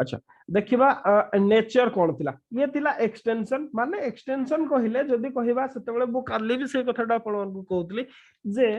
अच्छा देखिबा नेचर कोन थिला ये थिला एक्सटेंशन माने एक्सटेंशन कहिले जदी कहिबा सेतेबेले बो काली भी से कथाटा आपण को कहउतली जे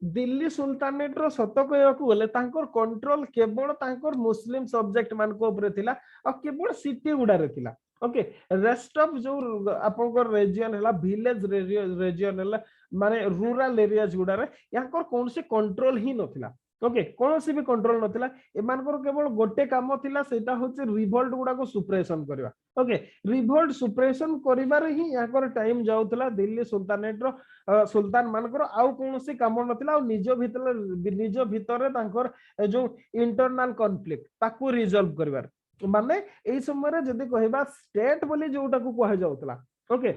दिल्ली सुल्तानेट रो सत कहयाकू गले तांकर कंट्रोल केवल तांकर मुस्लिम सब्जेक्ट मान को ऊपर थिला आ केवल सिटी गुडा रे थिला ओके रेस्ट ऑफ जो आपनकर रीजन हला विलेज रीजन हला माने रूरल एरियाज गुडा रे याकर कोन से कंट्रोल ही नथिला ओके कौन सी भी कंट्रोल नथिला एमानकर केवल गोटे काम थिला सेटा होचे रिवोल्ट गुडा को सुप्रेशन करबा ओके रिवोल्ट सुप्रेशन करिबार ही याकर टाइम जाउतला दिल्ली सुल्तानेट रो सुल्तान मानकर आउ कौन सी काम नथिला आ निज भितर तांकर जो इंटरनल कॉन्फ्लिक्ट ताकू रिजॉल्व करबार माने एई समय रे जदी कहबा स्टेट बोली जोटा को कहा जाउतला ओके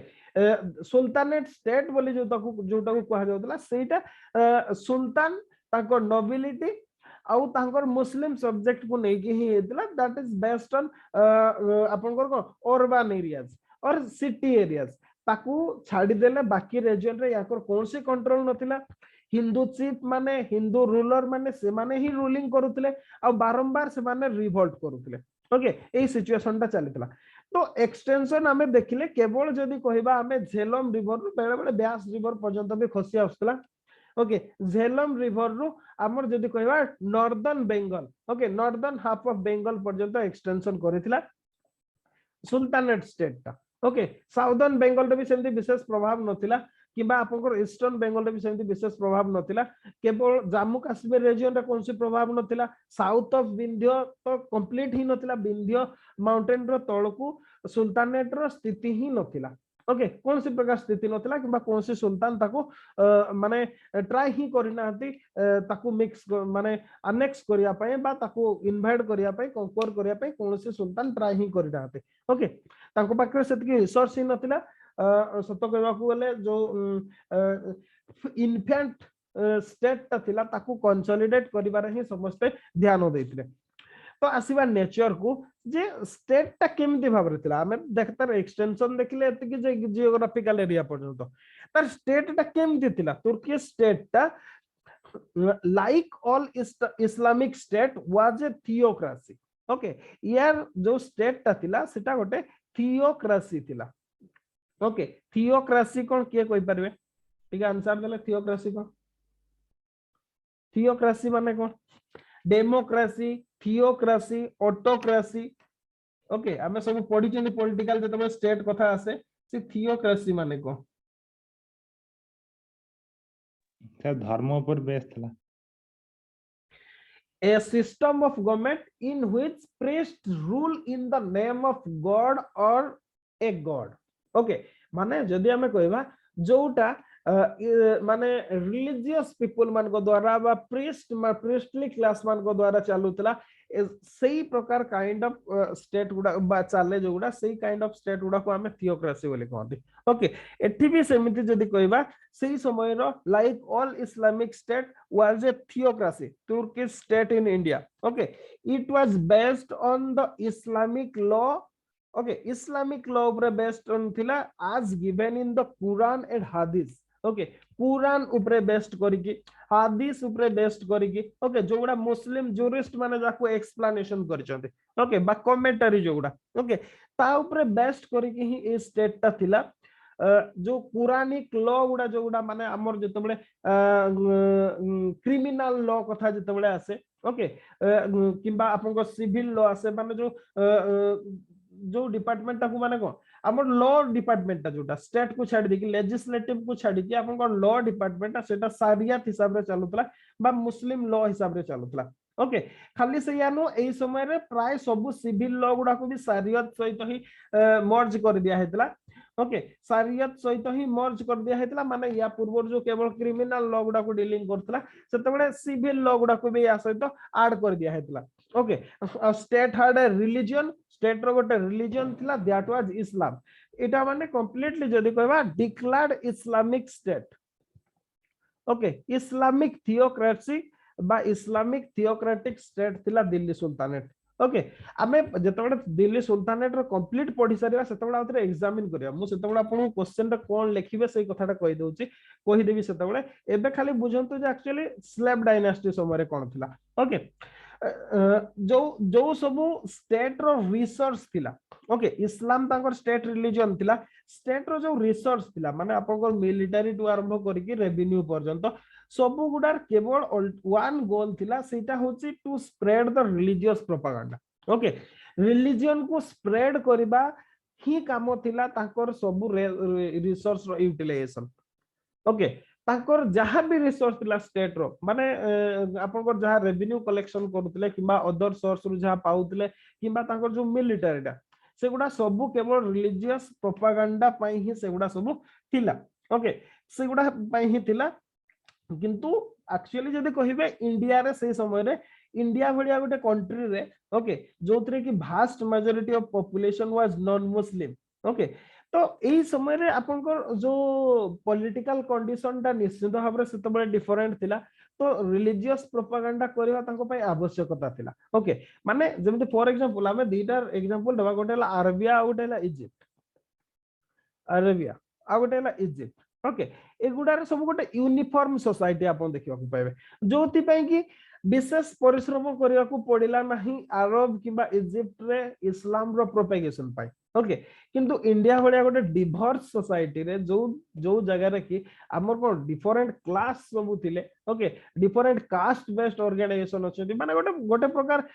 सुल्तानेट स्टेट बोली जोटा को कहा जाउतला सेटा सुल्तान ताको नोबिलिटी आउ तांकर मुस्लिम सब्जेक्ट को नहीं की ही हेतला दैट इज बेस्ड ऑन आपनकर को अर्बन एरियाज और सिटी एरियाज ताकू छाडी देले बाकी रीजन रे याकर कोन से कंट्रोल नथिला हिंदू चीफ माने हिंदू रूलर माने से माने ही रूलिंग करूतले आ बारंबार से माने रिवोल्ट करूतले ओके ए सिचुएशन ता चलितला तो एक्सटेंशन हमें देखिले केवल जदी कहिबा हमें झेलम रिवर बेले बेले ब्यास रिवर पर्यंत भी खसी आउतला ओके झेलम रिवर रु हमर जदी कहबा northern Bengal okay northern half of Bengal पर्यंत एक्सटेंशन करितला सुल्तानेट स्टेट ता ओके साउदर्न बंगाल रे भी सेमती विशेष प्रभाव नथिला किबा आपनकर ईस्टर्न बंगाल रे भी सेमती विशेष प्रभाव नथिला केवल जम्मू काश्मीर रीजन रे कोनसी प्रभाव नथिला साउथ ऑफ विंध्य तो कंप्लीट ही नथिला विंध्य माउंटेन रो तळकू सुल्तानेट रो स्थिति ही नथिला ओके कौन सी प्रकार स्थिति नथिला किबा कौन सी सुल्तान ताको माने ट्राई ही करिनाहती ताको मिक्स माने अनेक्स करिया पय बा ताको इनवाइट करिया पय कंकोर करिया पय कौन सी सुल्तान ट्राई ही करिनाहती ओके ताको पाखरे सेतकी रिसोर्स ही नथिला सत कहबा को गले जो इन्फेंट स्टेट ता थिला ताको कंसोलिडेट करिबार ही समस्त ध्यान देथिले तो आसीबा नेचर को जे स्टेट ता केमती भाबरे थिला हमें देखतर एक्सटेंशन देखले एत कि जे जियोग्राफिकल एरिया पर्यंत तर स्टेट ता केमती थिला तुर्की स्टेट ता like all Islamic state was a theocracy okay यार जो स्टेट ता थिला सेटा गोटे थियोक्रेसी थिला ओके थियोक्रेसी कोन के कोइ परबे ठीक आंसर देले थियोक्रेसी माने कोन डेमोक्रेसी थियोक्रेसी ऑटोक्रेसी ओके हमें सब पढ़ी चंदी पॉलिटिकल जतबे स्टेट कथा आसे से थियोक्रेसी माने को सर धर्म पर बेस थला a system of government in which priests rule in the name of god or a god okay माने जदी हमें कहबा जोटा माने रिलीजियस पीपल मान को द्वारा बा प्रीस्टली क्लास मान को द्वारा चालुतला सही प्रकार काइंड ऑफ स्टेट गुडा बा चाले जो गुडा सही काइंड ऑफ स्टेट गुडा को हमें थियोक्रेसी बोले कहते ओके एठी भी सेमिति जदी कहबा सही समय रो like all Islamic state was a theocracy Turkish state in India okay it was based on the Islamic law okay Islamic law ऊपर बेस्ड ऑन थिला as given in the Quran and Hadith okay Quran ऊपर based करिकि Hadith ऊपर based करिकि okay जोगुडा Muslim jurist माने जाको explanation करचंते ओके बा कमेंटरी जोगुडा ओके ता ऊपर बेस्ड करिकि ही ए स्टेट ता थिला जो कुरानिक लॉ गुडा जोगुडा माने हमर जतबेले क्रिमिनल लॉ कथा जतबेले आसे ओके किबा आपनको सिविल लॉ आसे माने जो डिपार्टमेंट ताकू माने को हमर लॉ डिपार्टमेंट ता जोटा स्टेट को छाडी देकी लेजिस्लेटिव को छाडी कि आपन को लॉ डिपार्टमेंट सेटा शरियत हिसाब रे चालुतला बा मुस्लिम लॉ हिसाब रे चालुतला ओके खाली से यानो एई समय रे प्राय सब सिविल लॉ गुडा को भी शरियत सहित ही मर्ज कर दिया हेतला ओके शरियत सहित ही मर्ज कर दिया हेतला माने या पूर्व जो केवल क्रिमिनल लॉ गुडा को डीलिंग करतला सेतबेले सिविल लॉ गुडा को भी या सहित ऐड कर दिया हेतला okay state had a religion state रो गोटे रिलीजन थिला दैट वाज इस्लाम एटा माने कंप्लीटली जदी कहबा declared Islamic state okay Islamic theocracy बा इस्लामिक थियोक्रेटिक स्टेट थिला दिल्ली सुल्तानेट ओके आमे जतबेले दिल्ली सुल्तानेट रो कंप्लीट पढी सारिया सेतबेले आउतरे एग्जामिन करिया मु सेतबेले आपन क्वेश्चन रे कोन लिखिबे सेही कथाटा कहि दउची कहि देबी सेतबेले एबे खाली बुझंतु जे एक्चुअली स्लेव डायनास्टी समय रे कोन थिला ओके जो जो सब स्टेट रो रिसोर्स थिला ओके इस्लाम तांकर स्टेट रिलीजन थिला स्टेट रो जो रिसोर्स थिला माने आपन मिलिटरी टू आरंभ करिकि रेवेन्यू पर्यंत सब गुडार केवल वन गोल थिला सेटा होची to spread the religious propaganda okay religion को स्प्रेड करबा ही काम थिला तांकर सब रिसोर्स रो यूटिलाइजेशन ओके तांकर जहाँ भी रिसोर्स थिला स्टेट रो माने आपनकर जहाँ रेवेन्यू कलेक्शन करूतले किबा अदर सोर्स रु जहाँ पाउतले किबा तांकर जो मिलिटरीटा सेगुडा सब केवल रिलीजियस प्रोपागेंडा पई ही सेगुडा सब थिला ओके सेगुडा पई ही थिला किंतु एक्चुअली जदी कहिबे इंडिया रे से समय रे इंडिया भलिया गोटे कंट्री रे ओके जोतरे की vast majority of population was non Muslim okay तो एही समय रे आपनकर जो पॉलिटिकल कंडीशन ता निश्चित भाव रे सेतबे डिफरेंट थिला तो रिलीजियस प्रोपागेंडा करबा तांको पई आवश्यकता थिला ओके माने जेमते फॉर एग्जांपल हमें दीटा एग्जांपल दबा गोटे ला अरबिया आ गोटे ला इजिप्ट अरेबिया आ गोटे ला इजिप्ट ओके एगुडार सब गोटे यूनिफॉर्म सोसाइटी आपन देखिबा को पाइबे जोति पई कि विशेष परिश्रम करिया को पड़िला नाही अरब किबा इजिप्ट रे इस्लाम रो प्रोपेगेशन पाई ओके किंतु इंडिया भलिया गोटे डिवर्स सोसाइटी रे जो जो जगह रे कि हमर को डिफरेंट क्लास सब थिले okay different caste based organisation अछि माने गोटे गोटे प्रकार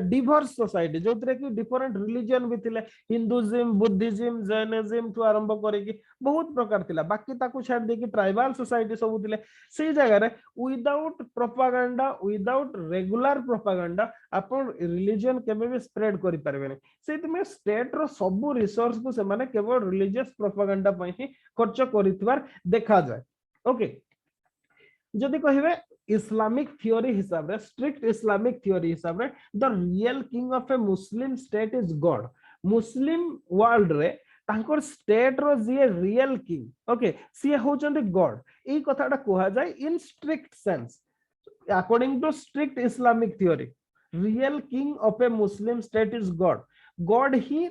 डिवर्स सोसाइटी जोतरे कि डिफरेंट रिलीजन भी थिले हिंदुइज्म बुद्धिज्म जैनिज्म टू आरंभ करे कि बहुत प्रकार थिला बाकी ताकू छाड़ दे कि ट्राइबल सोसाइटी सब थिले से जगह रे without propaganda without regular propaganda अपन रिलीजन केबे भी स्प्रेड करि परबेनी सेति में स्टेट रो सब रिसोर्स को से माने केवल रिलीजियस प्रोपागेंडा पई ही खर्च करितबार देखा जाय ओके जदि कहिबे इस्लामिक थ्योरी हिसाब रे स्ट्रिक्ट इस्लामिक थ्योरी हिसाब रे the real king of a Muslim state is God Muslim world रे तांकर स्टेट रो जे रियल किंग ओके सी होचंदी गॉड ई कथाटा कोहा जाय in strict sense according to strict Islamic theory real king of a Muslim state is God God ही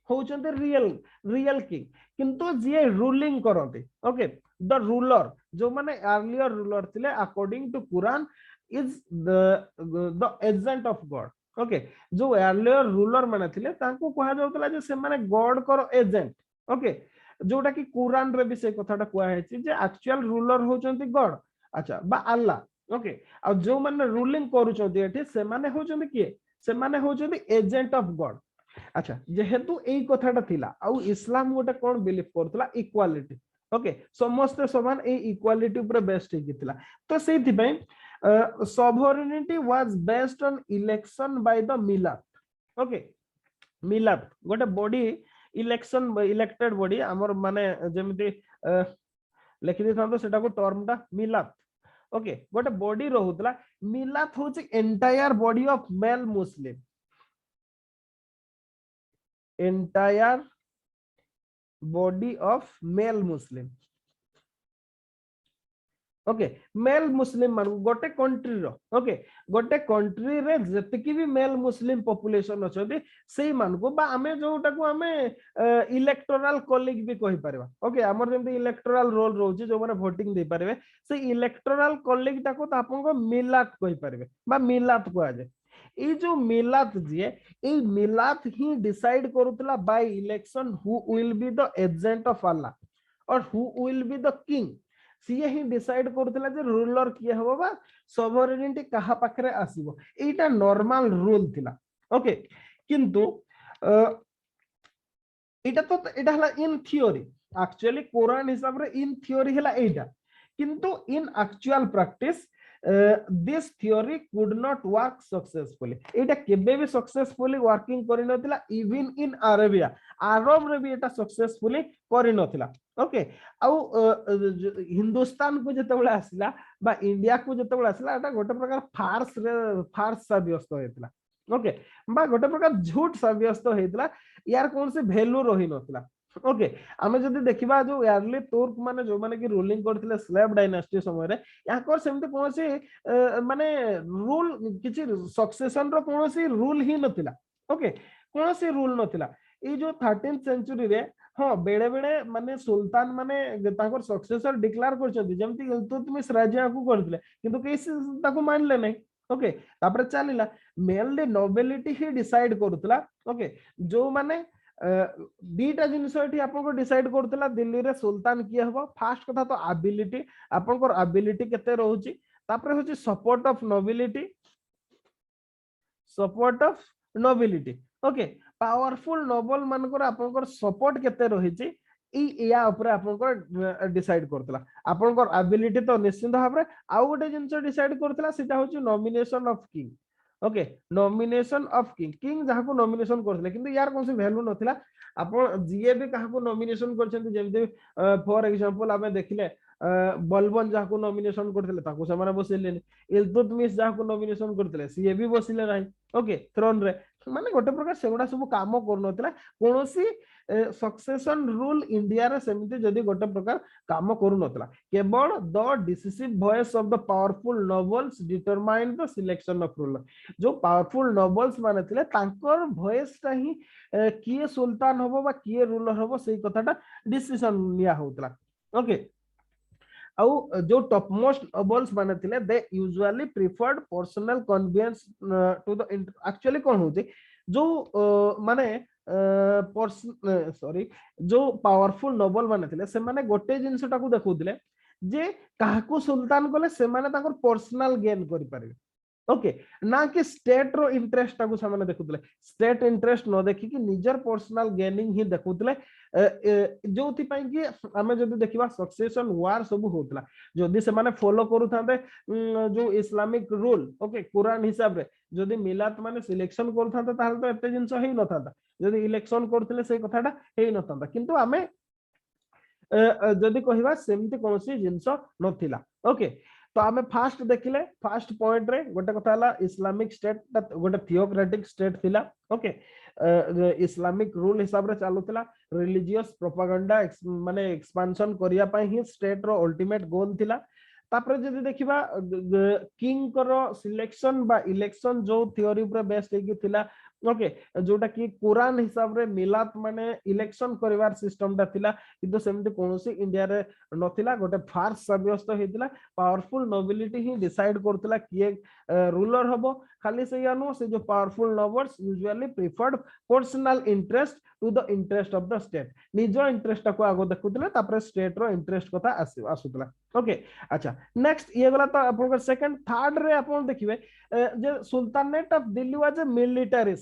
होचंदी रियल रियल किंग किंतु जे रूलिंग करंती ओके द रूलर जो माने अर्लियर रूलर थिले according to Quran is the agent of God okay जो earlier ruler माने थिले तांको कहा जाउतला जे से माने गॉड करो एजेंट ओके जोटा कि कुरान रे भी से कथाटा कुआ हेछि जे एक्चुअल रूलर होचंती गॉड अच्छा बा अल्लाह ओके आ जो माने रूलिंग करूचंती एठी से माने होचंती किए से माने होचंती एजेंट ऑफ गॉड अच्छा जेहेतु एई कथाटा थिला आ इस्लाम गोटे कोन बिलीव करतला इक्वालिटी ओके समस्त समान ए इक्वालिटी ऊपर बेस्ड हेकितला तो सेथि पई sovereignty was based on election by the milat okay milat गोटे बॉडी इलेक्शन इलेक्टेड बॉडी हमर माने जेमिति लिखि देथां तो सेटा को टर्मटा मिलात ओके गोटे बॉडी रहउतला मिलात होची entire body of male Muslim entire body of male Muslim okay male Muslim मान गोटे कंट्री रो ओके गोटे कंट्री रे जतिकी भी मेल मुस्लिम पॉपुलेशन अछथि सेही मान को बा हमें जोटा को हमें इलेक्टोरल कॉलिग भी कहि परबा ओके हमर जेमति इलेक्टोरल रोल रोजी जो माने वोटिंग दे परबे से इलेक्टोरल कॉलिग ता को आपन को मिलात कहि परबे बा मिलात को आजे ए जो मिलात जे ए मिलात ही डिसाइड करूतला by election who will be the agent of Allah और who will be the king सीए ही डिसाइड करथिला जे रूलर किए हबो बा सोवरेनिटी कहा पाखरे आसीबो एटा नॉर्मल रूल थिला ओके किंतु एटा तो एटा हला इन थ्योरी एक्चुअली कुरान हिसाब रे इन थ्योरी हला एटा किंतु in actual practice this theory could not work successfully एटा केबे भी सक्सेसफुली वर्किंग करि नथिला इवन इन अरेबिया अरब रे भी एटा सक्सेसफुली करि नथिला ओके आ हिंदुस्तान को जतबेला आसिला बा इंडिया को जतबेला आसिला एटा गोटे प्रकार फार्स साब्यस्त होइतला ओके बा गोटे प्रकार झूठ साब्यस्त होइतला यार कोन से वैल्यू रहि नथिला ओके आमे जदी देखिबा जो अर्ली तुर्क माने जो माने कि रूलिंग करथिले स्लेव डायनास्टी समय रे याकर सेमते कोनोसी माने रूल किछि सक्सेशन रो कोनोसी रूल ही नथिला ओके कोनोसी रूल नथिला ए जो 13th सेंचुरी रे हां बेडे बेडे माने सुल्तान माने ताकर सक्सेसर डिक्लेयर करछथि जेमति इल्तुतमिश राजा को करथिले किंतु केस ताको मानले नै ओके तापर चलीला मेनली नोबिलिटी ही डिसाइड करूतला ओके जो माने दीटा जिनस एठी आपनको डिसाइड करतला दिल्ली रे सुल्तान किए हबो फास्ट कथा तो एबिलिटी आपनको एबिलिटी केते रहउची तापर होची support of nobility support of nobility okay powerful noble मानकर आपनकर सपोर्ट केते रहिची ई या ऊपर आपनकर डिसाइड करतला आपनकर एबिलिटी तो निश्चित भाबरे आउ गोटे जिंस डिसाइड करतला सेटा होची nomination of king okay nomination of king king जहां को नॉमिनेशन करथले किंतु यार कोनसे वैल्यू नथिला आपण जीए भी कहा को नॉमिनेशन करछन्ती जेमते फॉर एग्जांपल आमे देखिले बलबन जहां को नॉमिनेशन करथले ताको समाने बसिले इल्तुतमिश जहां को नॉमिनेशन करथले सीए भी बसिले नाही ओके थ्रोन रे माने गोटे प्रकार सेगुडा सब काम करनोतला कोनोसी सक्सेशन रूल इंडिया रे सेमिति जदी गोटे प्रकार काम करनोतला केवल the decisive voice of the powerful nobles determine the selection of ruler जो पावरफुल नोबल्स माने थिले तांकर वॉइस ता ही किए सुल्तान होबो बा किए रूलर होबो सेही कथाटा डिसिजन लिया होतला ओके आउ जो टॉप मोस्ट नोबल्स माने थिले they usually preferred personal convenience to the actually कोन होचे जो माने सॉरी जो पावरफुल नोबल माने थिले से माने गोटे जिंसटा को देखुथिले जे काहाकू सुल्तान कोले से माने ताकर पर्सनल गेन करि पारे ओके ना कि स्टेट रो इंटरेस्ट को सामने देखुतले स्टेट इंटरेस्ट न देखि कि निजर पर्सनल गेनिंग ही देखुतले जोथि पई कि हमें जदी देखिबा सक्सेशन वार सब होतला जदी से माने फॉलो करू थांते जो इस्लामिक रूल ओके कुरान हिसाब रे जदी मिलात माने सिलेक्शन करू थांते ताहले तो एते जिंस हेई न थांता जदी इलेक्शन करथिले से कथाटा हेई न थांता किंतु हमें जदी कहिबा सेमति कोनसी जिंस नथिला ओके तो आमे फास्ट देखिले फास्ट पॉइंट रे गोटे कथा हला इस्लामिक स्टेट गोटे थियोक्रेटिक स्टेट थिला ओके इस्लामिक रूल हिसाब रे चालुतला रिलीजियस प्रोपेगेंडा माने एक्सपेंशन करिया पई ही स्टेट रो अल्टीमेट गोल थिला तापर जदी देखिबा किंग करो सिलेक्शन बा इलेक्शन जो थ्योरी ऊपर बेस्ड हेकी थिला ओके जोटा कि कुरान हिसाब रे मिलात माने इलेक्शन करिवार सिस्टम ता थिला किंतु सेमते कोनोसी इंडिया रे नथिला गोटे फार्स साब्यस्त हेतिला पावरफुल नोबिलिटी ही डिसाइड करतला किए रूलर हबो खाली से यानो से जो powerful nobles usually preferred personal interest to the interest of the state निजो इंटरेस्ट को आगो देखुतले तापर स्टेट रो इंटरेस्ट कथा आसुतला ओके अच्छा नेक्स्ट ये गला तो आपन सेकंड थर्ड रे आपन देखिबे जे sultanate of Delhi was a military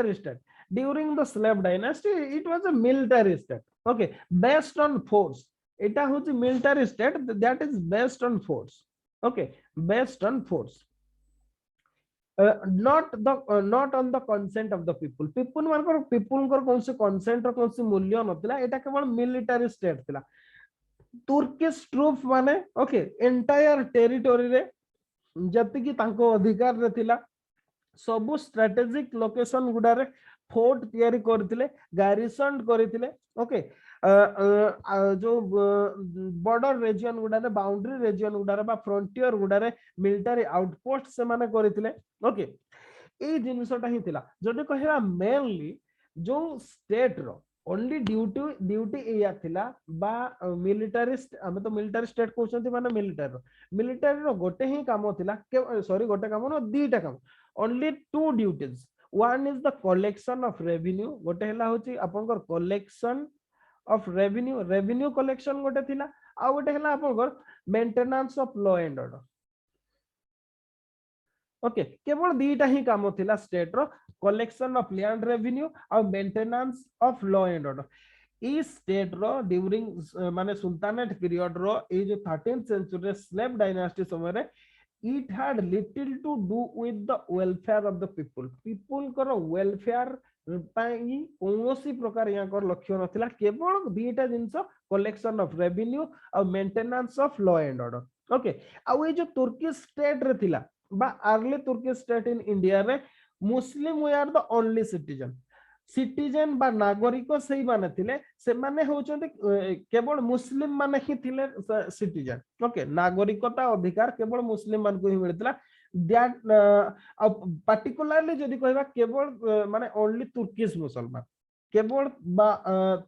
state during the slave dynasty it was a military state okay based on force eta hochi military state that is based on force okay based on force not on the consent of the people मानकर people कर कौन से consent और कौन से मूल्य नथिला एटा केवल military state थिला तुर्किश ट्रूप माने ओके एंटायर टेरिटोरी रे जति कि तांको अधिकार रे थिला सबु स्ट्रेटेजिक लोकेशन गुडारे फोर्ट तयारी करथिले गारिसन करथिले ओके जो बॉर्डर रीजन गुडारे बाउंड्री रीजन गुडारे बा फ्रंटियर गुडारे मिलिटरी आउटपोस्ट से माने करथिले ओके ए जिंसटा ही थिला जदि कहला मेनली जो स्टेट रो ओनली ड्यूटी एया थिला बा मिलिटरी हमें तो मिलिटरी स्टेट कहउछंती माने मिलिटरी रो गोटे ही काम थिला सॉरी गोटे काम न दीटा काम only two duties one is the collection of revenue गोटे हला होची आपनकर collection of revenue collection गोटे थिला आ गोटे हला आपनकर maintenance of law and order okay केवल दीटा ही काम थिला स्टेट रो collection of land revenue और maintenance of law and order ई स्टेट रो ड्यूरिंग माने सुल्तानेट पीरियड रो ए जो 13th सेंचुरी स्लेव डायनास्टी समय रे it had little to do with the welfare of the people करो welfare पाई कोनोसी प्रकार या कर लक्ष्य नथिला केवल दीटा जिंस collection of revenue और maintenance of law and order okay आ ए जो तुर्की स्टेट रे थिला बा अर्ली तुर्की स्टेट इन इंडिया रे Muslim we are the only citizen बा नागरिक सही माने थिले से माने होचंती केवल मुस्लिम माने ही थिले सिटीजन ओके नागरिकता अधिकार केवल मुस्लिम मान को ही मिलतला दैट पर्टिकुलरली जदी कहबा केवल माने ओनली तुर्किश मुसलमान केवल बा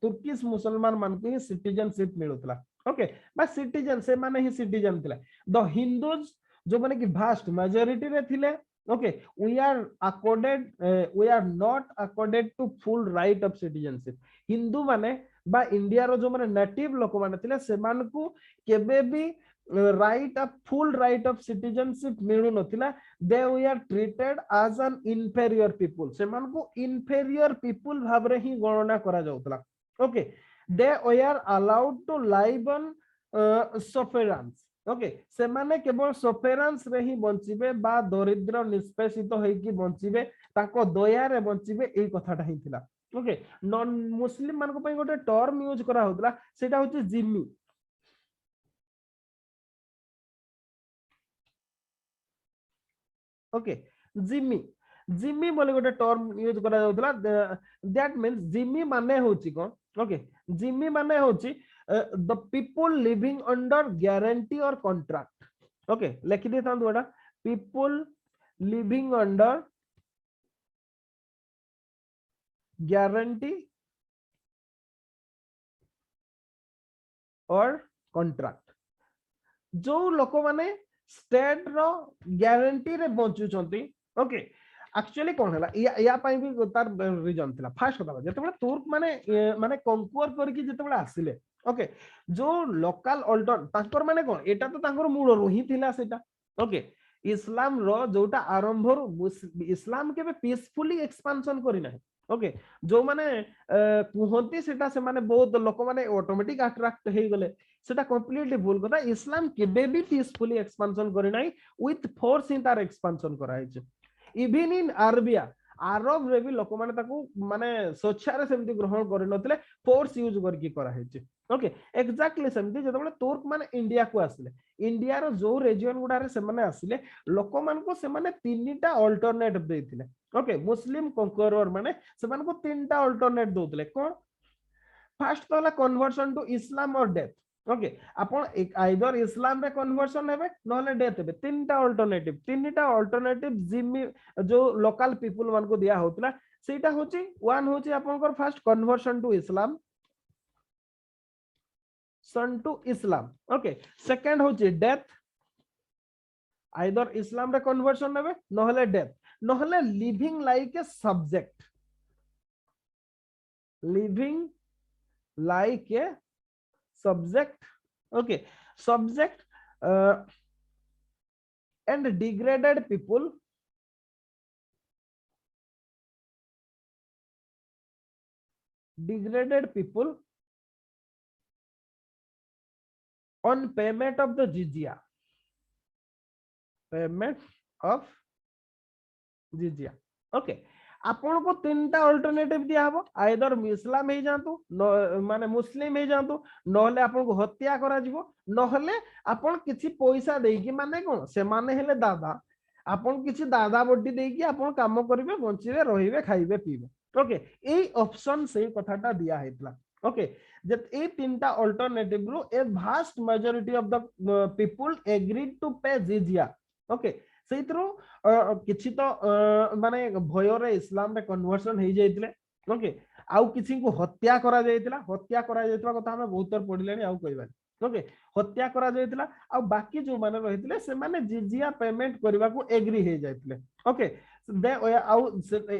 तुर्किश मुसलमान मान को ही सिटीजनशिप मिलतला ओके बा सिटीजन से माने ही सिटीजन थिला द हिंदूज जो माने कि भास्ट मेजॉरिटी रे थिले okay we are not accorded to full right of citizenship Hindu माने बा इंडिया रो जो माने नेटिव लोक माने थिले से मान को केबे भी right of full right of citizenship मिलु नथिला they we are treated as an inferior people से मान को इंफेरियर पीपल भाव रे ही गणना करा जाउतला okay they were allowed to live on sufferance okay से माने केवल सफेरांस रे ही बंचिबे बा दरिद्र निष्पेषित होई कि बंचिबे ताको दया रे बंचिबे एई कथाटा ही थिला ओके नॉन मुस्लिम मान को पई गोटे टर्म यूज करा होतला सेटा होची जिम्मी ओके जिम्मी जिम्मी बोले गोटे टर्म यूज करा जाउतला दैट मींस जिम्मी माने होची कोन ओके जिम्मी माने होची the people living under guarantee और कॉन्ट्रैक्ट ओके लिखि दे तांदो एटा पीपल लिविंग अंडर गारंटी और कॉन्ट्रैक्ट जो लोक माने स्टेट रो गारंटी रे बंचुचंती ओके एक्चुअली कोन हला या पई भी तार रीजन थिला फर्स्ट कथा जेतेबेले तुर्क माने माने कंक्वर करके जेतेबेले आसिले ओके जो लोकल अल्टर तांकर माने कोन एटा तो तांकर मूल रही थिला सेटा ओके इस्लाम रो जोटा आरंभ रो इस्लाम केबे पीसफुली एक्सपेंशन करी नाही ओके जो माने कुहंती सेटा से माने बहुत लोक माने ऑटोमेटिक अट्रैक्ट हे गले सेटा कंप्लीटली भूल कथा इस्लाम केबे भी पीसफुली एक्सपेंशन करी नाही विथ फोर्स इन तार एक्सपेंशन कराई छै इवन इन अरबिया अरब रे भी लोक माने ताको माने सोच्छारे सेमती ग्रहण करि नथिले फोर्स यूज करके करा हेछि ओके एक्जेक्टली सेमती जेतबेले तुर्क माने इंडिया को आसिले इंडिया रो जो रीजन गुडारे से माने आसिले लोक मान को से माने तीनटा अल्टरनेटिव देथिले ओके मुस्लिम कंकरर माने से मान को तीनटा अल्टरनेट दोतले कोन फर्स्ट तो हला कन्वर्सन टू इस्लाम और डेथ ओके आपण आइदर इस्लाम रे कन्वर्सन हेबे नहले डेथ हेबे तीनटा अल्टरनेटिव जिम्मी जो लोकल पीपल मान को दिया होतला सेटा होची वन होची आपनकर first conversion to Islam son to Islam okay second होची डेथ आइदर इस्लाम रे कन्वर्सन हेबे नहले डेथ नहले living like a subject living like a subject okay subject and degraded people on payment of the jizya okay आपण को तीनटा alternative दिया हबो आइदर इस्लाम हे जानतु माने मुस्लिम हे जानतु नहले आपण को हत्या करा जिवो नहले आपण किछि पैसा देई कि माने कोन से माने हेले दादा आपण किछि दादा बड्डी देई कि आपण काम करिवे बंचिवे रहिवे खाइबे पीबे ओके एई ऑप्शन से कथाटा दिया हेतला ओके जत ए तीनटा अल्टरनेटिव रो a vast majority of the people agreed to pay jizya okay सेइतरो किछि तो माने भय रे इस्लाम रे कन्वर्सन हे जाइतले ओके आउ किछि को हत्या करा जाइतला कथा हम बहुत तर पढिलेनी आउ कहबा ओके हत्या करा जाइतला आ बाकी जो माने रहितले से माने जिजिया पेमेंट करबा को एग्री हे जाइतले ओके दे आउ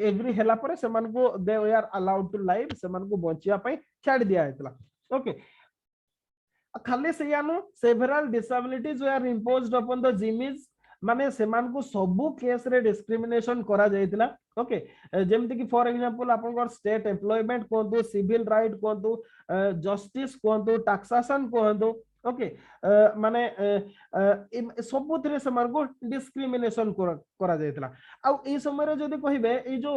एग्री हैला पर से मान को they are allowed to live से मान को बंचिया पई छाड़ दिया हेतला ओके खाली से यानो several disabilities were imposed upon the जिमीज माने सेमान को सबु केस रे डिस्क्रिमिनेशन करा जायतिला ओके जेमति कि फॉर एग्जांपल आपन स्टेट एम्प्लॉयमेंट कोंतु सिविल राइट कोंतु जस्टिस कोंतु टैक्सेशन कोंतु ओके माने सबुथिरे सेमान को डिस्क्रिमिनेशन करा जायतिला आ ए समय रे जदी कहिबे ए जो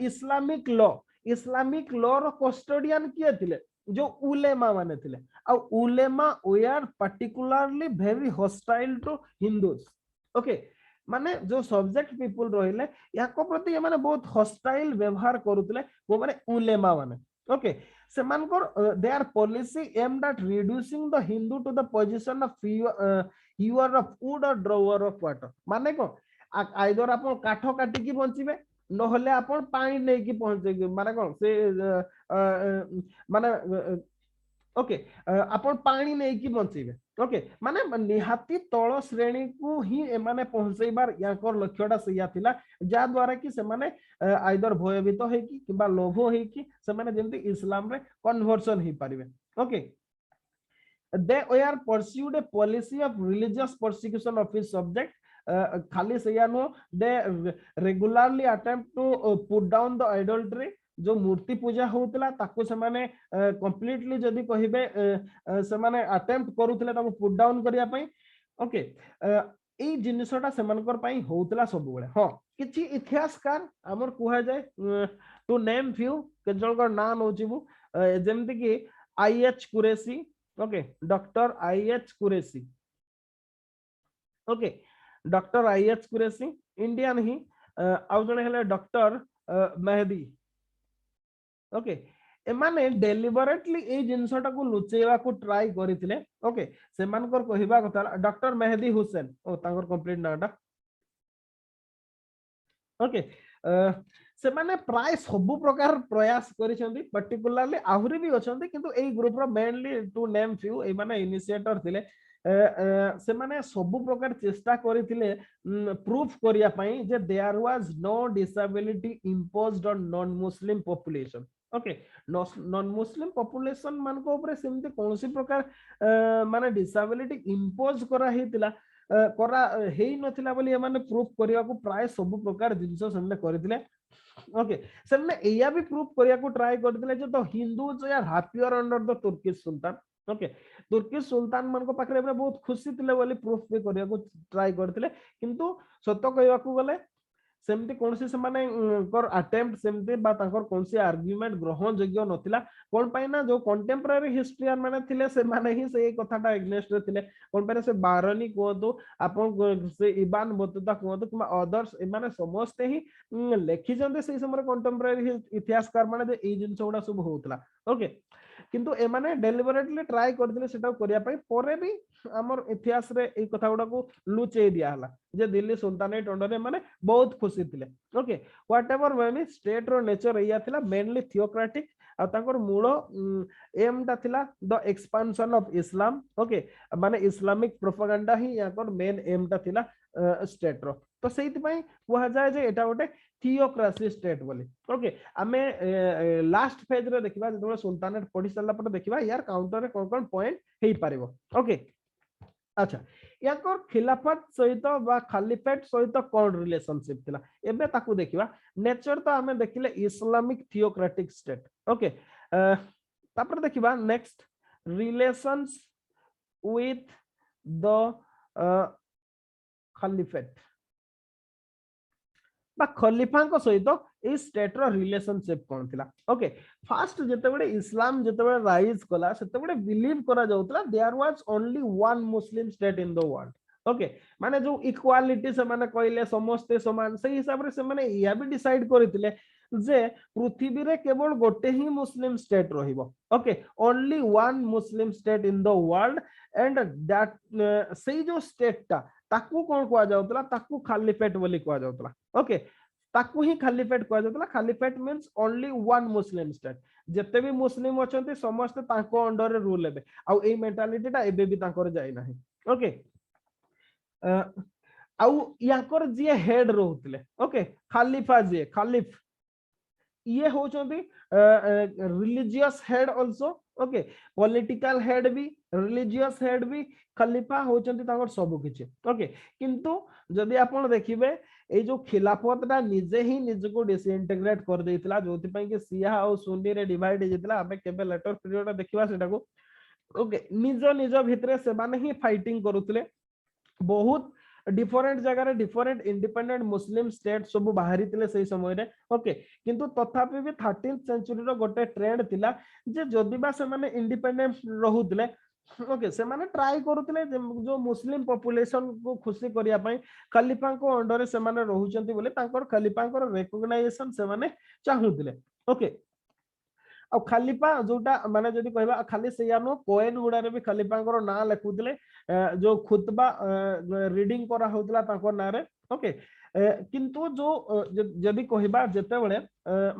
इस्लामिक लॉ रो कस्टोडियन किए थिले जो उलेमा माने थिले आ उलेमा we are particularly very hostile to Hindus okay माने जो सब्जेक्ट पीपल रहिले याको प्रति माने बहुत हॉस्टाइल व्यवहार करूतले वो माने उलेमा माने ओके से मानकर they are policy aimed at reducing the Hindu to the position of hewer of food और ड्रॉवर ऑफ वाटर माने को आइदर आपण काठो काटी की बंचिबे नहले आपण पानी नै की पहुंचे माने कोन से माने ओके आपण पानी नहीं कि बंचेबे ओके माने निहाती तळ श्रेणी को ही एमाने पहुंचेबार याकर लक्ष्यटा सैया थिला जा द्वारा कि से माने आइदर भयभीत है कि किबा लोभ है कि से माने जेंति इस्लाम रे कन्वर्सन ही पारिबे okay they were pursued a policy of religious persecution of his subject खाली सैया no they regularly attempt to put down the idolatry जो मूर्ति पूजा होतला ताको से माने कंप्लीटली जदी कहिबे से माने अटेम्प्ट करूतले ताको पुट डाउन करिया पई ओके एई जिनिसटा सेमानकर पई होतला सब बेले हां किछि इतिहासकार हमर कुहा जाय टू नेम फ्यू केजलकर नाम होचिबु जेमति कि I H Qureshi okay doctor I H Qureshi okay doctor I H Qureshi Indian ही आउ जने हेले डॉक्टर मेहदी ओके एमाने डेलिबरेटली ए जिंसटा को लुचेवा को ट्राई करिथिले ओके सेमानकर कहिबा कथा डॉक्टर मेहदी हुसैन ओ तांकर कंप्लीट नाटा ओके से माने प्राय सब प्रकार प्रयास करिसेंती पर्टिकुलरली आहुरी भी अछंती किंतु एई ग्रुप रो मेनली टू नेम फ्यू ए माने इनिशिएटर थिले से माने सब प्रकार चेष्टा करिथिले प्रूफ करिया पई जे there was no disability imposed on non Muslim population okay non Muslim population मान को ऊपर सेमते कोनसी प्रकार माने डिसेबिलिटी इंपोज करा हेतिला करा हेई नथिला बोली माने प्रूफ करिया को प्राय सब प्रकार जिंस हमने करथिले ओके सेमने एया भी प्रूफ करिया को ट्राई करथिले जे तो Hindus are happier under the Turkish sultan okay Turkish sultan मान को पाखरे बहुत खुशी थिले बोली प्रूफ भी करिया को ट्राई करथिले किंतु सत्य कहवा को गले सेमती कोनसी से माने कर अटेम्प्ट सेमती बा ताकर कोनसी आर्गुमेंट ग्रहण योग्य नथिला कोन पाई ना जो कंटेम्पररी हिस्ट्रियन माने थिले से माने ही से कथाटा एग्नेस्ट रे थिले कोन पाई से बारनी कोदो आपन से इबान बतुता कोदो किमा अदर्स ए माने समस्त ही लेखि जंदे से समय कंटेम्पररी इतिहासकार माने जे ए जिंस गुडा सब होतला ओके किंतु ए माने डेलिबरेटली ट्राई करदिले सेटा करिया पई परे भी हमर इतिहास रे ए कथा गुडा को लुचेई दिया हला जे दिल्ली सुल्तानेट अंडर माने बहुत खुशी थिले ओके व्हाटएवर मेनी स्टेट रो नेचर एया थिला मेनली थियोक्रेटिक आ ताकर मूल एम ता थिला the expansion of Islam okay माने इस्लामिक प्रोपेगेंडा ही याकर मेन एम ता थिला स्टेट रो तो सेति पई कुहा जाय जे एटा गोटे थियोक्रेसी स्टेट बोली ओके आमे लास्ट फेज रे देखिबा जतबे सुल्तानेट पढि सरला पर देखिबा यार काउंटर रे कोन पॉइंट हेई पारिबो ओके अच्छा याकर खिलाफत सहित बा खलीफेट सहित कोन रिलेशनशिप थिला एबे ताकू देखिबा नेचर तो हमें देखिले इस्लामिक थियोक्रेटिक स्टेट ओके तापर देखिबा next relations with the caliphate बा खलीफा सहित ए स्टेट रो रिलेशनशिप कोन थिला ओके फर्स्ट जेतेबेले इस्लाम जेतेबेले राइज कला सेतेबेले बिलीव करा जाउतला there was only one Muslim state in the world okay माने जो इक्वालिटी से माने कहले समस्त समान से हिसाब रे से माने या भी डिसाइड करथिले जे पृथ्वी रे केवल गोटे ही मुस्लिम स्टेट रहिबो okay only one Muslim state in the world and that से जो स्टेट ता ताकू कोन कोआ जाउतला ताकू खलीफेट बोली कोआ जाउतला ओके ताकू ही खलीफेट कोआ जाउतला caliphate means only one Muslim state जते भी मुस्लिम अछंती समस्त ताको अंडर रे रूल हेबे आ ए मेंटालिटी ता एबे भी ताकर जाय नाही ओके आउ याकर जे हेड रहउतले ओके खलीफा जे खलीफ ये होचंती religious head also okay political head भी रिलीजियस हेड भी खलीफा होचंती ताकर सब किछि ओके किंतु जदि आपण देखिबे ए जो खिलाफतटा निजे ही निज को डिसइंटीग्रेट कर देइतला जोति पई के सिया और सुन्नी रे डिवाइड जेतला हमें केबे लेटर पीरियड देखिबा सेटा को ओके निज निज भितरे से माने ही फाइटिंग करूतले बहुत डिफरेंट जगह रे डिफरेंट इंडिपेंडेंट मुस्लिम स्टेट सब बाहरी तिले सही समय रे ओके किंतु तथापि भी 13th सेंचुरी रो गोटे ट्रेंड थिला जे जदि बा से माने इंडिपेंडेंट रहुतले ओके से माने ट्राई करूतले जो मुस्लिम पॉपुलेशन को खुशी करिया पई खलीफा को अंडर रे से माने रहुचंती बोले तांकर खलीफा को रिकॉग्नाइजेशन से माने चाहुतले ओके आ खलीफा जोटा माने जदि कहबा खाली सेयानो कोएन गुडा रे भी खलीफांकर ना लेखुतले जो खुतबा रीडिंग करा होतला तांकर ना रे ओके किंतु जो जदि कहबा जेतेबेले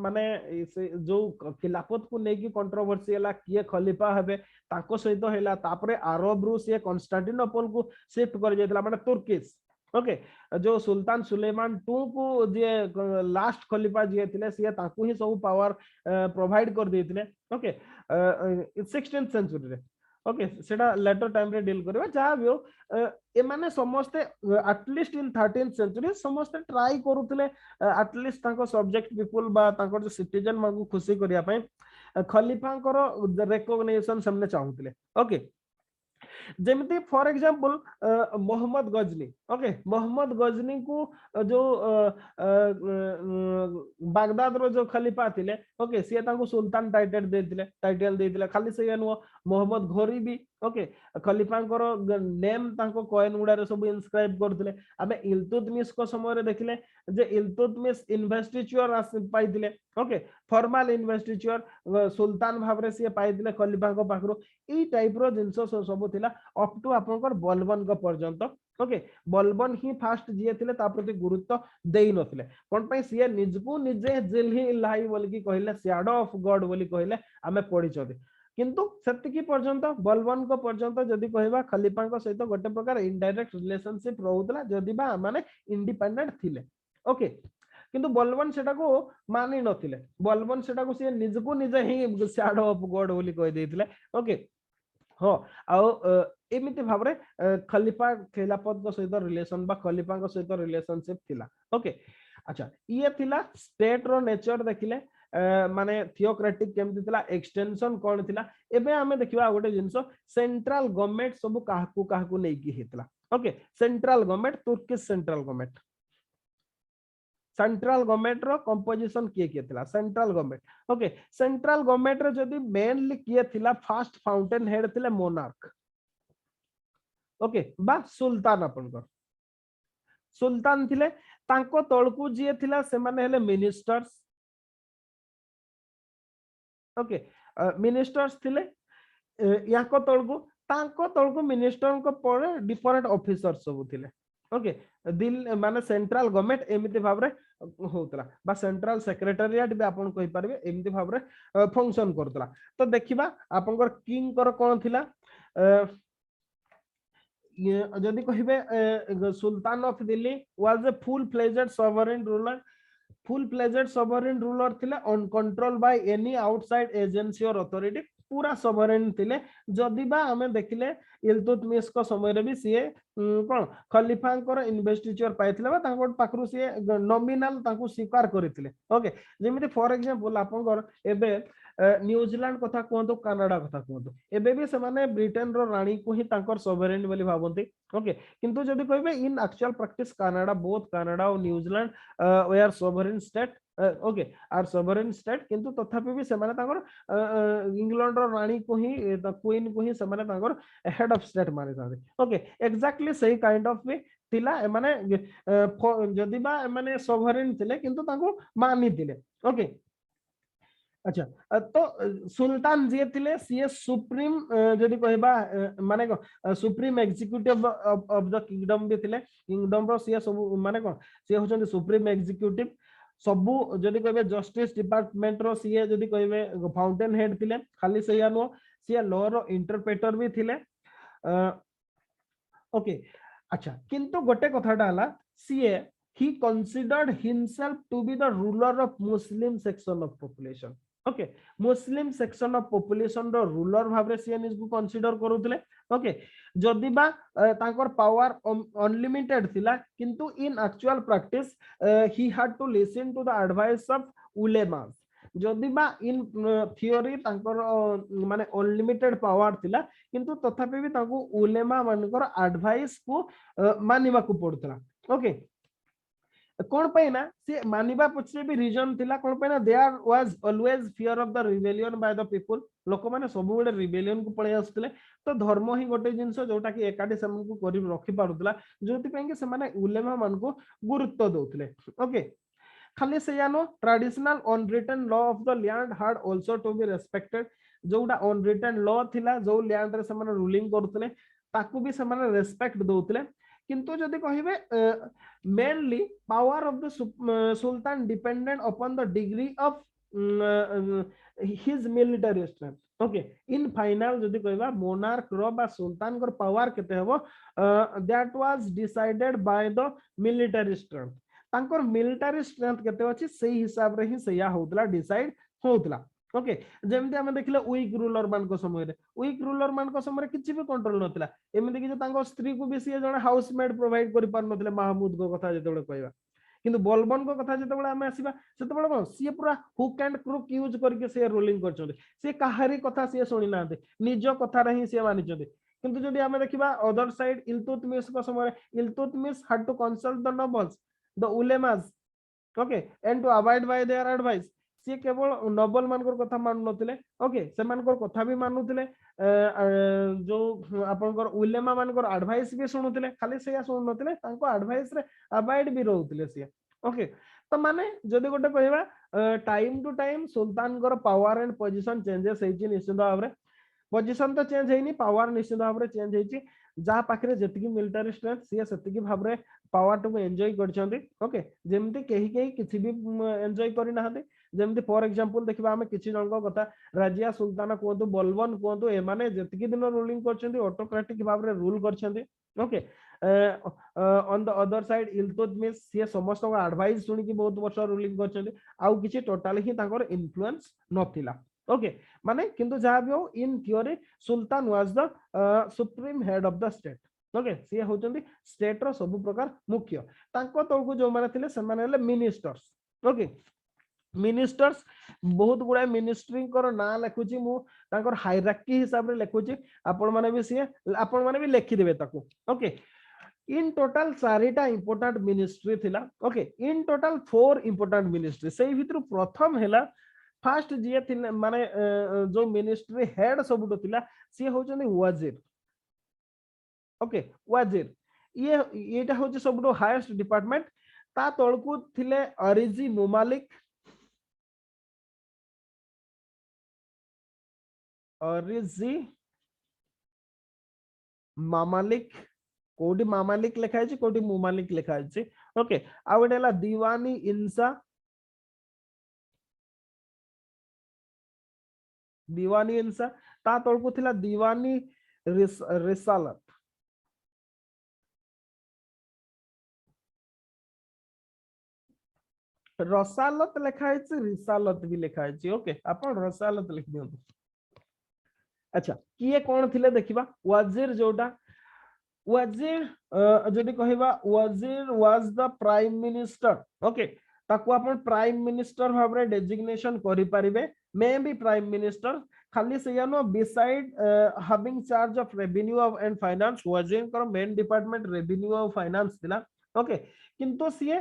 माने से जो खिलाफत को लेकी कंट्रोवर्सी हला किए खलीफा हेबे ताको सहित हैला तापरे अरब रु से कॉन्स्टेंटिनोपल को शिफ्ट कर जायतला माने तुर्किश ओके जो सुल्तान सुलेमान टू को जे लास्ट खलीफा जे थिले से ताको ही सब पावर प्रोवाइड कर देथिले ओके 16th सेंचुरी रे ओके सेटा लेटर टाइम रे डील करबा जहा भी हो ए माने समस्त एटलीस्ट इन 13th सेंचुरी समस्त ट्राई करूथिले एटलीस्ट ताको सब्जेक्ट पीपल बा ताको जो सिटीजन मागु खुशी करिया पय खलीफा को रिकॉग्निशन सामने चाहूथिले ओके जेमिति for example Mohammad Ghazni okay Mohammad Ghazni को जो बागदाद रो जो खलीफा थिले ओके से ताको सुल्तान टाइटल देथिले खाली से नो मोहम्मद घोरी भी ओके खलीफा को नेम ताको कॉइन गुडा रे सब इनस्क्राइब करथिले आबे इल्तुतमिश को समय रे देखिले जे इल्तुतमिश इन्वेस्टिच्योर पाइथिले ओके फॉर्मल इन्वेस्टिच्योर सुल्तान भाबरे से पाइथिले खलीफा को पाखरो ई टाइप रो जिंसो सब थिला अप टू आपनकर बलबन को पर्यंत ओके बलबन ही फास्ट जिए थिले ता प्रति गुरुत्व देई नथिले कोन पई सिए निजकू निजे जेल ही लाई बोली की कहले शैडो ऑफ गॉड बोली कहले आमे पढी छथि किंतु सेतिकी पर्यंत बलबन को पर्यंत जदि कहबा खलीफा को सहित गोटे प्रकार इनडायरेक्ट रिलेशनशिप रहउतला जदि बा माने इंडिपेंडेंट थिले ओके किंतु बलबन सेटा को मानि नथिले बलबन सेटा को से निजकू निजे ही शैडो ऑफ गॉड बोली कहि देथिले ओके हाँ आउ एमिति भाबरे खलीफा खिलाफत को सहित रिलेशन बा खलीफा को सहित रिलेशनशिप थिला ओके अच्छा ये थिला स्टेट रो नेचर देखिले माने थियोक्रेटिक केमति थिला एक्सटेंशन कोन थिला एबे हमें देखिबा गोटे जिंसो सेंट्रल गवर्नमेंट सब काहाकू नै की हेतला okay central government Turkish central government central government रो कंपोजिशन किए थिला central government okay central government रो जदी मेनली किए थिला फर्स्ट फाउंटेन हेड थिले मोनार्क ओके बा सुल्तान आपनकर सुल्तान थिले तांको तळकू जे थिला से माने हेले मिनिस्टर्स ओके मिनिस्टर्स थिले याको तळकू मिनिस्टर को परे डिफरेंट ऑफिसर्स सब थिले ओके दिल माने सेंट्रल गवर्नमेंट एमिति भाबरे होतला बा सेंट्रल सेक्रेटेरिएट भी आपन कहि परबे एमिति भाबरे फंक्शन करतला तो देखिबा आपनकर किंग कर कोन थिला जदि कहिबे sultan of Delhi was a full fledged sovereign ruler थिले uncontrolled by any outside agency और अथॉरिटी पूरा सॉवरेन थिले जदि बा हमें देखिले इल्तुतमिश को समय रे भी सीए कोन खलीफा को इन्वेस्टिच्योर पाइथिले बा ताको पाखरु सीए नॉमिनल ताको स्वीकार करिथिले ओके जेमिति फॉर एग्जांपल आपनकर एबे न्यूजीलैंड कथा कहतो कनाडा कथा कहतो एबे भी से माने ब्रिटेन रो रानी को ही तांकर सॉवरेन बोली भाबंती ओके किंतु जदि कहबे in actual practice Canada both Canada और New Zealand we are sovereign state okay are sovereign state किंतु तथापि भी से माने तांकर इंग्लैंड रो रानी को ही क्वीन को ही से माने तांकर हेड ऑफ स्टेट माने जाते ओके एग्जैक्टली सही काइंड ऑफ वे तिला माने जदि बा माने सॉवरेन थिले किंतु तांको मानि दिले ओके अच्छा तो सुल्तान जे थिले सीए सुप्रीम जदि कहबा माने को supreme executive of the kingdom भी थिले किंगडम रो सीए सब माने को सीए होचन सुप्रीम एग्जीक्यूटिव सबु जदि कहबे जस्टिस डिपार्टमेंट रो सीए जदि कहबे फाउंटेन हेड थिले खाली सही नो सीए लॉ रो इंटरप्रेटर भी थिले ओके अच्छा किंतु गोटे कथाटा हला CA he considered himself to be the ruler of Muslim section of population okay Muslim section of population रो रूलर भाबरे से निजको कंसीडर करूतले ओके जदि बा तांकर पावर अनलिमिटेड थिला किंतु in actual practice he had to listen to the advice of ulemas जदि बा इन थियोरी तांकर माने अनलिमिटेड पावर थिला किंतु तथापि भी तांको उलेमा मानकर एडवाइस को मानिबा को पड़तला ओके कौन पे ना से मानिबा पछरे भी रीजन थिला कौन पे ना there was always fear of the rebellion by the people लोक माने सब बेले रिबेलियन को पळे आस्तले तो धर्म ही गोटे जिंस जोटा कि एकाडी समन को करि रखि पारुतला जोति पे कि से माने उलेमा मन को गुरुत्व दोतले ओके खाली से यानो traditional unwritten law of the land had also to be respected जोटा अनरिटन लॉ थिला जो लैंड रे से माने रूलिंग करतले ताकू भी से माने रेस्पेक्ट दोतले किंतु जदि कहिबे mainly power of the sultan dependent upon the degree of his military strength okay in final जदि कहबा मोनार्क रो बा सुल्तान कर पावर केते हबो that was decided by the military strength तांकर मिलिटरी स्ट्रेंथ केते अछि सेही हिसाब रे ही सेया होतला डिसाइड होतला ओके जेमति हम देखले वीक रूलर मान को समय रे वीक रूलर मान को समय रे किछि भी कंट्रोल नथिला एमिति कि तांको स्त्री को भी से जने हाउसमेड प्रोवाइड करि पार नथिले महमूद को कथा जेतेबे कहबा किंतु बलबन को कथा जेतेबे आमे आसीबा सेतेबे कोन सी पूरा हुक एंड क्रुक यूज करके से रूलिंग करछोदे से काहारी कथा से सुनि नाते निज कथा रे ही से मानिछोदे किंतु जदि आमे देखिबा अदर साइड इल्तुतमिश को समय Iltutmish had to consult the nobles the ulemas okay and to abide by their advice सी केवल नोबल मानकर कथा मानु नथिले ओके से मानकर कथा भी मानुथिले जो आपनकर उलेमा मानकर एडवाइस भी सुनुथिले खाली सेया सुनु नथिले तांको एडवाइस रे अवॉइड भी रहउथिले सी ओके तो माने जदि गोटे कहबा टाइम टू टाइम सुल्तान कर पावर एंड पोजीशन चेंजेस हेची निश्चित भाबरे पोजीशन तो चेंज हेनी पावर निश्चित भाबरे चेंज हेची जा पाखरे जतिकी मिलिटरी स्ट्रेंथ सी सेतिकी भाबरे पावर टू एंजॉय करछंती ओके जेमति केही केही किछि भी एंजॉय करि नाहते जेमति फॉर एग्जांपल देखिबा हमें किछि जणको कथा राजिया सुल्ताना कोंतु बलबन कोंतु ए माने जतिकी दिन रूलिंग करछंती ऑटोक्रेटिक भाबरे रूल करछंती okay on the other side Iltutmish सी समस्त को एडवाइस सुनि कि बहुत वर्ष रूलिंग करछंती आउ किछि टोटली ही ताकर इन्फ्लुएंस नथिला ओके माने किंतु जहा भी हो in theory sultan was the supreme head of the state okay सी होचंदी स्टेट रो सब प्रकार मुख्य तांको तळकु जो माने थिले से माने मिनिस्टर्स ओके मिनिस्टर्स बहुत गुडा मिनिस्ट्री कर ना लिखुची मु तांकर हायरार्की हिसाब रे लिखुची आपण माने भी सी आपण माने भी लिखि देबे ताको ओके इन टोटल चारिटा इंपोर्टेंट मिनिस्ट्री थिला okay in total 4 important ministry सेही भितर प्रथम हेला फर्स्ट जे थिले माने जो मिनिस्ट्री हेड सबुटो थिला सी होचंदी वजीर ओके वजीर ये एटा होची सबुटो हाईएस्ट डिपार्टमेंट ता तळकु थिले अरिजी मुमालिक अरिजी मामालिक कोडी मामालिक लिखा है कोडी मुमालिक लिखा है ओके आ गोटेला दीवानी इंसा दीवानी इंसा ता तळकु थिला दीवानी रिसालत रसालत लिखा है रिसालत भी लिखा है ओके अपन रसालत लिख दियो अच्छा किए कौन थिले देखिबा वजीर जोटा वजीर जदि कहबा wazir was the prime minister okay ताको अपन प्राइम मिनिस्टर भाबरे डेजिग्नेशन करि परिबे मे बी प्राइम मिनिस्टर खाली से नो beside having charge of revenue of and finance wazir कर main department revenue of finance थिला ओके किंतु सीए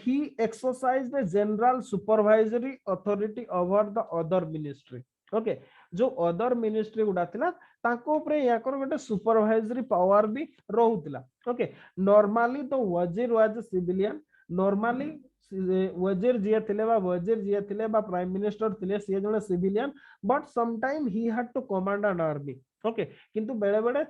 he exercise the general supervisory authority over the other ministry okay जो अदर मिनिस्ट्री गुडा थिला ताको ऊपर याकर गोटे सुपरवाइजरी पावर भी रहउतिला ओके नॉर्मली तो वजीर वाज सिविलियन नॉर्मली वजीर जे थिले बा वजीर जे थिले बा प्राइम मिनिस्टर थिले से जने civilian but some time he had to command an army okay किंतु बेले बेले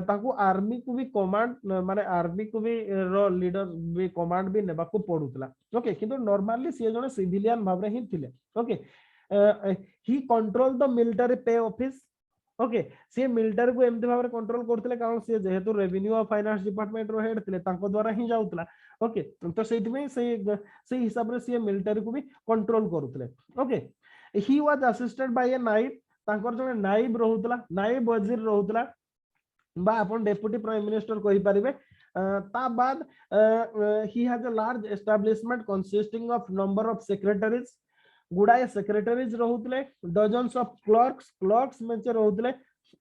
ताको आर्मी को भी कमांड माने आर्मी को भी रो लीडर भी कमांड भी नेबा को पडुतला ओके किंतु नॉर्मली से जने सिविलियन भाबरे ही थिले okay he control the military pay office okay से मिलिटरी को एमती भाबरे कंट्रोल करथिले कारण से जेहेतु रेवेन्यू ऑफ फाइनेंस डिपार्टमेंट रो हेड थिले तांको द्वारा ही जाउतला ओके तो सेति में से हिसाब रे से मिलिटरी को भी कंट्रोल करूतले okay he was assisted by a नाइब तांकर जने नाइब रहउतला नाइब वजीर रहउतला बा अपन डेप्यूटी प्राइम मिनिस्टर कहि परिबे ता बाद he has a large establishment consisting of number of secretaries गुडाए सेक्रेटरीज रहउतले डजन्स ऑफ क्लर्क्स मेंचे रहउतले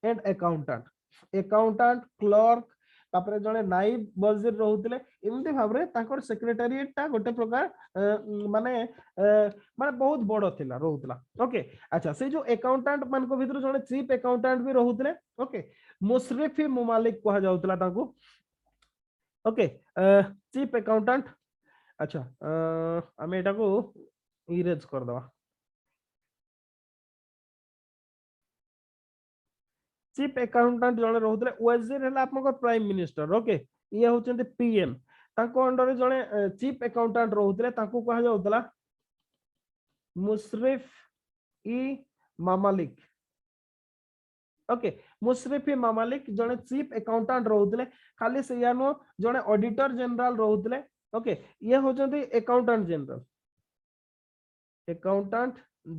एंड अकाउंटेंट क्लर्क तापरे जने नाइब वजीर रहउतले एमती भाबरे ताकर सेक्रेटरीएट ता गोटे प्रकार माने माने बहुत बड़ थिला रहउतला ओके अच्छा से जो अकाउंटेंट मान को भीतर जने चीफ अकाउंटेंट भी रहउतले ओके मुशर्रिफ मुमालिक कहा जाउतला ताको ओके चीफ अकाउंटेंट अच्छा हमें एटा को इरेज कर दवा चीफ अकाउंटेंट जने रहउतले वजीर हला आपनकर प्राइम मिनिस्टर ओके ये होचंती पीएम ताको अंडर जने चीफ अकाउंटेंट रहउतले ताको कहा जाउतला मुशर्रिफ ई मामालिक। ओके मुशर्रिफ ई मामालिक जने चीफ अकाउंटेंट रहउतले खाली सेयानो जने ऑडिटर जनरल रहउतले। ओके ये होचंती अकाउंटेंट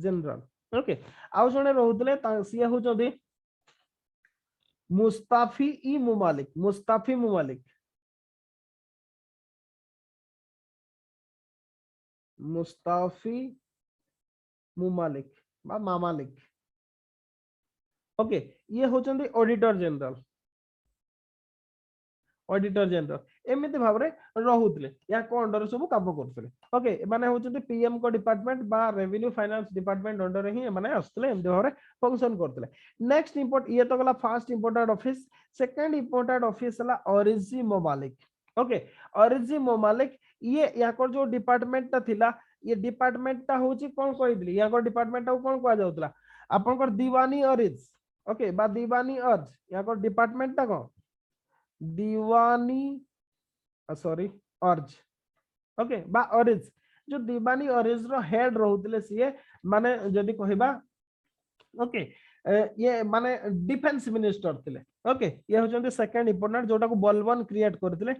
जनरल ओके आउ जने रहउतले सिया होचंती मुस्ताफी ई मुमालिक बा मामालिक। ओके ये होचंती ऑडिटर जनरल एमिति भाबरे रहुतले या को अंडर सब काम करथले। ओके माने होचंती पीएम को डिपार्टमेंट बा रेवेन्यू फाइनेंस डिपार्टमेंट अंडर ही माने असले एमिति भाबरे फंक्शन करथले। नेक्स्ट इंपोर्ट ये तो गला first important office. Second important office हला ओरिजी मोमालिक। ओके ओरिजी मोमालिक ये या को जो डिपार्टमेंट ता थिला ये डिपार्टमेंट ता होची कोन कहिदली या को डिपार्टमेंट ता कोन कहा जाउतला आपन को दीवानी ओरिज। ओके बा दीवानी अर्ज या को डिपार्टमेंट ता को दीवानी सॉरी अर्ज। ओके बा ओरिज जो दीवानी ओरिज रो हेड रहउतले सिए माने जदी कहिबा ओके ये माने डिफेंस मिनिस्टर थिले। ओके ये होचंती सेकंड इंपोर्टेंट जोटा को बलवन क्रिएट करथिले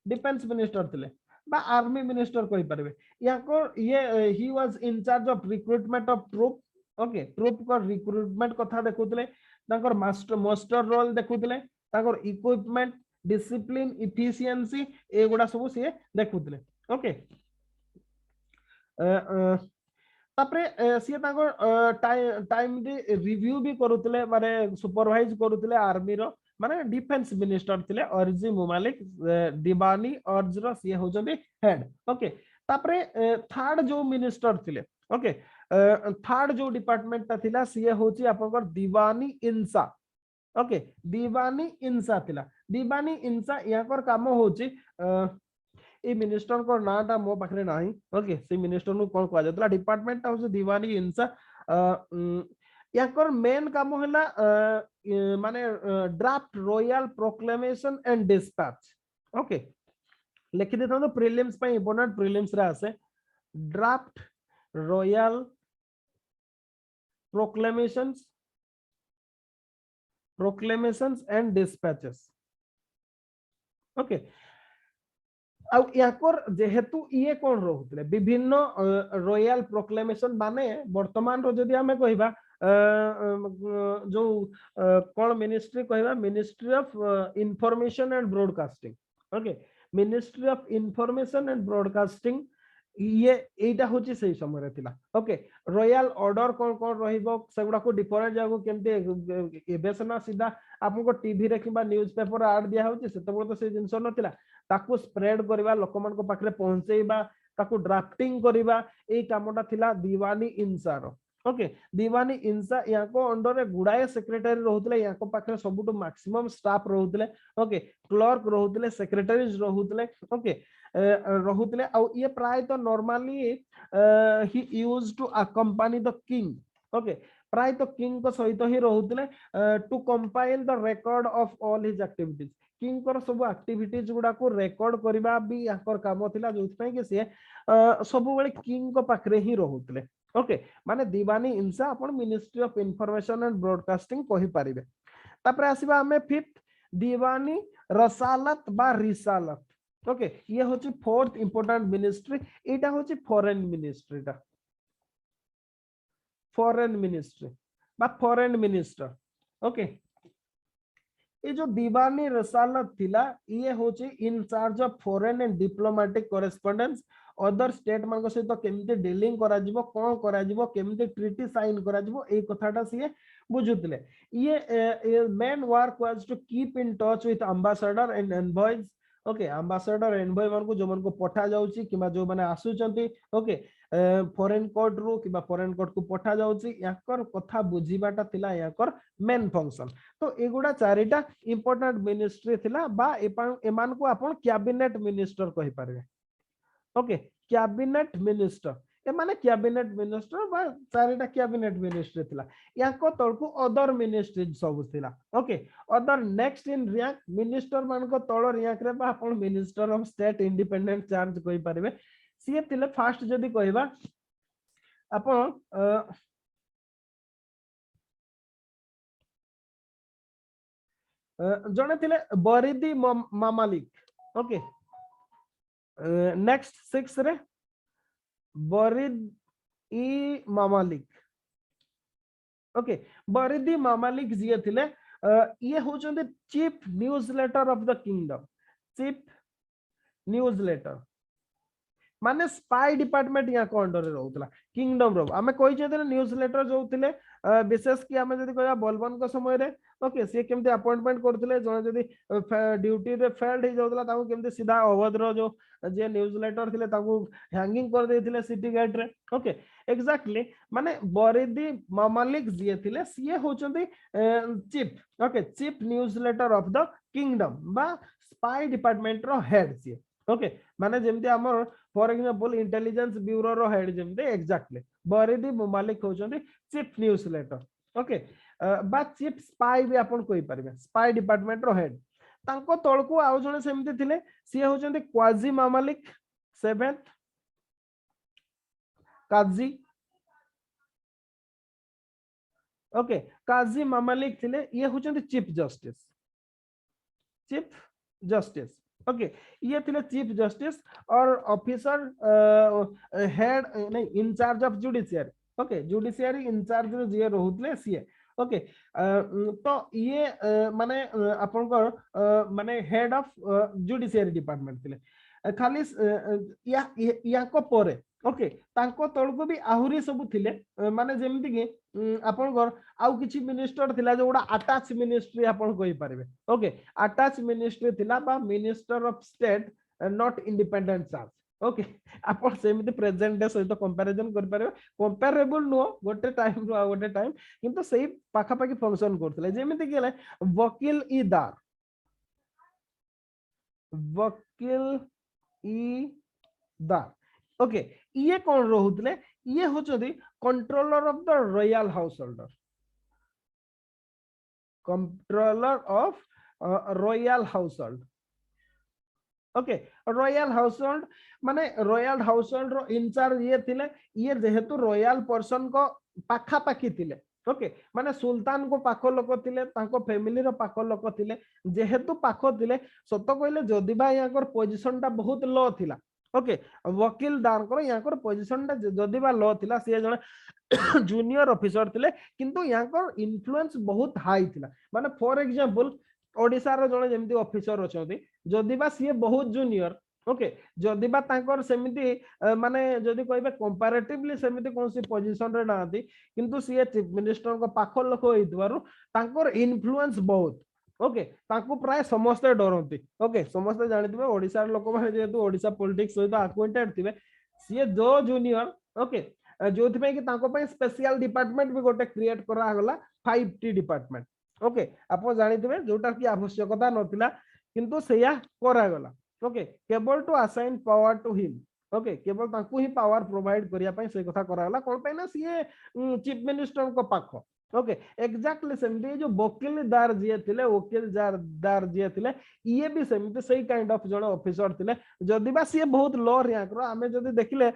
डिफेंस मिनिस्टर थिले बा आर्मी मिनिस्टर कहि परबे या को ये he was in charge of recruitment of troop. Okay troop को रिक्रूटमेंट कथा देखुतले तांकर मास्टर रोल देखुतले तांकर इक्विपमेंट डिसिप्लिन इफिशिएंसी एगुडा सब से देखुतले। ओके तापरे सी टाइम रिव्यू भी करुतले माने सुपरवाइज करुतले आर्मी रो माने डिफेंस मिनिस्टर थिले ओरिजी मोमालिक दीवानी अर्ज रो सी होजबे हेड। ओके तापरे थर्ड जो मिनिस्टर थिले। ओके थर्ड जो डिपार्टमेंट ता थिला सी होची आपनकर दीवानी इंसा। ओके दीवानी इंसा थिला दीवानी इंसा याकर काम होची ए मिनिस्टर को नाटा मो पाखरे नाही। ओके से मिनिस्टर नु कोन कहा जातला डिपार्टमेंट ता होची दीवानी इंसा याकर मेन काम होला माने draft royal proclamation and dispatch. Okay लिखि देता तो प्रीलिम्स पे इंपोर्टेंट प्रीलिम्स रे आसे draft royal proclamations and dispatches. Okay आउ याकर जेहेतु ये कोन रहउतले विभिन्न रॉयल प्रोक्लेमेशन माने वर्तमान रो जदी हमें कहिबा जो कोन मिनिस्ट्री कहिबा ministry of information and broadcasting. Okay ministry of information and broadcasting ये एटा होची सही समय रे थिला। ओके रॉयल ऑर्डर कोन रहिबो सेगुडा को डिफरेंट जागो केमते एबेसना सीधा आपन को टीवी रे किबा न्यूज़पेपर ऐड दिया होची सेतबो तो से जिंस नथिला ताको स्प्रेड करबा लोकमान को पाखरे पहुंचेबा ताको ड्राफ्टिंग करबा ए कामटा थिला दीवानी इंसा रो। ओके दीवानी इंसा याको अंडर रे गुडाए सेक्रेटरी रहउतले याको पाखरे सबुटो मैक्सिमम स्टाफ रहउतले। ओके क्लर्क रहउतले सेक्रेटरीज रहउतले। ओके रहउतले आ ये प्राय तो normally he used to accompany the king. Okay प्राय तो किंग को सहित ही रहउतले to compile the record of all his activities king कर सब एक्टिविटीज गुडा को रिकॉर्ड करबा भी याकर काम थिला जोथ पे कि से सब बेले किंग को पाखरे ही रहउतले। ओके माने दीवानी इंसा अपन ministry of information and broadcasting कहि परिबे। तापरे आसीबा हमें फिफ्थ दीवानी रसालत बा रिसालत। ओके ये होची फोर्थ इंपोर्टेंट मिनिस्ट्री एटा होची फॉरेन मिनिस्ट्री बा फॉरेन मिनिस्टर। ओके ये जो दीवानी रसालत थिला ये होची इन charge of foreign and diplomatic correspondence other state मान सहित केमते डीलिंग करा जिवो कोन करा जिवो केमते ट्रीटी साइन करा जिवो ए कथाटा सिए बुझुतले। ये main work was to keep in touch with ambassador and envoys. Okay ambassador envoy मान को जो मन को पठा जाउची किबा जो माने आसुचंती ओके फॉरेन कोर्ट रू किबा फॉरेन कोर्ट को पठा जाउची याकर कथा बुझीबाटा थिला याकर मेन फंक्शन। तो एगुडा चारिटा इंपोर्टेंट मिनिस्ट्री थिला बा एमान को आपण कैबिनेट मिनिस्टर कहि पारे। ओके कैबिनेट मिनिस्टर ए माने कैबिनेट मिनिस्टर बा चारिटा कैबिनेट मिनिस्ट्री थिला याको तळकू अदर मिनिस्ट्री सब थिला okay other next in rank minister मान को तळ रैंक रे बा आपण minister of state independent charge कोइ परिबे सीए थिले फास्ट जदी कहबा आपण जने थिले बरिदी मामालिक ओके नेक्स्ट 6 रे बरिद ई मामालिक ओके बरिदी मामालिक जिए थिले ये होचंदे chief news letter of the kingdom chief news letter माने स्पाई डिपार्टमेंट या को अंडर रे रहउतला किंगडम रो आमे कोइ जे न्यूज लेटर जो थिले विशेष कि आमे जदी कहया बलबन को समय रे ओके से केमते अपॉइंटमेंट करथिले जने जदी ड्यूटी रे फेल्ड ही जाउतला ताको केमते सीधा अवध रो जो जे न्यूज लेटर थिले ताको हैंगिंग कर देथिले सिटी गेट रे ओके एग्जैक्टली माने बरिदी मामालिक जे थिले सीए होचंदी chief okay chief news letter of the kingdom बा स्पाई डिपार्टमेंट रो हेड सीए ओके माने जेमते हमर फॉर एग्जांपल इंटेलिजेंस ब्यूरो रो हेड जेमते एग्जैक्टली बरिदी मामालिक होचंदी चीफ न्यूज लेटर ओके बा चीफ स्पाई भी आपण कोइ परिबे स्पाई डिपार्टमेंट रो हेड तांको तळकू आउ जने सेमते थिले सी होचंदी क्वाजी मामालिक 7th काजी ओके काजी मामालिक थिले ये होचंदी चीफ जस्टिस ओके ये थिले चीफ जस्टिस और ऑफिसर हेड नहीं incharge of judiciary okay judiciary incharge जे रहउतले सीए ओके तो ये माने आपनकर माने हेड ऑफ जुडिशियरी डिपार्टमेंट थिले खाली या को परे ओके तांको तळको भी आहुरी सब थिले माने जेमति कि आपनकर आउ किछि मिनिस्टर थिला जोडा अटैच मिनिस्ट्री आपन कहि पारिबे ओके अटैच मिनिस्ट्री थिला बा minister of state not independent charge okay आपण सेमिति प्रेजेंट डे सहित कंपैरिजन कर पारे कंपैरेबल नो गोटे टाइम रो गोटे टाइम किंतु सेही पाखा पाखी फंक्शन करथले जेमिति गेले वकील ई दार ओके ये कौन रहउतले ये होचदी controller of the royal householder controller of royal household okay royal household माने रॉयल हाउस होल्ड रो इंचार्ज ये थिले ये जेहेतु रॉयल पर्सन को पाखा पाखी थिले ओके माने सुल्तान को पाखो लोक थिले तांको फैमिली रो पाखो लोक थिले जेहेतु पाखो थिले सत कहले जदी बा याकर पोजीशन ता बहुत लो थिला ओके वकील दानकर याकर पोजीशन ता जदी बा लो थिला से जने जूनियर ऑफिसर थिले किंतु याकर इन्फ्लुएंस बहुत हाई थिला माने फॉर एग्जांपल ओडिसा रो जने जेमति ऑफिसर अछथि जदी बा सी बहुत जूनियर ओके जदी बा तांकर सेमिति माने जदी कहबे कंपैरेटिवली सेमिति कोनसी पोजीशन रे नाथि किंतु सी चीफ मिनिस्टर को पाखो लोक होइतबारु तांकर इन्फ्लुएंस बहुत ओके तांको प्राय समस्त डरंती ओके समस्त जानिथिबे ओडिसा लोक माने जेतु ओडिसा पॉलिटिक्स सहित अक्वाइंटेड थिबे सी जो जूनियर ओके जोथि पे कि तांको पे स्पेशल डिपार्टमेंट भी गोटे क्रिएट करा गला 5T डिपार्टमेंट ओके आप जानिथिबे जोटा की आवश्यकता नथिला किंतु सेया करा गला ओके केवल to assign power to him okay केवल तांको ही पावर प्रोवाइड करिया पई से कथा करा गला कोन पे ना सी चीफ मिनिस्टर को पाखो ओके एग्जैक्टली सेमती जो वकीलदार जे थिले वकीलदार जे थिले ये भी सेमती सही काइंड ऑफ जण ऑफिसर थिले जदी बा सी बहुत लो रैंक रो हमें जदी देखिले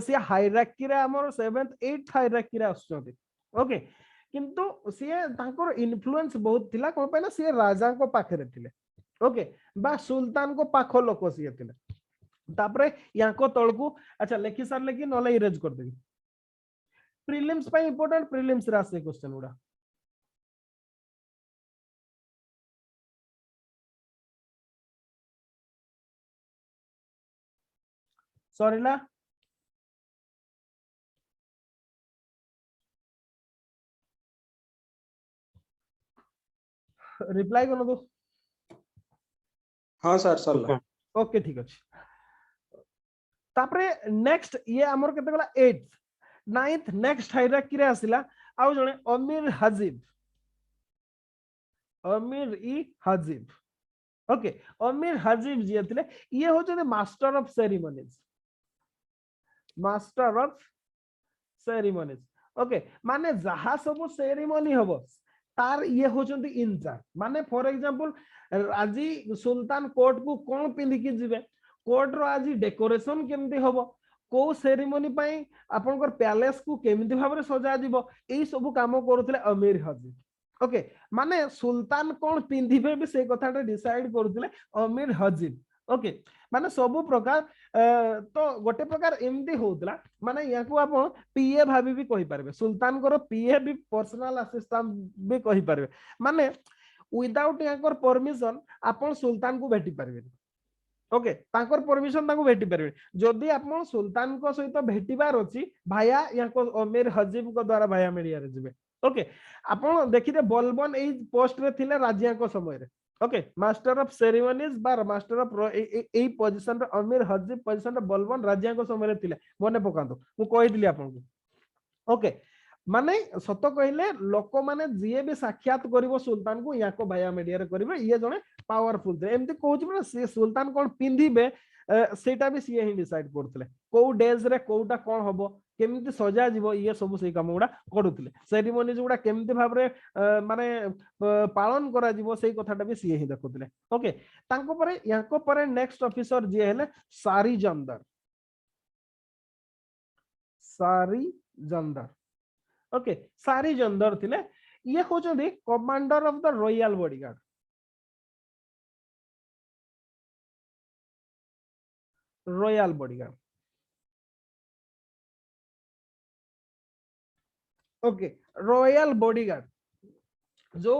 सी हायरार्की रे हमर 7th 8th हायरार्की रे आछथि ओके किंतु सी तांकर इन्फ्लुएंस बहुत थिला कोन पे ना सी राजा को पाखे रे थिले ओके बा सुल्तान को पाखो लोक सी थिले तापरे याको तळकू अच्छा लेखि सार लेकि नले इरेज कर देबी प्रीलिम्स पे इंपोर्टेंट प्रीलिम्स रासे क्वेश्चन उडा सॉरी ला रिप्लाई कोन दो हां सर सर ओके ठीक अछि तापरे नेक्स्ट ये हमर केते गला 8th 9th नेक्स्ट हायरार्की रे आसिला आउ जने अमीर ई हाजिब ओके अमीर हाजिब जे थिले ये होचने master of ceremonies master of ceremonies okay माने जहा सब सेरेमनी हबो तार ये होचंती इंचार्ज माने फॉर एग्जांपल आजी सुल्तान कोर्ट को कोन पिंदी की जिवे कोर्ट रो आजी डेकोरेशन केमती हबो को सेरेमनी पई आपनकर पैलेस को केमती भाबरे सजा दिबो एई सब काम करूतले अमीर हजीब ओके माने सुल्तान कोन पिंदिबे भी से कथाटा डिसाइड करूतले अमीर हजीब ओके माने सब प्रकार तो गोटे प्रकार एमती होतला माने याकू आपण पीए भाबी भी कहि परबे सुल्तान को पीए भी पर्सनल असिस्टेंट भी कहि परबे माने विदाउट याकर परमिशन आपण सुल्तान को भेटी परबे ओके तांकर परमिशन तांको भेटी परबे जदी आपण सुल्तान को सहित भेटिबार अछि भाया याको अमीर हजीब को द्वारा भाया मीडिया रे जिवे ओके आपण देखिते बलबन एई पोस्ट रे थिले राजिया को समय रे okay master of ceremonies bar master of AE position रे अमीर हजीब पोजीशन रे बलबन राजिया को समय रे थिले मने पकांतो मु कहि दिली आपन को ओके माने सत कहले लोक माने जिए भी साक्षात करिवो सुल्तान को याको भाया मीडिया रे करिवे ये जने पावरफुल थे एमती कहूची माने से सुल्तान कोन पिंदिबे सेटा भी सीए ही डिसाइड करथले को डेज रे कोटा कोन हबो केमती सजा जीवो ये सब से काम गुडा करूथले सेरेमनीज गुडा केमती भाबरे माने पालन करा जीवो सेही कथाटा भी सीए ही देखुथले ओके तांको परे याको परे नेक्स्ट ऑफिसर जे हेले सारी जंदर ओके सारी जंदर थिले ये होचंदी commander of the royal bodyguard royal bodyguard okay royal bodyguard जो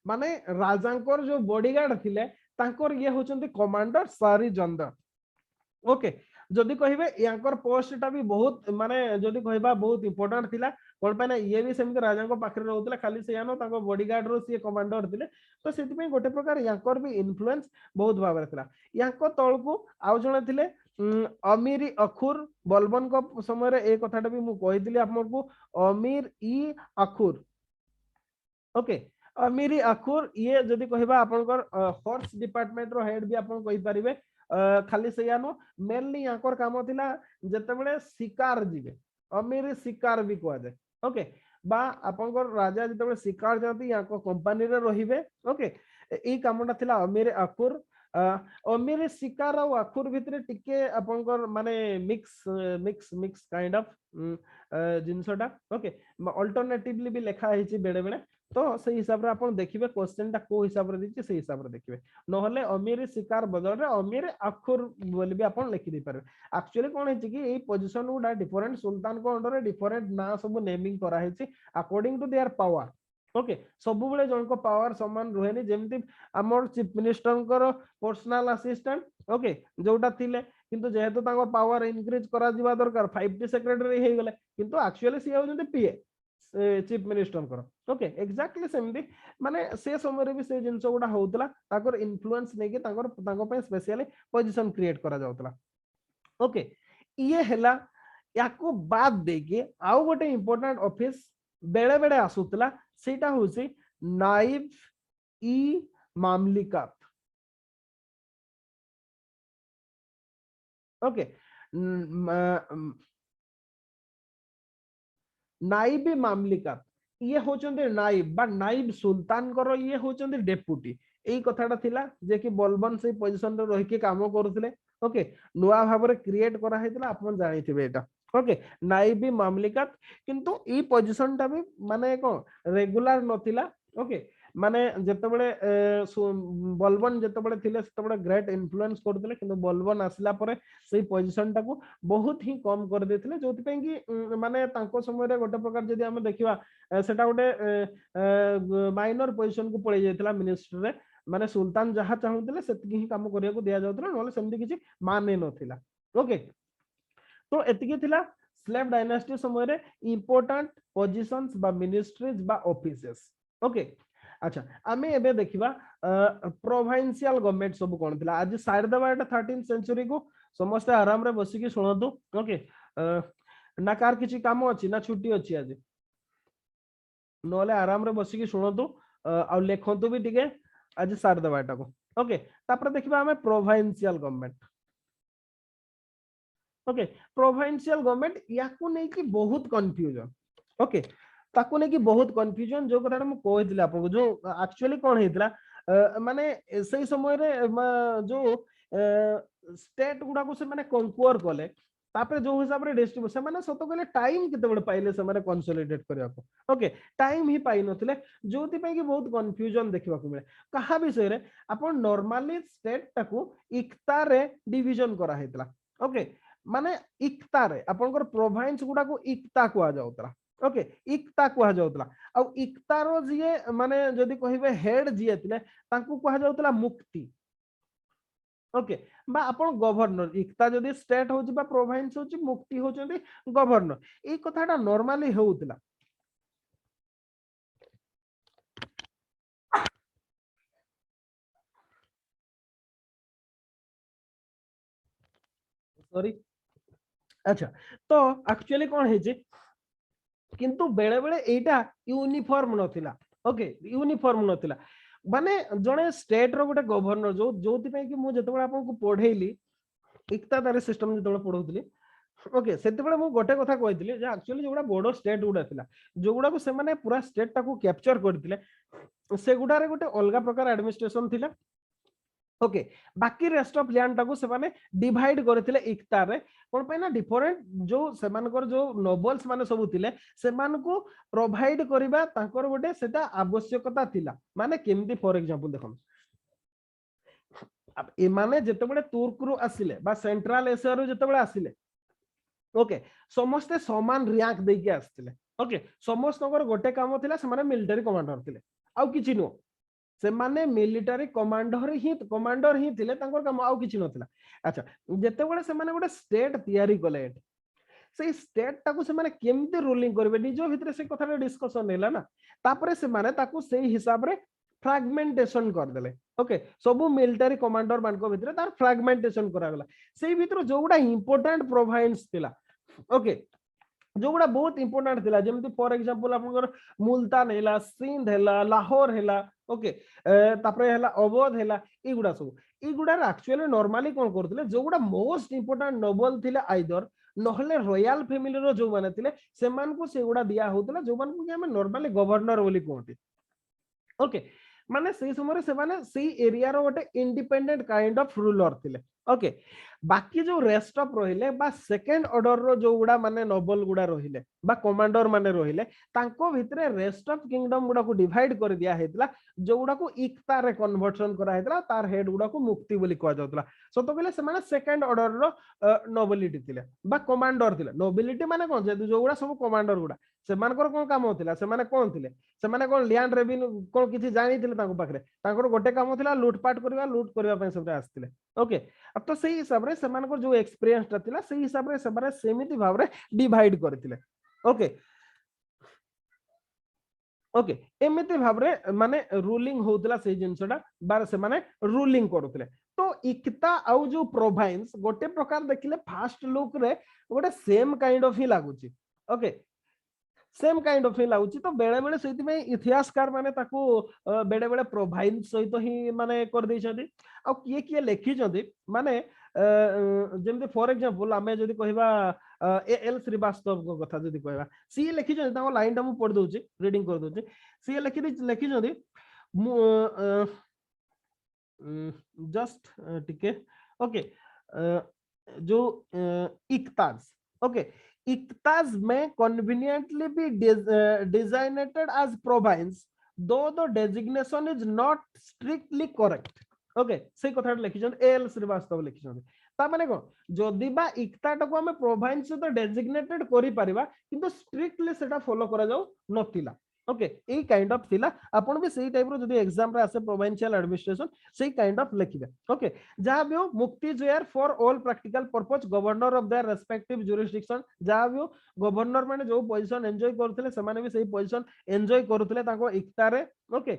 माने राजांकर जो बॉडीगार्ड थिले तांकर ये होचंती कमांडर सारी जंदर ओके जदि कहिबे यांकर पोस्टटा भी बहुत माने जदि कहबा बहुत इंपोर्टेंट थिला कोन पाने ये भी सेमते राजा को पाखरे रहउतला खाली से यानो ताको बॉडीगार्ड रो से कमांडर थिले तो सेति पे गोटे प्रकार यांकर भी इन्फ्लुएंस बहुत भाबरे थिला यांको तळको आउ जणे थिले अमीर अखुर बलबन को समय रे ए कथाटा भी मु कहिदिली आपनको अमीर ई अखुर ओके अमीर अखुर ये जदि कहबा आपनकर हॉर्स डिपार्टमेंट रो हेड भी आपन कहि परिबे खाली से यानो मेनली याकर काम थिला जते बेले शिकार जिवे अमीर शिकार भी कहवा जाय ओके बा आपनकर राजा जते बेले शिकार जाती याको कंपनी रे रहिबे ओके ए कामटा थिला अमीर अखुर अमीर शिकार और अखुर भितरे टिके आपनकर माने मिक्स काइंड ऑफ जिनसटा ओके अल्टरनेटिवली भी लिखा है बेले बेले तो से हिसाब रे आपण देखिबे क्वेश्चनटा को हिसाब रे दिछि से हिसाब रे देखिबे नहले अमीर शिकार बदल रे अमीर अखुर बोली भी आपण लिखि दे पारबे एक्चुअली कोन है कि ए पोजीशन गुडा डिफरेंट सुल्तान को अंडर रे डिफरेंट ना सब नेमिंग करा है according to their power okay सब बेले जन को पावर समान रहनी जेमती हमर चीफ मिनिस्टर को पर्सनल असिस्टेंट ओके जोटा थिले किंतु जेहेतु तांको पावर इंक्रीज करा दिबा दरकार 5टी सेक्रेटरी हे गेले किंतु एक्चुअली सी होजंती पीए चीफ मिनिस्टर को ओके एग्जैक्टली सेमती माने से समय रे भी से जिंस गुडा होतला ताकर इन्फ्लुएंस नै के तांको पे स्पेशली पोजीशन क्रिएट करा जाउतला ओके ये हैला याको बाद दे के आउ गोटे इंपोर्टेंट ऑफिस बेले बेले आसुतला सेटा होसी नाइब ई मामलिकत ओके नाइब मामलिकत ये होचंदे नाइब बा नाइब सुल्तान करो ये होचंदे डेप्यूटी एई कथाटा थिला जे कि बलबन से पोजीशन रे रहि के काम करूथिले ओके नुआ भाबरे क्रिएट करा हेतला आपन जानिथिबे एटा ओके नाइबी मामलिकत किंतु ई पोजीशन टा भी माने को रेगुलर नथिला ओके माने जते बळे बलबन जते बळे थिले तते बळे ग्रेट इन्फ्लुएंस करथिले किंतु बलबन आसला परे सेही पोजीशन टा को बहुत ही कम कर देथिले जोति पे कि माने तांको समय रे गोटे प्रकार जदी हम देखिबा सेटा गोटे माइनर पोजीशन को पळे जायतला मिनिस्टर रे माने सुल्तान जहा चाहुथिले सेति ही काम करिया को दिया जाउतला नले सेमति किछि माने नथिला ओके तो एतिके थिला स्लेव डायनास्टी समय रे इंपोर्टेंट पोजीशंस बा मिनिस्ट्रीज बा ऑफिसेस ओके अच्छा आमे एबे देखिबा प्रोविंशियल गवर्नमेंट सब कोन थिला आज साइड दबा एटा 13th सेंचुरी को समस्त आराम रे बसी की सुनदु ओके ना कार किछि काम अछि ना छुट्टी अछि आज नले आराम रे बसी की सुनदु आ लेखंतु भी ठीक है आज साइड दबा एटा को ओके तापर देखिबा हमें provincial government okay provincial government याकू नै कि बहुत कंफ्यूजन ओके ताकू नै कि बहुत कंफ्यूजन जो कथा हम कहइतिले आपन जो एक्चुअली कोन हेतला माने सही समय रे जो स्टेट गुडा को से माने कंक्वायर कले तापर जो हिसाब रे डिस्ट्रीब्यूशन माने सत कहले टाइम केते बड पाइले से माने कंसोलिडेट करिया को ओके टाइम ही पाइ नथिले जोति पई कि बहुत कंफ्यूजन देखिबा को मिले कहा विषय रे अपन नॉर्मली स्टेट टाकू इक्ता रे डिवीजन करा हेतला ओके माने इक्ता रे आपनकर प्रोविंस गुडा को इक्ता को आ जाउतला ओके इक्ता को आ जाउतला आ इक्ता रो जिए माने जदी कहिबे हेड जिए थिले तांकू को आ जाउतला मुक्ति ओके बा आपण गवर्नर इक्ता जदी स्टेट होची बा प्रोविंस होची मुक्ति होचंदी गवर्नर ए कथाटा नॉर्मली होउतला सॉरी अच्छा तो एक्चुअली कोन हे जे किंतु बेले बेले एटा यूनिफॉर्म नथिला ओके यूनिफॉर्म नथिला माने जणे स्टेट रो गोटे गवर्नर जो जोति पई कि मु जतबे आपन को पढेइली इक्तादारी सिस्टम जतबे पढौतली ओके सेते बेले मु गोटे कथा कहितली जे एक्चुअली जोडा बडो स्टेट गुडा थिला जोगुडा को से माने पूरा स्टेट टाको कैप्चर करथिले से गुडा रे गोटे अलगा प्रकार एडमिनिस्ट्रेशन थिला ओके बाकी रेस्ट ऑफ लैंड टाको से माने डिवाइड करथिले इक्ता रे कोन पे ना डिफरेंट जो सेमानकर जो नोबल्स माने सब थिले सेमान को प्रोवाइड करिबा तांकर गोटे सेटा आवश्यकता थिला माने केमती फॉर एग्जांपल देखो अब ए माने जते बडे तुर्क रु आसिले बा सेंट्रल एशिया रु जते बडे आसिले ओके समस्त समान रैंक दे के आस्तिले ओके समस्त गोटे काम थिला से माने मिलिटरी कमांडर थिले आउ किछि नो से माने मिलिटरी कमांडर ही थिले तांकर काम आउ किछि नथिला अच्छा जते बडे से माने गोटे स्टेट तयारी कले से स्टेट टाको से माने केमते रूलिंग करबे निजो भितरे से कथा डिस्कशन हैला ना तापरे से माने ताको सेही हिसाब रे फ्रैगमेंटेशन कर देले ओके सबु मिलिटरी कमांडर मानको भितरे तार फ्रैगमेंटेशन करा गला सेही भितरो जोगुडा इंपोर्टेंट प्रोविंस थिला ओके जोगुडा बहुत इंपोर्टेंट थिला जेमति फॉर एग्जांपल आपनकर मुल्तान हैला सिंध हैला लाहौर हैला ओके तापरे हैला अवध हैला इगुडा सब इगुडा एक्चुअली नॉर्मली कोन करथिले जोगुडा मोस्ट इंपोर्टेंट नोबल थिले आइदर नहले रॉयल फैमिली रो जो माने थिले सेमान को सेगुडा दिया होतला जो मान को हम नॉर्मली गवर्नर बोली कहते ओके माने से समय से माने से एरिया रो गोटे इंडिपेंडेंट काइंड ऑफ रूलर थिले ओके बाकी जो रेस्ट ऑफ रहिले बा सेकंड ऑर्डर रो जो गुडा माने नोबल गुडा रहिले बा कमांडर माने रहिले तांको भितरे रेस्ट ऑफ किंगडम गुडा को डिवाइड कर दिया हेतला जो गुडा को इक्ता रे कन्वर्जन करा हेतला तार हेड गुडा को मुक्ति बोली कह जाउतला सतो कहले से माने सेकंड ऑर्डर रो नोबिलिटी थिले बा कमांडर थिले नोबिलिटी माने कोन जे जो गुडा सब कमांडर गुडा सेमानकर कोन काम होतिला सेमाने कोन थिले सेमाने कोन लैंड रेवेन्यू कोन किछि जानि थिले तांको पाखरे तांकर गोटे काम थिला लूटपाट करबा पय सब आस्तिले ओके अब तो सही हिसाब रे सेमानकर जो एक्सपीरियंस ता थिला सही हिसाब रे सबरे सेमिति भाव रे डिवाइड करथिले ओके ओके एमिति भाव रे माने रूलिंग होतला से जिंसडा बार से माने रूलिंग करथले तो इक्ता आउ जो प्रोविंस गोटे प्रकार देखिले फास्ट लुक रे गोटे सेम काइंड ऑफ ही लागुची ओके सेम काइंड ऑफ ही लागुची तो बेले बेले सेति में इतिहासकार माने ताको बेले बेले प्रोविंस सहित ही माने कर दै छथि आ किए लेखि छथि माने जेमते फॉर एग्जांपल आमे जदी कहबा एल श्रीवास्तव को कथा जदी कहबा सी लेखि छथि ताको लाइन ता मु पढ दोछि रीडिंग कर दोछि सी लेखि छथि जस्ट टिके ओके जो इक्ताज ओके इक्ताज में conveniently be designated as province though the designation is not strictly correct okay से कथा लिखिछन एल श्रीवास्तव लिखिछन ता माने कोन जदी बा इक्ता टाको हम प्रोविंस तो डेजिग्नेटेड करि परिबा किंतु स्ट्रिक्टली सेटा फॉलो करा जाऊ नथिला ओके ए काइंड ऑफ थिला आपण भी सेही टाइप रो जदी एग्जाम रे आसे प्रोविंशियल एडमिनिस्ट्रेशन सेही काइंड ऑफ लिखिबे ओके जहा भी हो मुक्ति Johor for all practical purpose governor of their respective jurisdiction जहा भी हो गवर्नर माने जो पोजीशन एन्जॉय करथले से माने भी सेही पोजीशन एन्जॉय करथले ताको इक्ता रे ओके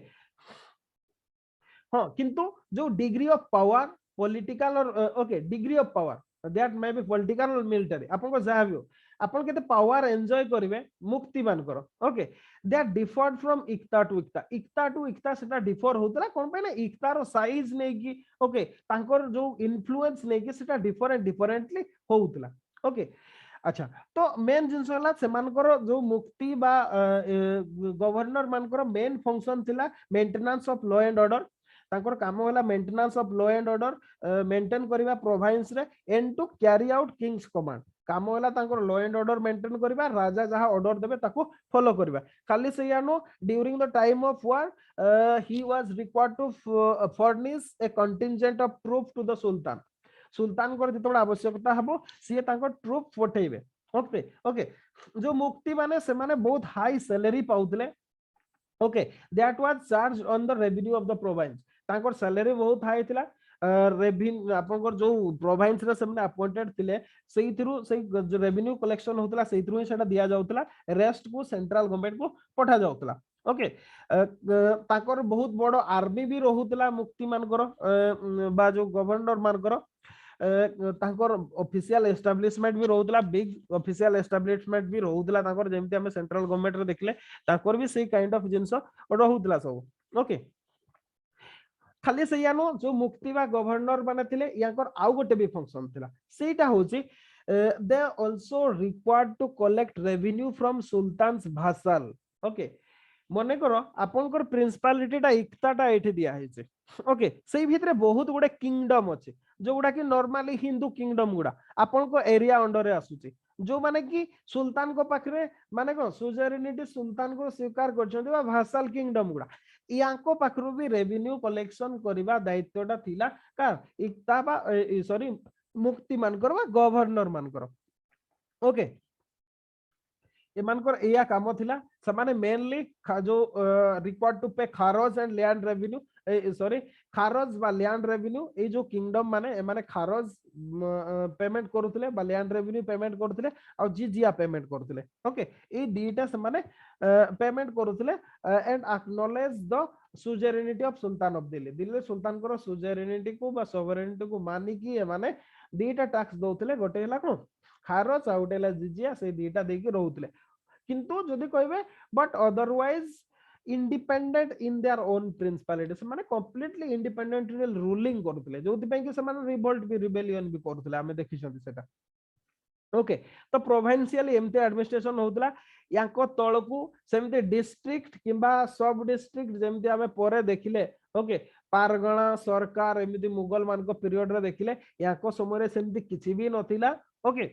हां किंतु जो डिग्री ऑफ पावर पॉलिटिकल और okay degree of power that may be political और मिलिटरी आपन को जहा भी हो आपन केते पावर एन्जॉय करिवे मुक्ति मान करो ओके दैट डिफर्ड फ्रॉम इक्ता टू इक्ता सेटा डिफर होतला कोन पे ना इक्ता रो साइज नै की ओके तांकर जो इन्फ्लुएंस नै की सेटा डिफरेंटली होतला ओके अच्छा तो मेन जिनस होला सेमानकर जो मुक्ति बा गवर्नर मानकर मेन फंक्शन थिला maintenance of law and order तांकर काम होला maintenance of law and order maintain करिवा प्रोविंस रे and to carry out king's command काम होला तांकर लॉ एंड ऑर्डर मेंटेन करिवा राजा जहां ऑर्डर देबे ताको फॉलो करिवा खाली सेयानो during the time of war he was required to furnish a contingent of troop to the sultan sultan को जिते आवश्यकता हबो सी ट्रूप पठेबे ओके ओके जो मुक्ति माने से माने बहुत हाई सैलरी पाउतले okay that was charge on the revenue of the province तांकर सैलरी बहुत हाई थिला रेवेन्यू आपनकर जो प्रोविंस रे से माने अपॉइंटेड थिले सेइथिरु से जो रेवेन्यू कलेक्शन होतला सेइथिरु ही सेटा दिया जाउतला रेस्ट को सेंट्रल गवर्नमेंट को पठा जाउतला ओके ताकर बहुत बड़ आर्मी भी रहुतला मुक्ति मानकर बा जो गवर्नर मानकर तांकर ऑफिशियल एस्टैब्लिशमेंट भी रहउतला बिग ऑफिशियल एस्टैब्लिशमेंट भी रहउतला तांकर जेमति हमें सेंट्रल गवर्नमेंट रे देखले तांकर भी सेही काइंड ऑफ जिंस रहउतला सब ओके खाली सेयानो जो मुक्ति बा गवर्नर माने थिले याकर आउ गोटे भी फंक्शन थिला सेटा होची they also required to collect revenue from sultan's vassal okay मने करो आपनकर प्रिंसिपालिटीटा इक्ताटा एठी दिया हेचे ओके सेही भितरे बहुत गुडे किंगडम अछि जो गुडा कि नॉर्मली हिंदू किंगडम गुडा आपन को एरिया अंडर रे आसुची जो माने कि सुल्तान को पाखरे माने को सुजेरिनिटी सुल्तान को स्वीकार करछन्ती बा भासाल किंगडम गुडा याको पाखरु भी रेवेन्यू कलेक्शन करिबा दायित्वटा थिला का इक्ता बा सॉरी मुक्ति मानकर बा गवर्नर मानकर ओके एमानकर एया काम थिला समाने मेनली जो रिक्वायर्ड टू पे खारज एंड लैंड रेवेन्यू सॉरी खारज बा लैंड रेवेन्यू ए जो किंगडम माने माने खारज पेमेंट करूतले बा लैंड रेवेन्यू पेमेंट करूतले और जिजिया पेमेंट करूतले ओके ए दीटा से माने पेमेंट करूतले and acknowledge the suzerainty of sultan of Delhi Delhi sultan को सुजेरिनिटी को बा सोवरेनिटी को मानी कि माने दीटा टैक्स दउतले गोटे हला को खारज आउटेला जिजिया से दीटा देकी रहउतले किंतु जदि कहबे but otherwise independent in their own प्रिंसिपालिटी से माने कंप्लीटली इंडिपेंडेंट रूलिंग करथले जोथि पय कि से माने रिवोल्ट भी रिबेलियन भी करथले हमें देखि छथि सेटा ओके तो प्रोविंशियल एमते एडमिनिस्ट्रेशन होतला याको तळकू सेमते डिस्ट्रिक्ट किबा सब डिस्ट्रिक्ट जेमते हमें परे देखिले ओके पारगणा सरकार एमिति मुगल मान को पीरियड रे देखिले याको समय रे सेमति किछि भी नथिला ओके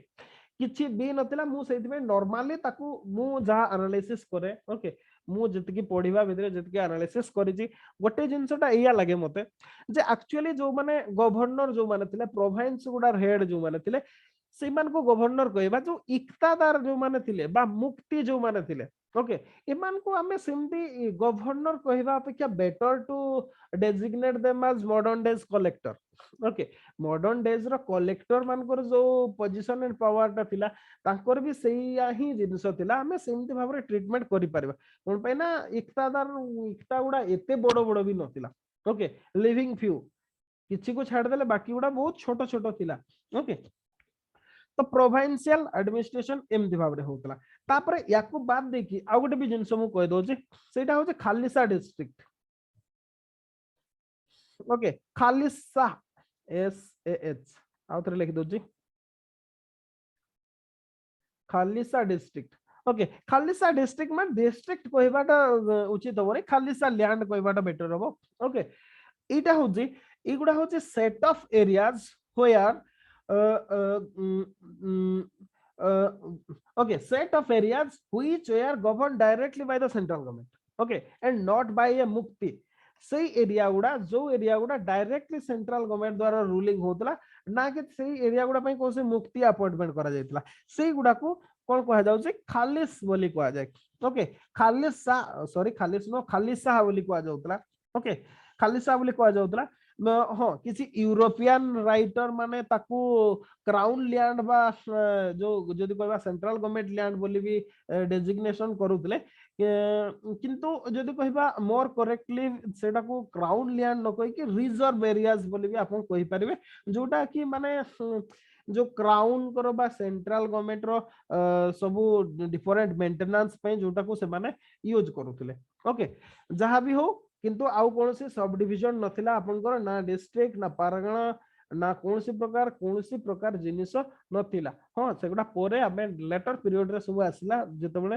किछि भी नथिला मु सेति में नॉर्मली ताकू मु जहा एनालिसिस करे ओके मु जतकी पढिबा भितरे जतकी एनालिसिस करिछि गोटे जिंसटा एया लागे मते जे एक्चुअली जो माने गवर्नर जो माने थिले प्रोविंस गुडा हेड जो माने थिले सेमान को गवर्नर कहबा जो इक्तादार जो माने थिले बा मुक्ति जो माने थिले ओके इमान को हमें सिंपली गवर्नर कहबा अपेक्षा better to designate them as modern days collector okay modern days रो कलेक्टर मानकर जो पोजीशन एंड पावर ता थिला तांकर भी सेया ही जिंस थिला हमें सिंपली भाबरे ट्रीटमेंट करि परबा कोन पे ना इक्तादार इक्ता गुडा एते बड़ बड़ भी नथिला ओके लिविंग फ्यू किछि को छाड़ देले बाकी गुडा बहुत छोट छोट थिला ओके तो प्रोविंशियल एडमिनिस्ट्रेशन एमति भाबरे होतला तापरे याकू बाद देखि आ गोटे भी जिंस मु कहि दोछि सेटा होचे खालिसा डिस्ट्रिक्ट ओके खालिसा एस ए एच आउथरे लिखि दोछि खालिसा डिस्ट्रिक्ट ओके खालिसा डिस्ट्रिक्ट में डिस्ट्रिक्ट कहबाटा उचित हो रे खालिसा लैंड कहबाटा बेटर हो ओके एटा होछि एगुडा होछि set of areas where okay set of areas which were governed directly by the central government okay and not by a mukti सेही एरिया गुडा जो एरिया गुडा डायरेक्टली सेंट्रल गवर्नमेंट द्वारा रूलिंग होतला ना कि सेही एरिया गुडा पई कोसे मुक्ति अपॉइंटमेंट करा जायतला सेही गुडा को कोन कहा जाउ छै खालिस बोली कहा जाय ओके खालिसा सॉरी खालिस नो खालिसा बोली कहा जाउतला ओके खालिसा बोली कहा जाउतला हाँ किसी यूरोपियन राइटर माने ताकू क्राउन लैंड बा जो जदि कहबा सेंट्रल गवर्नमेंट लैंड बोली भी डेजिग्नेशन करूतले किंतु जदि कहबा मोर करेक्टली सेटा को क्राउन लैंड न कहि कि रिजर्व एरियाज बोली भी आपन कहि परिबे जोटा कि माने जो क्राउन करो बा सेंट्रल गवर्नमेंट रो सबु डिफरेंट मेंटेनेंस पे जोटा को से माने यूज करूतले ओके जहां भी हो किंतु आउ कौन से सब डिविजन नथिला आपनकर ना डिस्ट्रिक्ट ना पारगणा ना कौन सी प्रकार जिनिस नथिला। हाँ सेगुडा पोरे हमें लेटर पीरियड रे सब आसिला जेतबेले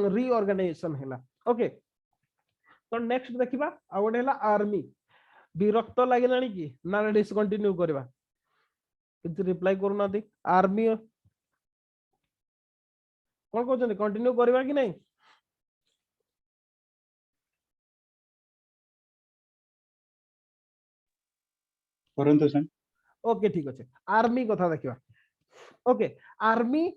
रीऑर्गेनाइजेशन हैला। ओके तो नेक्स्ट देखिबा आ गोटे हैला आर्मी। विरक्त लागिलानी कि ना डिसकंटिन्यू करबा किछ रिप्लाई करूना दी आर्मी कौन कहते कंटिन्यू करबा कि नहीं। परंतु सर ओके ठीक अच्छे आर्मी कथा देखिबा। Okay army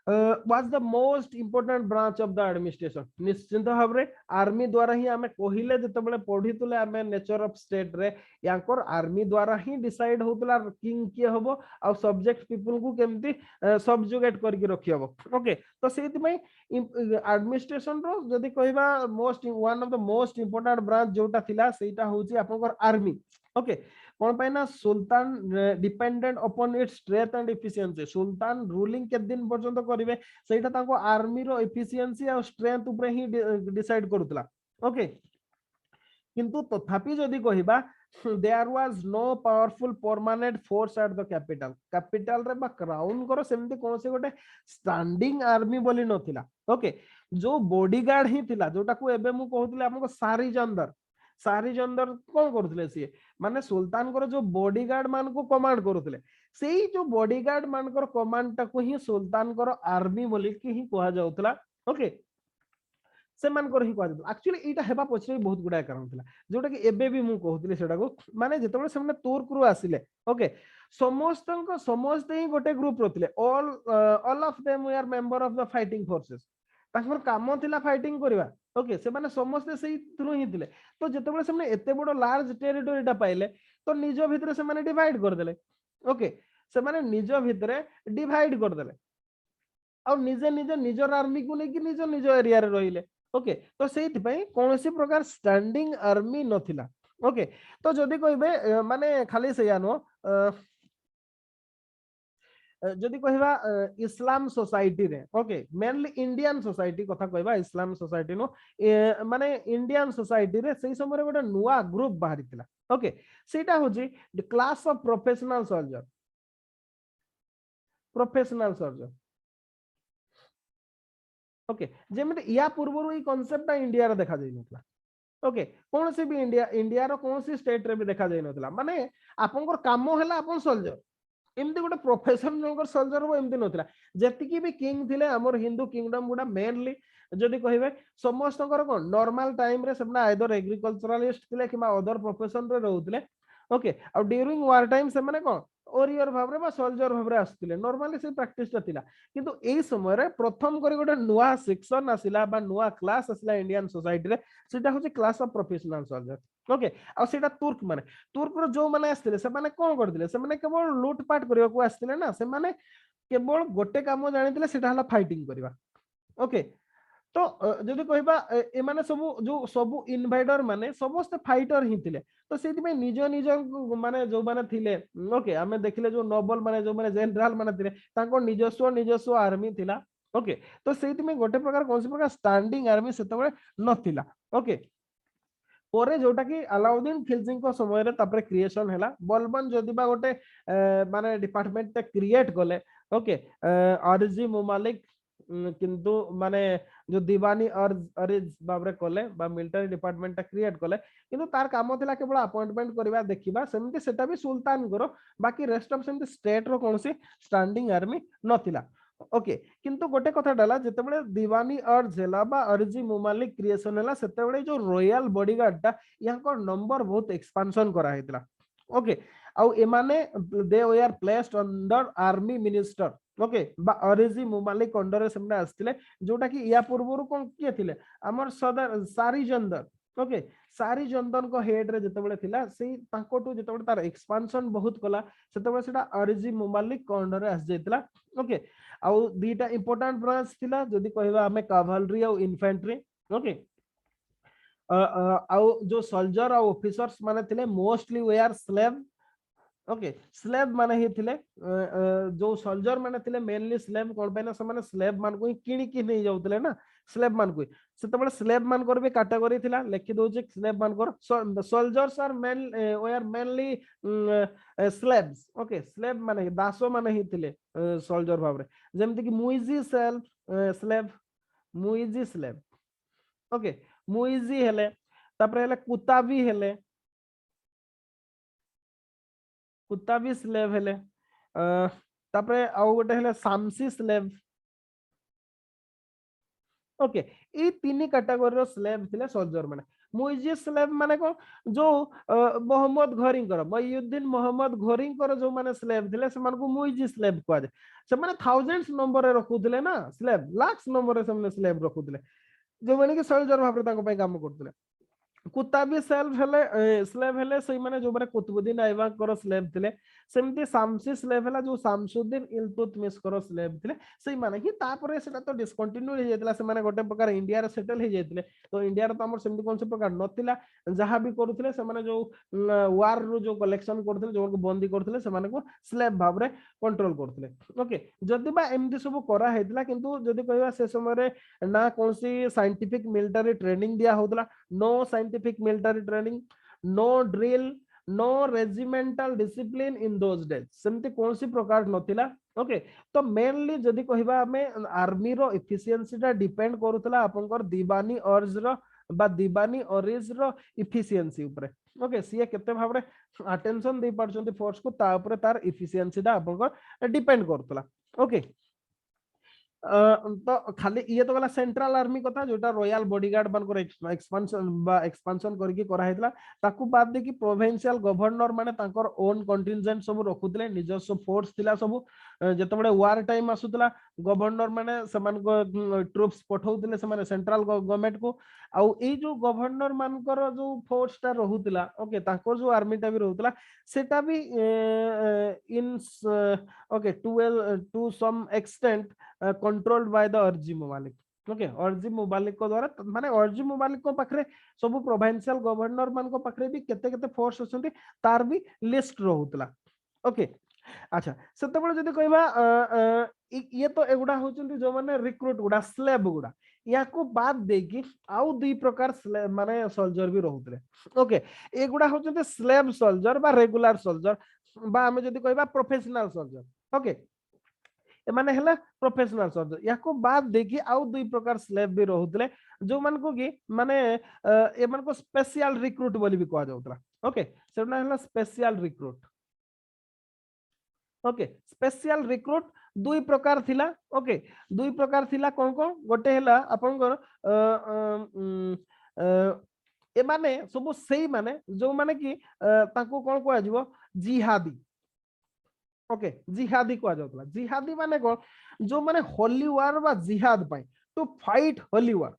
was the most important branch of the administration. निश्चिंत भाव रे आर्मी द्वारा ही आमे कहिले जतबेले पढितले आमे नेचर ऑफ स्टेट रे यांकर आर्मी द्वारा ही डिसाइड होतला किंग के हबो आ सब्जेक्ट पीपल को केमती सबजुगेट करके रखी हबो। ओके तो सेति में एडमिनिस्ट्रेशन रो जदी कहबा most one of the most important branch जोटा थिला सेटा होची आपनकर आर्मी। ओके कौन पाई ना sultan dependent upon its strength and efficiency. Sultan ruling के दिन पर्यंत करिवे सेटा ताको आर्मी रो एफिशिएंसी और स्ट्रेंथ ऊपर ही डिसाइड करूतला। ओके किंतु तथापि जदि कहिबा there was no powerful permanent force at the capital. Capital रे बा क्राउन करो सेमती कोन से गोटे स्टैंडिंग आर्मी बोली नथिला। ओके जो बॉडीगार्ड ही थिला जोटा को एबे मु कहउतले हमको सारीजंदर कौन करुले सी माने सुल्तान को जो बॉडीगार्ड मान को कमांड करुले सेही जो बॉडीगार्ड मान को कमांड टा को ही सुल्तान को आर्मी बोली कि ही कहा जाउतला। ओके से मान को ही कहा जाउतला। एक्चुअली एटा हेबा पछरे बहुत गुडा कारण थिला जोटा कि एबे भी मु कहउतले सेटा को माने जेतबे सेमने तुर्क रु आसिले। ओके समस्त ही गोटे ग्रुप रथिले all of them we are member of the fighting forces. तांकर काम थिला फाइटिंग करबा। ओके से माने समस्त सेही थ्रू ही थिले तो जेतबे से माने एते बडो लार्ज टेरिटरीटा पाइले तो निजो भितरे से माने डिवाइड कर देले। ओके से माने निजो भितरे डिवाइड कर देले और निजे निजे निजर आर्मी को लेकी निजो निजो एरिया रे रहिले। ओके तो सेति पई कोनोसी प्रकार स्टैंडिंग आर्मी नथिला। ओके तो जदी कहबे माने खाली सेया नो जदि कहबा इस्लाम सोसाइटी रे। ओके मेनली इंडियन सोसाइटी कथा कहबा इस्लाम सोसाइटी नो माने इंडियन सोसाइटी रे सेही समय रे गोटे नुवा ग्रुप बाहरी थिला। ओके सेटा होजी the class of professional soldier. Okay जेमते या पूर्व ई कांसेप्ट इंडिया रे देखा जाई नथला। ओके कौन से भी इंडिया रो कौन सी स्टेट रे भी देखा जाई नथला माने आपनकर काम हैला आपन सोल्जर एमती गोटे प्रोफेशन जनकर सोल्जर हो एमती नथिला। जेतिकी भी किंग थिले हमर हिंदू किंगडम गुडा मेनली जदि कहबे समस्त कोन नॉर्मल टाइम रे सबना आइदर एग्रीकल्चरलिस्ट थिले किबा अदर प्रोफेशन रे रहउतले। ओके और ड्यूरिंग वार टाइम से माने कोन ओरियर भाबरे बा सोल्जर भाबरे आस्तिले नॉर्मली से प्रैक्टिस थिला। किंतु एई समय रे प्रथम करी गोटे नुवा सेक्शन आसिला बा नुवा क्लास आसिला इंडियन सोसाइटी रे सेटा होची class of professional soldier. Okay और सेटा तुर्क रो जो माने आस्तिले से माने कोन करदिले से माने केवल लूटपाट करिया को आस्तिले ना से माने केवल गोटे काम जानिथिले सेटा हला फाइटिंग करबा। ओके तो जदि कहबा ए माने सब इनवाइडर माने समस्त फाइटर ही थिले तो सेति में निज निज माने जो माने थिले। ओके हमें देखिले जो नोबल माने जो माने जनरल माने थिले ताको निजस्व आर्मी थिला। ओके तो सेति में गोटे प्रकार कोनसी प्रकार स्टैंडिंग आर्मी सेतबे नथिला। ओके पोरे जोटा कि अलाउद्दीन खिलजी को समय रे तापरे क्रिएशन हैला बलबन जदिबा गोटे माने डिपार्टमेंट टे क्रिएट कले। ओके आरजी मुमालिक किंतु माने जो दीवानी और अरिज बाबरे कले बा मिलिटरी डिपार्टमेंट टा क्रिएट कले किंतु तार काम थिला केवल अपॉइंटमेंट करबा देखिबा सेमति सेटा भी सुल्तान करो बाकी रेस्ट ऑफ सेमति स्टेट रो कोनसी स्टैंडिंग आर्मी नथिला। ओके किंतु गोटे कथा डाला जेतेबेले दीवानी और जेलाबा अर्जी मुमालिक क्रिएशन हैला सेतेबेले जो रॉयल बॉडीगार्ड टा याको नंबर बहुत एक्सपेंशन करा हेतला। ओके आउ एमाने they were placed under army minister. Okay बा अर्जी मुमालिक अंडर सेमने आस्तिले जोटा कि या पूर्वरु कोन के थिले हमर सदर सारीजंदर। ओके सारीजंदन को हेड रे जेतेबेले थिला सेही तांकोटू जेतेबेले तार एक्सपेंशन बहुत कला सेतेबेले सेटा अर्जी मुमालिक को अंडर आस जायतला। ओके आउ दीटा इंपोर्टेंट ब्रांच थिला जदि कहबा हमें कैवलरी और इन्फेंट्री। ओके आउ जो सोल्जर और ऑफिसर्स माने थिले mostly they are slave okay slave माने ही थिले जो सोल्जर माने थिले मेनली स्लेव कोन पे ना से माने स्लेव मान को किणी की नहीं जाउतले ना स्लेव मान को सेतबे स्लेव मान कर भी कैटेगरी थिला लिखि दउ जे स्लेव मान कर soldiers are men they are mainly slaves okay slave माने दासो माने ही थिले सोल्जर भाबरे जेमति कि Muizzi self slave Muizzi slave okay Muizzi हेले तापर हेले कुत्ता भी हेले कुत्ता भी स्लेव हेले तापरे आउ गोटे हेले सामसी स्लेव ओके ई तीन कैटेगरी रो स्लेव थिले सोल्जर माने मुइजी स्लेव माने को जो मोहम्मद घोरी कर मयुद्दीन मोहम्मद घोरी कर जो माने स्लेव थिले से माने को मुइजी स्लेव को जाय से माने थाउजेंड्स नंबर रे रखुथिले ना स्लेव लाख्स नंबर रे से स्लेव रखुथिले जो माने कि सोल्जर भाबरे ताको पय काम करथिले कुत्ता भी सेल्फ हेले स्लेव हेले सही माने जो माने कुतुबुद्दीन ऐबक कर स्लेव थिले सेमती सामसी स्लेव हेला जो शामसुद्दीन इल्तुतमिश कर स्लेव थिले सही माने ही तापरे सेटा तो डिस्कंटिन्यू हे जेतला से माने गोटे प्रकार इंडिया रे सेटल हे जेतले तो इंडिया रे तो हमर सेमती कोन से प्रकार नथिला जहां भी करूथिले से माने जो वार रो जो कलेक्शन करथिले जो को बंदी करथिले से माने को स्लेव भाबरे कंट्रोल करथिले ओके जदी बा एमदी सब करा हेतला किंतु जदी कहबा से समय रे ना कोनसी साइंटिफिक मिलिटरी ट्रेनिंग दिया होतला no scientific military training no drill no regimental discipline in those days सेमती कौन सी प्रकार नथिला ओके तो मेनली जदी कहबा हमें आर्मी रो एफिशिएंसी ता डिपेंड करूतला आपनकर दीवानी अर्ज रो बा दीवानी अरिज रो एफिशिएंसी ऊपर ओके सीए केते भाबरे अटेंशन दे पारचंती फोर्स को ता ऊपर तार एफिशिएंसी ता आपनकर डिपेंड करूतला ओके तो खाली ये तो गला सेंट्रल आर्मी कथा जोटा रॉयल बॉडीगार्ड बनकर एक्सपांशन करके करा हेतला ताकू बाद दे कि प्रोविंशियल गवर्नर माने तांकर ओन कंटिजेंट सब रखुतले निजस्व फोर्स थिला सब जतबडे वार टाइम आसुतला गवर्नर माने समान को ट्रूप्स पठाउतले समान सेंट्रल गवर्नमेंट को आउ ए जो गवर्नर मानकर जो फोर्स ता रहुतला ओके तांकर जो आर्मी ता भी रहुतला सेटा भी in okay to some extent controlled by the Arzi Mumalik okay अर्जी मुबालिक को द्वारा माने अर्जी मुबालिक को पाखरे सब प्रोविंशियल गवर्नर मान को पाखरे भी केते केते फोर्स असंती तार भी लिस्ट रहुतला ओके अच्छा सेतबेले जदी कहबा ये तो एगुडा होचंती जो माने रिक्रूट गुडा स्लेव गुडा याको बाद देकी आउ दुई प्रकार स्लेव माने सोल्जर भी रहुतले ओके एगुडा होचंती स्लेव सोल्जर बा रेगुलर सोल्जर बा हमें जदी कहबा प्रोफेशनल सोल्जर ओके माने हला प्रोफेशनल सोल्जर याको बाद देखि आउ दुई प्रकार स्लेव भी रहुतले जो मन को कि माने ए मन को स्पेशल रिक्रूट बोली भी कहा जाउतला ओके सेना हला special recruit okay special recruit दुई प्रकार थिला ओके दुई प्रकार थिला कोन कोन गोटे हला आपनकर ए माने सब सेही माने जो माने कि ताको कोन को आजिवो जिहादी ओके जिहादी को जाउतला जिहादी माने कोन जो माने होली वार बा जिहाद पाई टू फाइट होली वार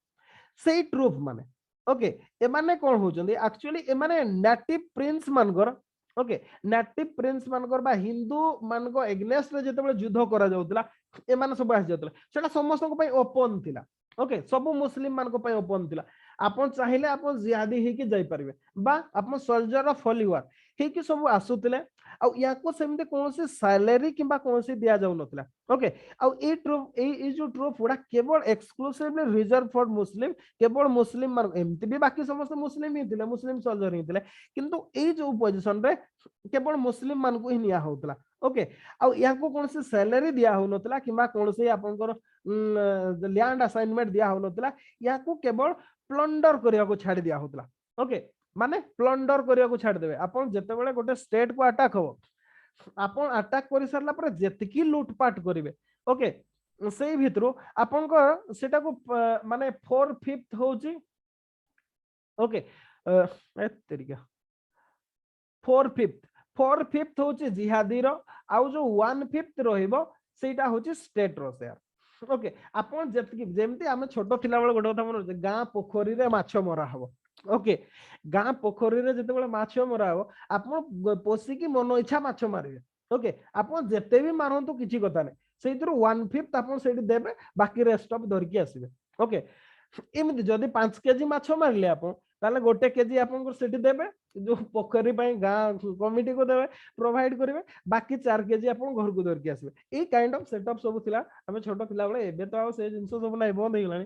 सेही ट्रूप माने ओके ए माने कोन होचंदी एक्चुअली ए माने नेटिव प्रिंस मानकर ओके नेटिव प्रिंस मानकर बा हिंदू मान को एग्नेस्ट रे जेतेबे युद्ध करा जाउतला ए माने सब आस जाउतला सेटा समस्त को पई ओपन थिला ओके सब मुस्लिम मान को पई ओपन थिला आपन चाहिले आपन जिहादी हे के जाई परबे बा आपन सोल्जर ऑफ होली वार हे के सब आसुतले आ याको सेमते कोनसे सैलरी किबा कोनसे दिया जाउ नतला ओके आ ए ट्रूप ए जो ट्रूप पूरा केवल एक्सक्लूसिवली रिजर्व फॉर मुस्लिम केवल मुस्लिम मार एमती भी बाकी समस्त मुस्लिम ही थिले मुस्लिम सोल्जर ही थिले किंतु ए जो पोजीशन रे केवल मुस्लिम मान को ही निया होतला ओके आ याको कोनसे सैलरी दिया हो नतला किबा कोनसे आपनकर लैंड असाइनमेंट दिया हो नतला याको केवल प्लंडर करिया को छाड़ दिया होतला ओके माने प्लंडर करिया को छाड़ देबे आपन जते बेले गोटे स्टेट को अटैक हो आपन अटैक करि सरला पर जेतिकी लूटपाट करिवे ओके सेही भितरो आपन को सेटा को माने 4/5 होची ओके ए तरीका 4/5 होची जिहादी रो आउ जो 1/5 रहिबो सेटा होची स्टेट रो शेयर ओके आपन जेमती आमे छोटो थिला बेले गोटे कथा मन गां पोखरी रे माछ मरा हबो ओके गां पोखरी रे जते बेले माछ मरा हबो आपन पोसी की मन इच्छा माछ मारिवे ओके आपन जेते भी मारंतु किछि कथा नै सेइतरो 1/5 आपन सेठी देबे बाकी रेस्ट ऑफ धरकी आसीबे ओके एमिति जदी 5 केजी माछ मारले आपन ताले गोटे केजी आपन सेठी देबे जो पोखरी पई गां कमिटी को देबे प्रोवाइड करिवे बाकी 4 केजी आपन घर को धरके आसबे ए काइंड ऑफ सेटअप सब थिला हमें छोटो थिला बेले एबे तो आ से जिंस सब नै बंद हे गलानी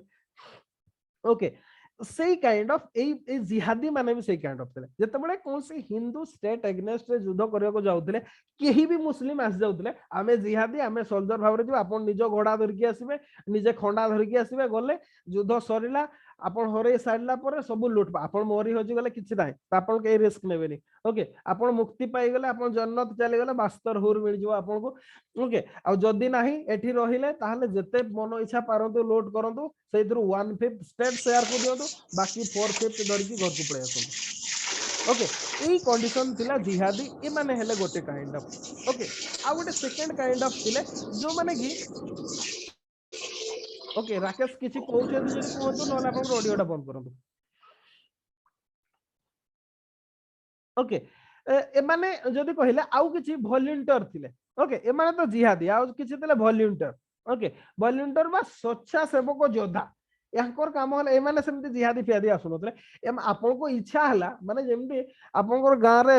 ओके सेई काइंड ऑफ ए जिहादी माने भी सेई काइंड ऑफ थिले जते बेले कोन से हिंदू स्टेट अगेंस्ट रे युद्ध करिया को जाउथिले केही भी मुस्लिम आस जाउथिले आमे जिहादी आमे सोल्जर भाबरे जो आपन निजो घोड़ा धरकी आसीबे निजे खंडा धरकी आसीबे गले युद्ध सरिला आपन हरे सारला पर सब लुट आपन मोरी होजी गले किछि नाही त आपन के रिस्क नेबेनी ओके आपन मुक्ति पाई गले आपन जन्नत चली गले मास्टर हुर मिल जो आपन को ओके आ जदी नाही एठी रहिले ताहले जते मन इच्छा पारंतु लोड करंतु सेइथरु 1/5 स्टेट शेयर को दियंतु बाकी 4/5 धरकी घर को पळे आसंतु ओके ए कंडीशन थिला जिहादी ए माने हेले गोटे काइंड ऑफ ओके आ गोटे सेकंड काइंड ऑफ थिले जो माने की ओके राकेश किछि कहउछन जदी कहंतु नले आपन ऑडियो टा बंद करंतु ओके ए माने जदी कहिले आउ किछि वॉलंटियर थिले ओके ए माने तो जिहादी आउ किछि थिले वॉलंटियर ओके वॉलंटियर बा स्वच्छासेवक योद्धा यांकर काम हल ए माने सेमति जिहादी फियादी आसुनतले एम आपन को इच्छा हला माने जेमति आपनकर गां रे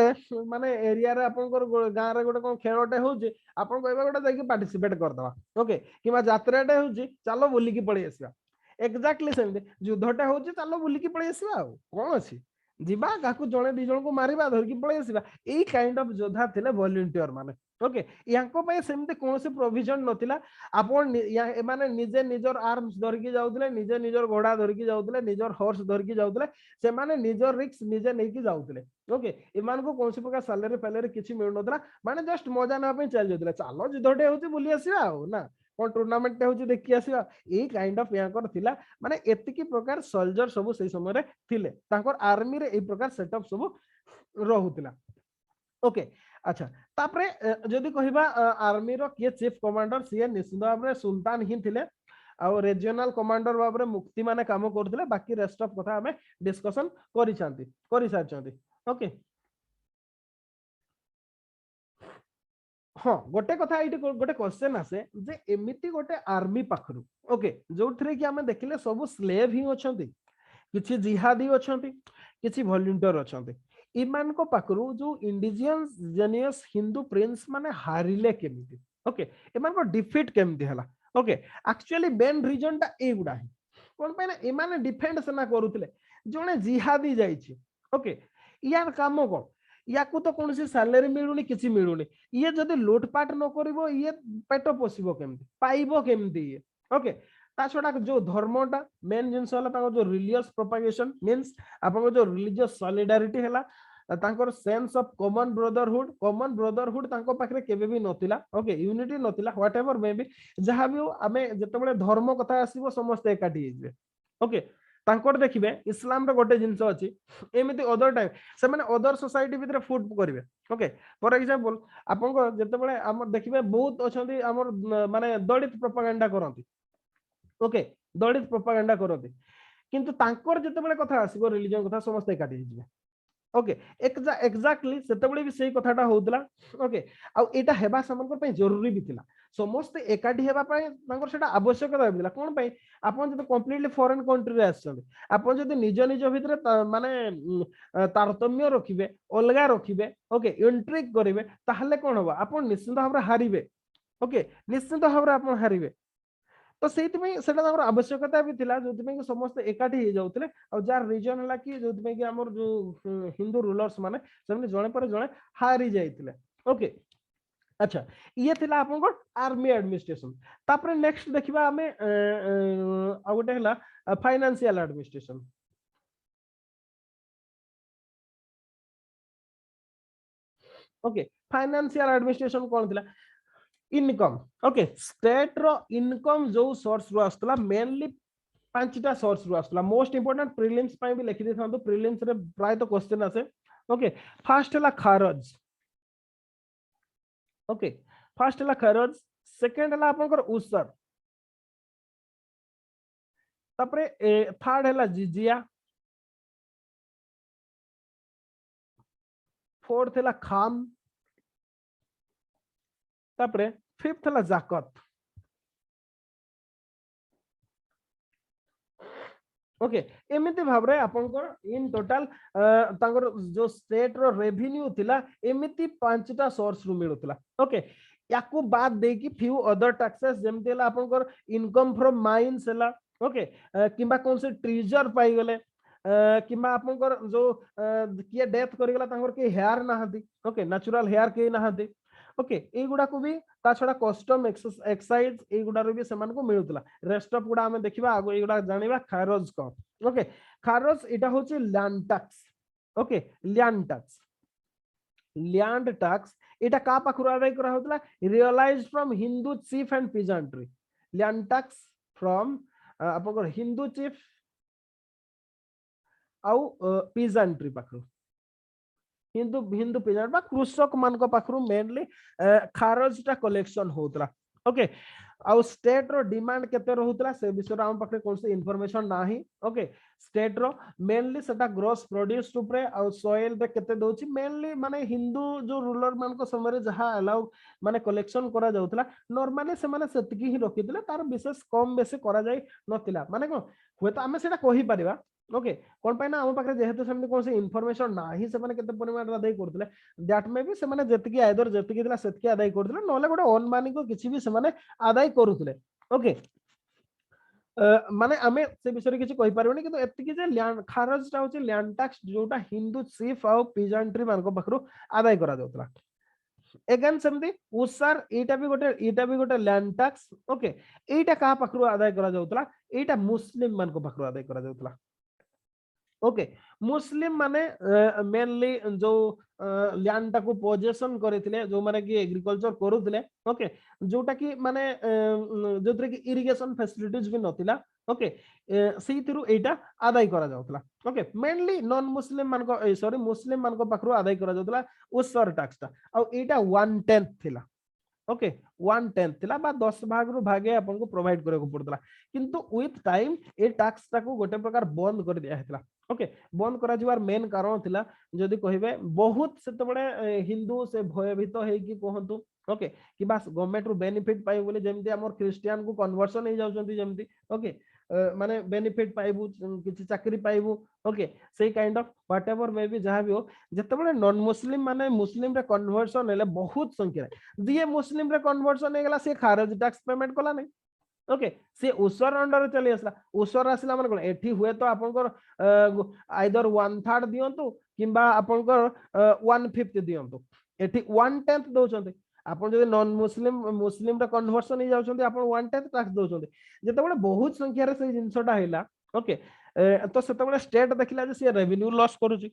माने एरिया रे आपनकर गां रे गोटे कोन खेळटे होउची आपन कहबा गोटे जाकी पार्टिसिपेट कर दवा ओके किबा यात्राटे होउची चलो बुली की पळी आसीबा एक्जेक्टली सेमति युद्धटे होउची चलो बुली की पळी आसीबा कोन अछि जीवा काकू जणे दि जण को मारिबा धर की पळी आसीबा एई काइंड ऑफ योद्धा थिले वॉलंटियर माने ओके यांको पय सेमते कोनसे प्रोविजन नथिला आपन ए माने निजे निजर आर्म्स धर की जाउतले निजे निजर घोड़ा धर की जाउतले निजर हॉर्स धर की जाउतले से माने निजर रिस्क निजे नै की जाउतले ओके इमान को कोनसे प्रकार सैलरी फैलरी किछि मिल नथला माने जस्ट मजा ना पे चल जतले चलो युद्धटे होची बुली आसीबा ना कोन टूर्नामेंट होची देखि आसीबा ए काइंड ऑफ यांकर थिला माने एतिकी प्रकार सोल्जर सब सेई समय रे थिले तांकर आर्मी रे ए प्रकार सेटअप सब रहुतला ओके अच्छा तापरे जदी कहिबा आर्मी रो के चीफ कमांडर सीए निश्चित भाबरे सुल्तान ही थिले आ रीजनल कमांडर भाबरे मुक्ति माने काम करथिले बाकी रेस्ट ऑफ कथा हमें डिस्कशन करि सारचंती ओके हाँ गोटे कथा ये गोटे क्वेश्चन आसे जे एमिति गोटे आर्मी पाखरु ओके जो थरे कि हमें देखिले सब स्लेव ही अछंती किछि जिहादी अछंती किछि वॉलंटियर अछंती इमान को पाखरु जो इंडिजियस जेनियस हिंदू प्रिंस माने हारिले केमिति ओके इमान को डिफीट केमिति हला ओके एक्चुअली मेन रीजन ता ए गुडा है कोन पे ना इमाने डिफेंड सेना करूतले जने जिहादी जाईछि ओके यार काम को या को तो कौन सी सैलरी मिलुनी किछि मिलुनी ये जदी लूटपाट न करिवो ये पेट पोसिबो केमति पाइबो केमति ये ओके ता छोडा जो धर्मटा मेन जिंस होला ताको जो रिलीजियस प्रोपगेशन मींस आपन जो रिलीजियस सॉलिडारिटी हैला तांकर सेंस ऑफ कॉमन ब्रदरहुड तांको पाखरे केबे भी नथिला ओके यूनिटी नथिला व्हाटएवर मे बी जहां भी हमें जतबेले धर्म कथा आसीबो समस्त एकाठी हिजबे ओके तांकर देखिबे इस्लाम रो गोटे जिंस अछि एमिति अदर टाइम से माने अदर सोसाइटी भितरे फूड करिवे ओके फॉर एग्जांपल आपन को जतबेले हम देखिबे बहुत अछंती हमर माने दलित प्रोपेगेंडा करंती ओके दलित प्रोपेगेंडा करंती किंतु तांकर जतबेले कथा आसीबो रिलीजन कथा समस्त एकाठी हिजबे ओके एक्जेक्टली सेतबेले भी सही कथाटा होउतला ओके आ एटा हेबा समनकर पे जरूरी भी थिला समस्त एकाठी हेबा पय तांकर सेटा आवश्यकता बिला कोन पय आपन जते कंप्लीटली फॉरेन कंट्री रे आछन आपन जते निज निज भितरे माने तारतम्य रखिबे अलगा रखिबे ओके इंट्रिग करिवे ताहले कोन होबा आपन निश्चित भाबरे हारिबे ओके निश्चित भाबरे आपन हारिबे तो सेति में सेटा तांकर आवश्यकता भी थिला जोति में समस्त एकाठी हे जाउतले आ जार रीजन हला कि जोति में कि हमर जो हिंदू रूलर्स माने सेमने जणे पर जणे हारी जाइतले ओके अच्छा ये थिला आपन को आर्मी एडमिनिस्ट्रेशन तापरे नेक्स्ट देखिबा हमें आ गोटे हला financial administration okay financial administration कोन थिला इनकम ओके स्टेट रो इनकम जो सोर्स रो आस्तला मेनली पांचटा सोर्स रो आस्तला मोस्ट इंपोर्टेंट प्रीलिम्स पय भी लिखि देथांतो प्रीलिम्स रे प्राय तो क्वेश्चन आसे ओके फर्स्ट हला खरज ओके फर्स्ट हला खरज सेकंड हला आपनकर उसर तापरे थर्ड हला जिजिया फोर्थ हला खाम तापरे फिफ्थ हला जाकत ओके एमिति भाबरे आपनकर इन टोटल तांकर जो स्टेट रो रेवेन्यू थिला एमिति पांचटा सोर्स रु मिलुतला ओके याकू बाद दे कि फ्यू अदर टैक्सेस जेमतेला आपनकर इनकम फ्रॉम माइंस हला ओके किबा कोन से ट्रेजर पाई गले किबा आपनकर जो किए डेथ करि गला तांकर के हेयर ना हदी ओके नेचुरल हेयर के ना हदी ओके ए गुडा को भी ता छडा कस्टम एक्साइज ए गुडा रो भी समान को मिलुतला रेस्ट ऑफ गुडा हमें देखिबा आगो ए गुडा जानिबा खारज को ओके खारज एटा होची land tax okay land tax एटा का पाखुर आदाय करा होतला realised from Hindu chief and peasantry land tax from आपन हिंदू चीफ आउ पीजेंट्री पाखु हिंदू हिंदू पीजेंट बा कृषक मान को पाखरु मेनली खारज टा कलेक्शन होतला ओके आउ स्टेट रो डिमांड केते रहउतला से विषय हम पाखरे कोन से इंफॉर्मेशन नाही ओके स्टेट रो मेनली सेटा ग्रोस प्रोड्यूस ऊपर आउ सॉइल पे केते दोची मेनली माने हिंदू जो रूलर मान को समय जहा अलाउ माने कलेक्शन करा जाउतला नॉर्मली से माने सेतकी ही रखितला तार विशेष कम बेसी करा जाय नथिला माने को होय त हमें सेटा कहि परिबा ओके कोन पाइना हम पाखरे जेहेतु सेमनी कोन से इंफॉर्मेशन नाही से माने केते परिमाण आदाय करतले दैट मे बी से माने जेतकी आइदर जेतकी दिला सेतकी आदाय करतले नले गोटे अनमानी को किछि भी से माने आदाय करूतले ओके माने आमे से विषय किछि कहि परबनी किंतु एतिकी जे लैंड खारज ता होची लैंड टैक्स जोटा हिंदू चीफ आउ पीजेंट्री मान को पाखरु आदाय करा जाउतला अगेन सेमती उसार एटा भी गोटे लैंड टैक्स ओके एटा का पाखरु आदाय करा जाउतला एटा मुस्लिम मान को पाखरु आदाय करा जाउतला ओके मुस्लिम माने मेनली जो लैंड टाको पोजेशन करथिले जो माने कि एग्रीकल्चर करूथिले ओके जोटा कि माने जोतरे कि इरिगेशन फैसिलिटीज भी नथिला ओके सेही थ्रू एटा आदाय करा जाउतला ओके मेनली नॉन मुस्लिम मान को सॉरी मुस्लिम मान को पाखरु आदाय करा जाउतला उसर टैक्स ता आ एटा 1/10 थिला ओके 1/10 थिला बा 10 भाग रु भागे आपन को प्रोवाइड करे को पड़तला किंतु विथ टाइम ए टैक्स टाको गोटे प्रकार बंद कर दिया हेतला ओके बंद करा जिवार मेन कारण थिला जदी कहिबे बहुत सेते बडे हिंदू से भयभीत हे कि कहंतु ओके कि बस गवर्नमेंट रु बेनिफिट पाइ बोले जेमति हमर क्रिश्चियन को कन्वर्सन हे जाउचंती जेमति ओके माने बेनिफिट पाइबु किछि चाकरी पाइबु ओके सेही kind of whatever may be जहां भी हो जते बडे नॉन मुस्लिम माने मुस्लिम रे कन्वर्सन हेले बहुत संख्या दिए मुस्लिम रे कन्वर्सन हे गेला से खारज टैक्स पेमेंट कला नै ओके से उसर अंडर चली आसला उसर आसला माने कोन एठी हुए तो आपनकर आइदर 1/3 दियंतु किबा आपनकर 1/5 दियंतु एठी 1/10 दोचंते आपन जदि नॉन मुस्लिम मुस्लिम रे कन्वर्सन हे जाउचंते आपन 1/10 टैक्स दोचंते जते बडे बहुत संख्या रे से जिंसटा हैला ओके तो सेते बडे स्टेट देखिला जे से रेवेन्यू लॉस करूची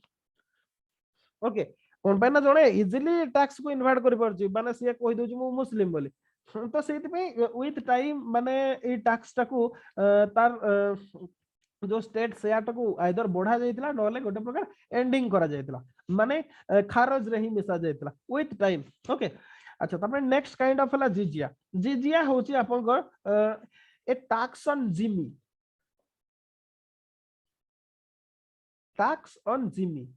ओके कोन पाइना जणे इजीली टैक्स को इन्वाइट करि परची माने से कहि दोची मु मुस्लिम बोली तो सेति पे विथ टाइम माने ए टैक्स टाको तार जो स्टेट शेयर टाको आइदर बढ़ा जाइतला नले गोटे प्रकार एंडिंग करा जाइतला माने खारज रे ही मिसा जाइतला विथ टाइम ओके अच्छा तापर नेक्स्ट काइंड ऑफ हला जिजिया होची आपन को ए टैक्स ऑन जिमी टैक्स ऑन जिमी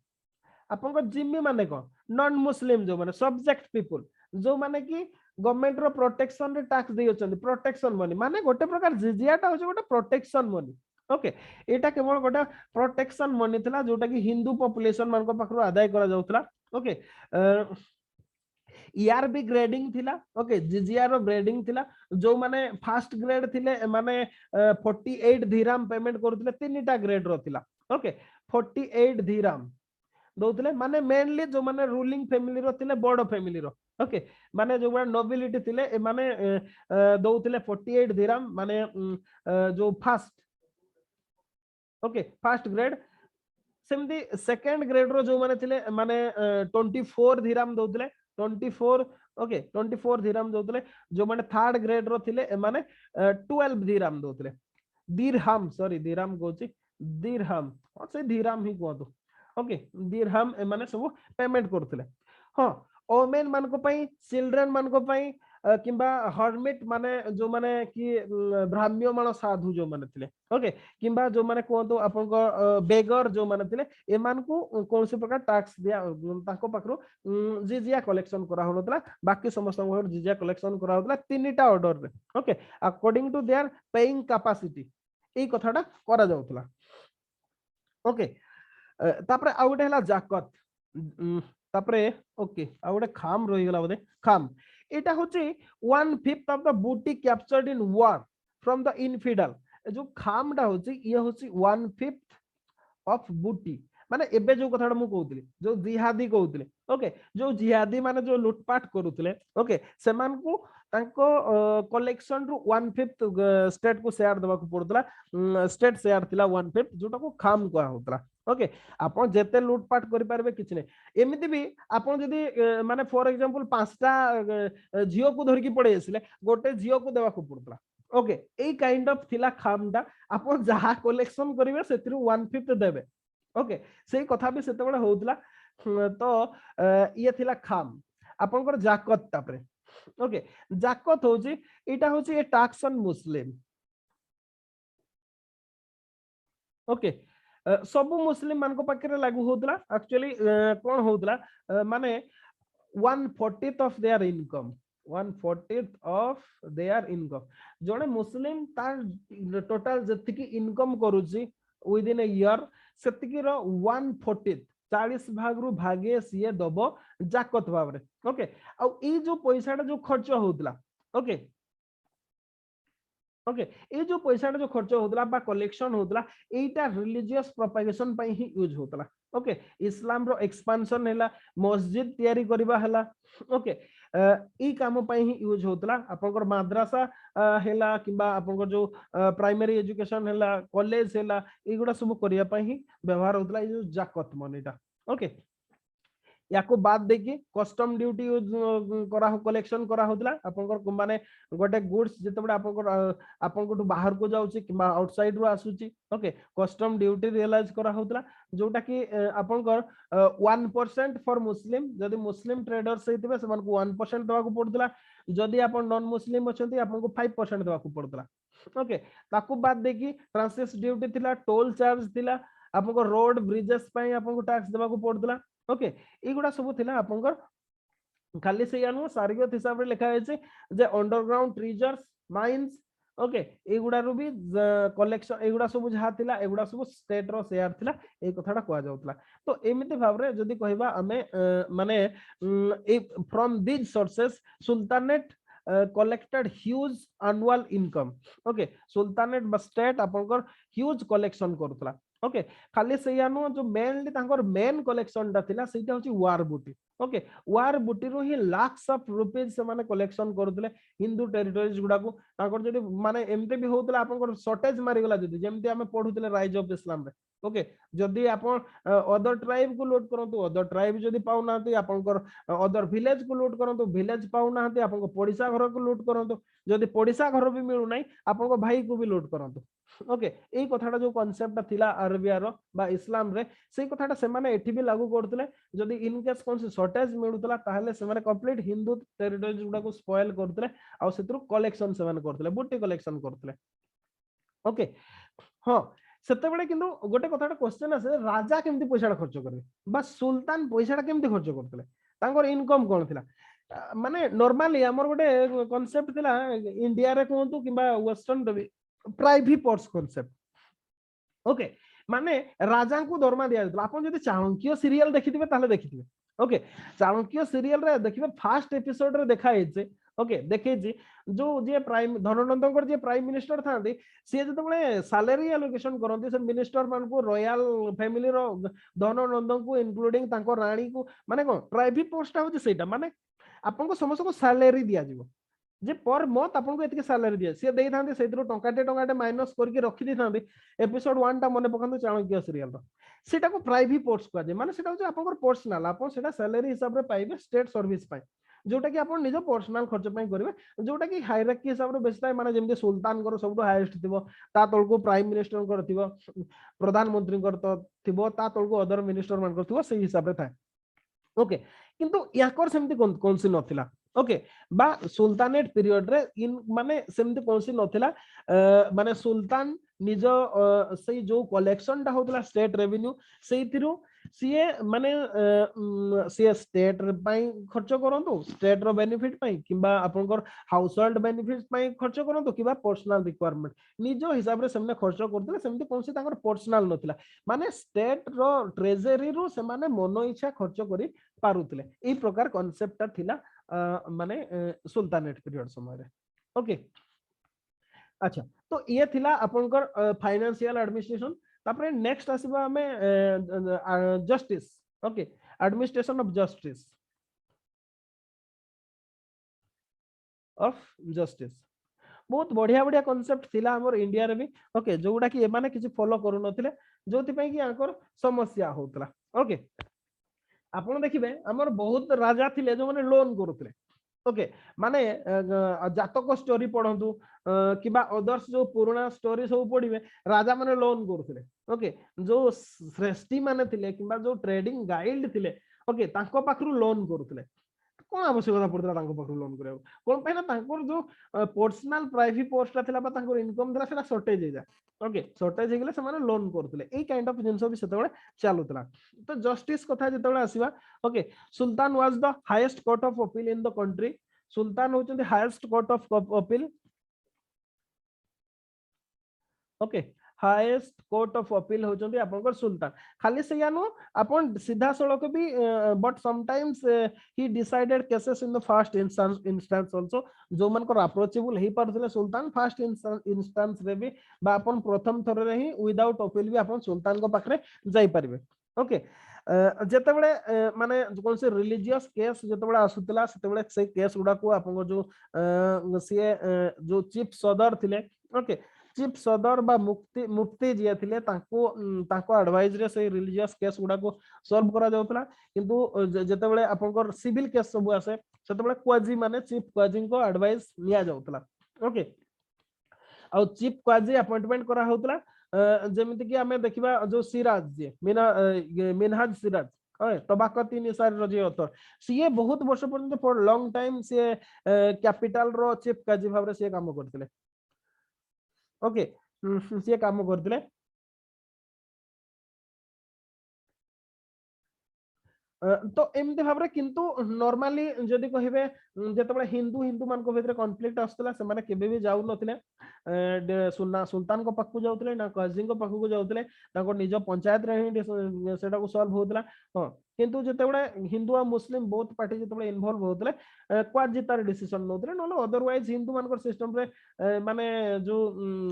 आपन को जिमी माने को नॉन मुस्लिम जो माने सब्जेक्ट पीपल जो माने कि गवर्नमेंट रो प्रोटेक्शन रे टैक्स देय होचंदी प्रोटेक्शन मनी माने गोटे प्रकार जिजियाटा होचे गोटे प्रोटेक्शन मनी ओके एटा केवल गोटे प्रोटेक्शन मनी थिला जोटा कि हिंदू पॉपुलेशन मान को पाखरो आदाय करा जाउतला ओके ईआरबी ग्रेडिंग थिला ओके जिजिया रो ग्रेडिंग थिला जो माने फर्स्ट ग्रेड थिले माने 48 धीराम पेमेंट करथिले तीनटा ग्रेड रो थिला ओके 48 धीराम दौतले माने मेनली जो माने रूलिंग फैमिली रो थिले बड़ फैमिली रो ओके माने जो बड़ा नोबिलिटी थिले ए माने दौतले 48 धीराम माने जो फर्स्ट ओके फर्स्ट ग्रेड सेमदी सेकंड ग्रेड रो जो माने थिले माने 24 धीराम दौतले 24 ओके 24 धीराम दौतले जो माने थर्ड ग्रेड रो थिले ए माने 12 धीराम दौतले दिरहम सॉरी दिरहम कोची दिरहम से धीराम ही कहतो ओके दिरहम ए माने सब पेमेंट करथिले हां ओमेन मान को पई चिल्ड्रन मान को पई किंबा हर्मिट माने जो माने कि ब्राह्मण मान साधु जो माने थिले ओके किंबा जो माने कहतो आपन को बेगर जो माने थिले ए मान को कोन से प्रकार टैक्स दिया ताको पाखरो जिजिया कलेक्शन करा होनतला बाकी समस्त जिजिया कलेक्शन करा होतला तीनटा ऑर्डर रे okay according to their paying capacity एई कथाटा करा जाउतला ओके तापरे आ गोटे हला जाकत तापरे ओके आ गोटे खाम रही गला बोधे खाम एटा होची 1/5 ऑफ द बूटी captured in war from the infidel जो खामटा होची ये होची 1/5 ऑफ बूटी माने एबे जो कथाटा मु कहउतली जो जिहादी कहउतले ओके जो जिहादी माने जो लूटपाट करूतले ओके सेमान को तांको कलेक्शन रु 1/5 स्टेट को शेयर देबा को पड़तला स्टेट शेयर थिला 1/5 जोटा को खाम को होतला ओके आपण जेते लूटपाट करि पारबे किछ नै एमिति भी आपण जदी माने फॉर एग्जांपल पांचटा जियो को धरकी पड़े आसिले गोटे जियो को देबा को पड़तला ओके ए काइंड ऑफ थिला खामटा आपण जहा कलेक्शन करिवे सेतिरु 1/5 देबे ओके से कथा भी सेते बडा होतला तो ये थिला खाम आपनकर जाकत तापरे ओके जाकत होची एटा होची ए टैक्स ऑन मुस्लिम ओके सब मुस्लिम मान को पाखरे लागू होतला एक्चुअली कोन होतला माने 1/40 of their income 1/40 of their income जने मुस्लिम तार टोटल जति की इनकम करूची विद इन अ ईयर सेतिकी रो 1/40 40 भाग रु भागे सीए दबो जाकत भाबरे ओके आ ई जो पैसाटा जो खर्च होतला ओके ओके ए जो पैसाटा जो खर्च होतला बा कलेक्शन होतला एटा रिलीजियस प्रोपेगेशन पई ही यूज होतला ओके इस्लाम रो एक्सपेंशन हैला मस्जिद तयारी करबा हैला ओके ई काम पई ही यूज होतला आपनकर माद्रासा हैला किबा आपनकर जो प्राइमरी एजुकेशन हैला कॉलेज हैला एगुडा सब करिया पई ही व्यवहार होतला ई जो जाकत मनीटा ओके याको बाद देखि कस्टम ड्यूटी यूज करा हो कलेक्शन करा होतला आपनकर माने गोटे गुड्स जते बडे आपनकर बाहर को जाउची किबा आउटसाइड रो आसुची ओके कस्टम ड्यूटी रियलाइज करा होतला जोटा कि आपनकर 1% फॉर मुस्लिम जदी मुस्लिम ट्रेडर्स हेतिबे समान को 1% देवा को पड़तला जदी आपन नॉन मुस्लिम अछंती आपन को 5% देवा को पड़तला ओके ताकू बाद देखि ट्रांसलेस ड्यूटी थिला टोल चार्ज थिला आपन को रोड ब्रिजेस पई आपन को टैक्स देवा को पड़तला ओके एगुडा सब थिला आपनकर खाली से यानो सारिगत हिसाब रे लिखा है जे अंडरग्राउंड ट्रेजर्स माइंस ओके एगुडा रो भी कलेक्शन एगुडा सब जहा थिला एगुडा सब स्टेट रो शेयर थिला ए कथाडा कोआ जाउतला तो एमिति भाव रे जदी कहिबा हमें माने from these sources sultanate collected huge annual income okay sultanate बस स्टेट आपनकर ह्यूज कलेक्शन करथला ओके खाली से यानो जो मेनली तांकर मेन कलेक्शन ता थिला सेटा होची वार बूटी ओके वार बूटी रो ही लाख्स ऑफ रुपीस से माने कलेक्शन करथले हिंदू टेरिटरीज गुडा को तांकर जदी माने एमते भी होतला आपनकर शॉर्टेज मारि गला जदी जेमते हमें पढुतले राइज ऑफ इस्लाम रे ओके जदी आपण अदर ट्राइब को लूट करंतु अदर ट्राइब जदी पाउ नाती आपनकर अदर विलेज को लूट करंतु विलेज पाउ नाती आपनको पड़िसा घर को लूट करंतु जदी पड़िसा घर भी मिलु नै आपनको भाई को भी लूट करंतु ओके ए कथाटा जो कांसेप्ट थिला अरबिया रो बा इस्लाम रे से कथाटा से माने एठी भी लागू करतले जदी इन केस कोन से शॉर्टेज मिलुतला ताहले से माने कंप्लीट हिंदू टेरिटरीज गुडा को स्पॉइल करतले आ सेतरु कलेक्शन से माने करतले बूटी कलेक्शन करतले ओके हां सेते बेले किंतु गोटे कथाटा क्वेश्चन आसे राजा केमती पैसा खर्च करबे बा सुल्तान पैसा केमती खर्च करतले तांकर इनकम कोन थिला माने नॉर्मली हमर गोटे कांसेप्ट थिला इंडिया रे कोंतु किबा western private ports concept okay माने राजा को दरमा दिया जातला आपण जदी चाणक्य सीरियल देखिथिबे ताले देखिथिबे ओके चाणक्य सीरियल रे देखिबे फर्स्ट एपिसोड रे देखा हेचे ओके देखे जी जो जे प्राइम धननंदनकर जे प्राइम मिनिस्टर थांती से जते बळे सैलरी एलोकेशन करंती से मिनिस्टर मान को रॉयल फैमिली रो धननंदन को इंक्लूडिंग तांको रानी को माने कोन प्राइवेट पोस्ट होची सेटा माने आपन को समस्त को सैलरी दिया जिवो जे पर मंथ आपन को एतिके सैलरी दिया से देई थांती सेतिरो टंकाटे माइनस करके रखि दी थांती एपिसोड 1 टा मने पकंतु चाणक्य सीरियल रो सेटा को प्राइवेट पोस्ट को जे माने सेटा होची आपन को पर्सनल आपन सेटा सैलरी हिसाब रे पाइबे स्टेट सर्विस पाइ जोटा कि आपण निजो पर्सनल खर्च पई करिवे जोटा कि हायरार्की हिसाब रे बेसता माने जेमते सुल्तान कर सबटो हाईएस्ट थिबो ता तळको प्राइम मिनिस्टर कर थिबो प्रधानमंत्री कर तो थिबो ता तळको अदर मिनिस्टर मान कर थिबो सेही हिसाब रे थाए ओके किंतु याकर सेमती कोनसी नथिला ओके बा सुल्तानेट पीरियड रे इन माने सेमती कोनसी नथिला माने सुल्तान निजो सही जो कलेक्शन टा होतला स्टेट रेवेन्यू सेहितिरु सीए माने सीए स्टेट पई खर्च करंतु स्टेट रो बेनिफिट पई किबा आपनकर हाउस होल्ड बेनिफिट पई खर्च करंतु किबा पर्सनल रिक्वायरमेंट निजो हिसाब रे सेमने खर्च करथले सेमति कोनसी तांकर पर्सनल नथिला माने स्टेट रो ट्रेजरी रो से माने मनो इच्छा खर्च करी पारुतले ई प्रकार कांसेप्ट थिला माने सुल्तानेट पीरियड समय रे ओके अच्छा तो ये थिला आपनकर फाइनेंशियल एडमिनिस्ट्रेशन तापरे नेक्स्ट आसीबा हमें justice okay administration of justice बहुत बढ़िया बढ़िया कांसेप्ट थिला हमर इंडिया रे भी ओके जोडा कि एमाने किछि फॉलो करू नथिले जोति पई कि आंकर समस्या होतला ओके आपण देखिबे हमर बहुत राजा थिले जो माने लोन करूतले ओके माने जातक स्टोरी पढंतु किबा अदर्स जो पुराना स्टोरी सब पढिबे राजा माने लोन करूतले ओके जो श्रेष्ठी माने थिले किबा जो ट्रेडिंग गाइड थिले ओके तांको पाखरु लोन करूतले कोन आवश्यकता पड़तला तांको पाखरु लोन करियो कोन पहिना तांकर जो पर्सनल प्राइवेट पोस्ट थिला बा तांकर इनकम थिला सेटा शॉर्टेज हे जा ओके शॉर्टेज हे गेले से माने लोन करूतले एई काइंड ऑफ जिंस भी सेतबे चालुतला तो जस्टिस कथा जेतबे आसीबा okay sultan was the highest court of appeal in the country sultan होचंदी highest court of appeal okay highest court of appeal होचंदी आपनकर सुल्तान खाली से यानो अपन सीधा सड़क भी but sometimes he decided cases in the first instance also जो मन को अप्रोचेबल हे परथले सुल्तान फर्स्ट इंस्टेंस रे भी बा अपन प्रथम थर रे ही विदाउट अपील भी अपन सुल्तान को पाखरे जाई परिबे ओके जेतेबेले माने कोन से रिलीजियस केस जेतेबेले आसुतला सेतेबेले से केस गुडा को आपन जो सीए जो चीफ सदर थिले ओके चीफ सदर बा मुफ्ती जे थिले तांको एडवाइस रे से रिलीजियस केस गुडा को सॉल्व करा जाउतला किंतु जेतेबेले आपनकर सिविल केस सब आसे सेतेबेले क्वाजी माने चीफ क्वाजी को एडवाइस लिया जाउतला ओके आ चीफ क्वाजी अपॉइंटमेंट करा होतला जेमिति कि हमें देखिबा जो सिराज जे मिनहाज सिराज तबाकती निसार रजी ऑथर सीए बहुत वर्ष पर्यंत फॉर लॉन्ग टाइम से कैपिटल रो चीफ काजी भाबरे से काम करथिले ओके से काम करथिले तो एमती भाबरे किंतु नॉर्मली जदी कहिबे जेतबे हिंदू हिंदू मान को भितर कॉन्फ्लिक्ट आस्तला से माने केबे भी जाउ नथिले सुल्तान को पक्कू जाउतले ना काजी को पक्कू को जाउतले ताको निज पंचायत रे ही सेटा को सॉल्व होतला हां किंतु जेतबे हिंदू और मुस्लिम बोथ पार्टी जेतबे इन्वॉल्व होतले क्वाजी तार डिसीजन नोतले नलो अदरवाइज हिंदू मान को सिस्टम रे माने जो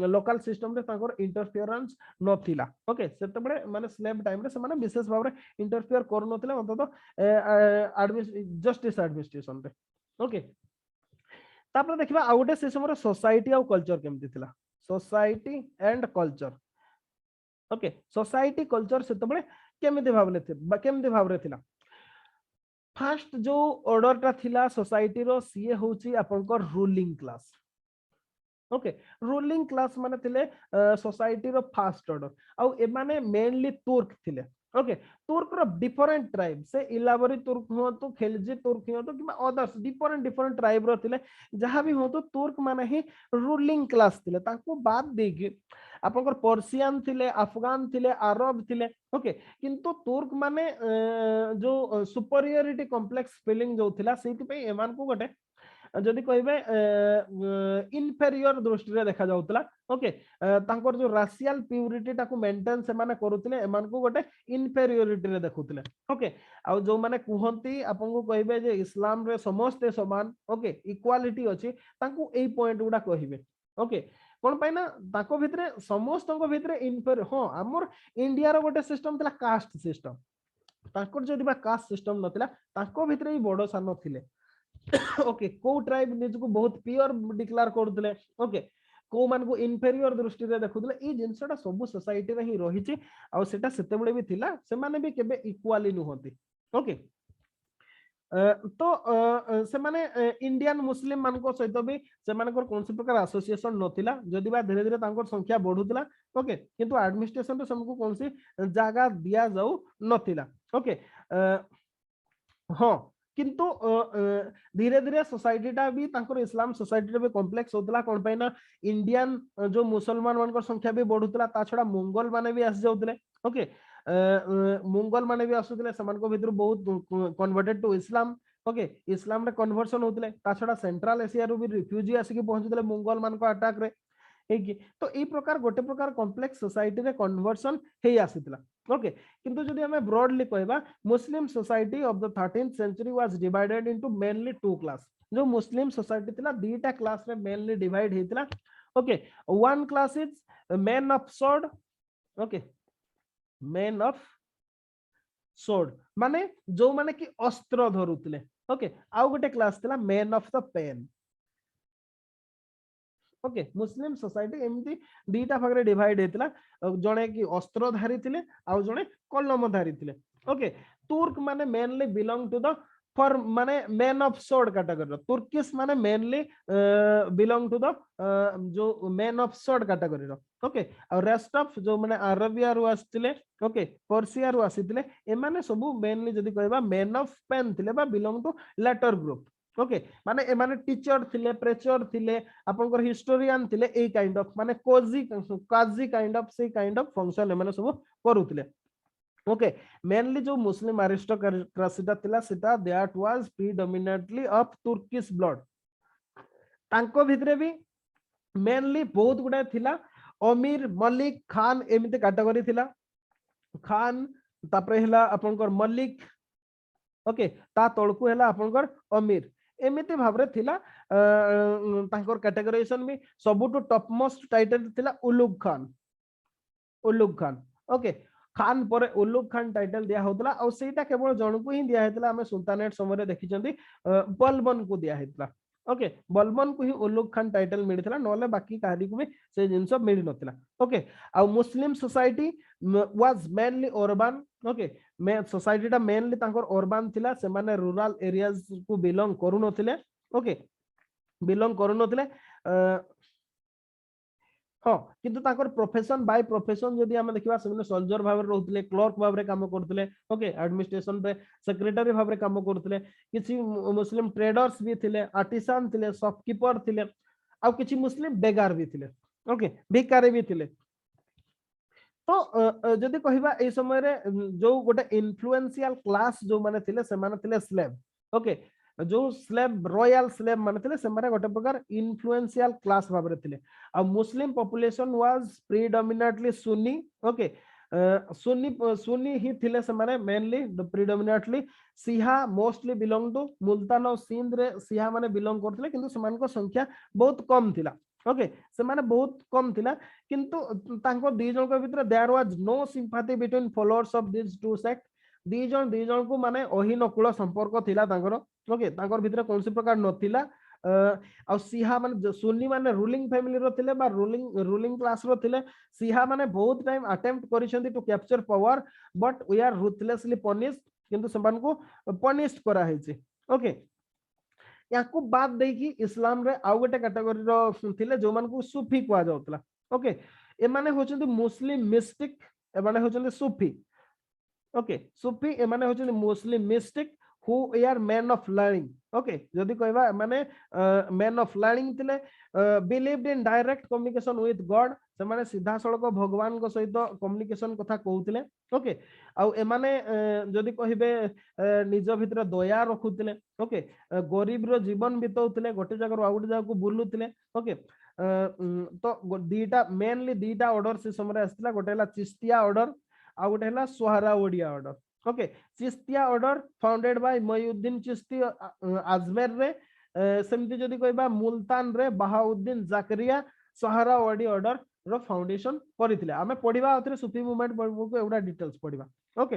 लोकल सिस्टम रे ताकर इंटरफियरेंस नथिला ओके सेतबे माने स्लेव टाइम रे से माने विशेष भाबरे इंटरफियर कर नथिले जस्टिस एडमिनिस्ट्रेशन रे ओके तापर देखिबा आ गोटे से समय सोसाइटी और कल्चर केमती थिला society and culture okay society culture सेतबे केमती भाबले थिला फर्स्ट जो ऑर्डर ता थिला सोसाइटी रो सीए होची आपनकर ruling class okay ruling class माने थिले सोसाइटी रो फर्स्ट ऑर्डर आ ए माने मेनली तुर्क थिले ओके तुर्क रो डिफरेंट ट्राइब से इलाबरी तुर्क हो तो खिलजी तुर्क हो तो कि अदर्स डिफरेंट ट्राइब रो थिले जहां भी हो तो तुर्क माने ही रूलिंग क्लास थिले ताको बाद देगी आपनकर पर्शियन थिले अफगान थिले अरब थिले ओके किंतु तुर्क माने जो सुपरियरिटी कॉम्प्लेक्स फीलिंग जो थिला सेति पे एमान को गटे जदि कहबे इनफेरियर दृष्टि रे देखा जाउतला ओके तांकर जो राशियल प्यूरिटी ताको मेंटेन से माने करूतले एमान को गोटे इनफेरियोरिटी रे देखुतले ओके आ जो माने कुहंती आपन को कहबे जे इस्लाम रे समस्त समान ओके इक्वालिटी अछि तांको एई पॉइंट गुडा कहबे ओके कोन पाइना ताको भितरे समस्त को भितरे इनफेर हां हमर इंडिया रो गोटे सिस्टम तला कास्ट सिस्टम तांकर जदि बा कास्ट सिस्टम नथिला तांको भितरे ही बडो सानो थिले ओके को ट्राइब निज को बहुत प्योर डिक्लेयर करथले ओके को मान को इनफेरियर दृष्टि रे देखुथले ई जिंसटा सब सोसाइटी रे ही रहिछि आ सेटा सेते बळे भी थिला से माने भी केबे इक्वाली नहोती ओके तो से माने इंडियन मुस्लिम मान को सहित भी से मानकर कोनसे प्रकार एसोसिएशन नथिला जदि बा धीरे धीरे तांकर संख्या बढ़ुतला ओके किंतु एडमिनिस्ट्रेशन रे समको कोनसी जागा दिया जाऊ नथिला ओके हां किंतु धीरे धीरे सोसाइटी टा भी तांकर इस्लाम सोसाइटी रे भी कॉम्प्लेक्स होतला कोन पैना इंडियन जो मुसलमान मान संख्या भी बढ़ुतला ता छडा मंगोल माने भी आस जाउतले ओके मुगल माने भी आसुतले समान को भितर बहुत कन्वर्टेड टू इस्लाम ओके इस्लाम रे कन्वर्सन होतले ता छडा सेंट्रल एशिया रो भी रिफ्यूजी आसी पहुंचुतले मुगल मान को अटैक रे तो ई प्रकार गोटे प्रकार कॉम्प्लेक्स सोसाइटी रे कन्वर्सन हे आसीतला ओके किंतु जदि हमें ब्रॉडली कहबा Muslim society of the 13th century was divided into mainly two class जो मुस्लिम सोसाइटी थिला दीटा क्लास रे मेनली डिवाइड हेतिला okay one class is man of sword okay man of sword माने जो माने कि अस्त्र धरुतले ओके आउ गोटे क्लास थिला man of the pen okay Muslim society एमती दीटा भाग रे डिवाइड हेतिला जणे कि अस्त्रधारी थिले आउ जणे कलमधारी थिले ओके तुर्क माने mainly belong to the for माने man of sword category Turkish माने मेनली बिलोंग टू द जो man of sword category okay और रेस्ट ऑफ जो माने अरबिया रु आस्तिले ओके पर्सिया रु आसीतिले ए माने सब मेनली जदी कहबा मैन ऑफ पेन थिले बा belong to later group okay माने ए माने टीचर थिले प्रेचर थिले आपनकर हिस्टोरियन थिले ए काइंड ऑफ माने काजी काइंड ऑफ से काइंड ऑफ फंक्शन ए माने सब करूतिले ओके मेनली जो मुस्लिम अरिस्टोक्रेसीटा थिला सेटा that was predominantly of Turkish blood तांको भितरे भी मेनली बहुत गुडा थिला अमीर मलिक खान एमिते कैटेगरी थिला खान तापरे हला आपनकर मलिक ओके ता तळकु हला आपनकर अमीर एमिते भाबरे थिला तांकर कैटेगराइजेशन भी सबुटु टॉप मोस्ट टाइटल थिला उलुग खान ओके खान पर उलुग खान टाइटल दिया होतला और सेटा केवल जणकु ही दिया हेतला हमें सुल्तानेट समय देखिचंती बलबन को दिया हेतला ओके बलबन को ही उलुग खान टाइटल मिलथिला नले बाकी काहरी को भी से जिंस मिल नथिला ओके आ Muslim society was mainly urban okay मैं सोसाइटीटा मेनली तांकर अर्बन थिला से माने रूरल एरियाज को बिलोंग करू नथिले ओके बिलोंग करू नथिले हाँ किंतु ताकर प्रोफेशन बाय प्रोफेशन जदि हम देखिबा सेमने सोल्जर भाव रे रहउतले क्लर्क भाव रे काम करतले ओके एडमिनिस्ट्रेशन रे सेक्रेटरी भाव रे काम करतले किछि मुस्लिम ट्रेडर्स भी थिले आर्टिसान थिले शॉपकीपर थिले आ किछि मुस्लिम बेगार भी थिले ओके भिखारी भी थिले तो जदि कहिबा ए समय रे जो गोटे इन्फ्लुएंशियल क्लास जो माने थिले से माने थिले स्लेव ओके जो स्लेव रॉयल स्लेव माने थिले से माने गोटे प्रकार इन्फ्लुएंशियल क्लास भाव रे थिले आ Muslim population was predominantly Sunni okay Sunni ही थिले से माने mainly predominantly Shia mostly belong to Multan और सिंध रे सिहा माने बिलोंग करथिले किंतु समान को संख्या बहुत कम थिला ओके से माने बहुत कम थिला किंतु तांको दी जन के भीतर there was no sympathy between followers of this two sect दी जन को माने अहिनकुल संपर्क थिला तांकर ओके तांकर भीतर कोनसी प्रकार नथिला आ सिहा माने सुन्नी माने रूलिंग फैमिली रो थिले बा रूलिंग क्लास रो थिले सिहा माने बहुत टाइम अटेम्प्ट करिसेंती to capture power but we are ruthlessly punished किंतु समान को पनिश्ड करा हेछि ओके याकू बात देखि इस्लाम रे आउ गोटे कैटेगरी रो थिले जो मान को सूफी कुआ जाउतला ओके ए माने होचंती मुस्लिम मिस्टिक ए माने होचंती सूफी ओके सूफी ए माने होचंती मुस्लिम mistake who are men of learning okay जदि कहबा माने men of learning थिले believed in direct communication with god से माने सीधा सड़क भगवान को सहित कम्युनिकेशन कथा कहउतिले ओके आ ए माने जदि कहबे निज भीतर दया रखुतिले ओके गरीब रो जीवन बितौतिले गोटे जगह आ गोटे जगह को बुलुतिले ओके तो दीटा मेनली दीटा ऑर्डर से समय आस्तिला गोटे हला चिश्तिया ऑर्डर आ गोटे हला Suhrawardia order okay Chishtia order founded by Muinuddin Chishti Ajmer रे सेमती जदि कहबा मुल्तान रे बहाउद्दीन जकरिया सोहरावर्डी ऑर्डर रो फाउंडेशन करिथिले हमें पढिबा आथरे सूफी मूवमेंट को एवडा डिटेल्स पढिबा ओके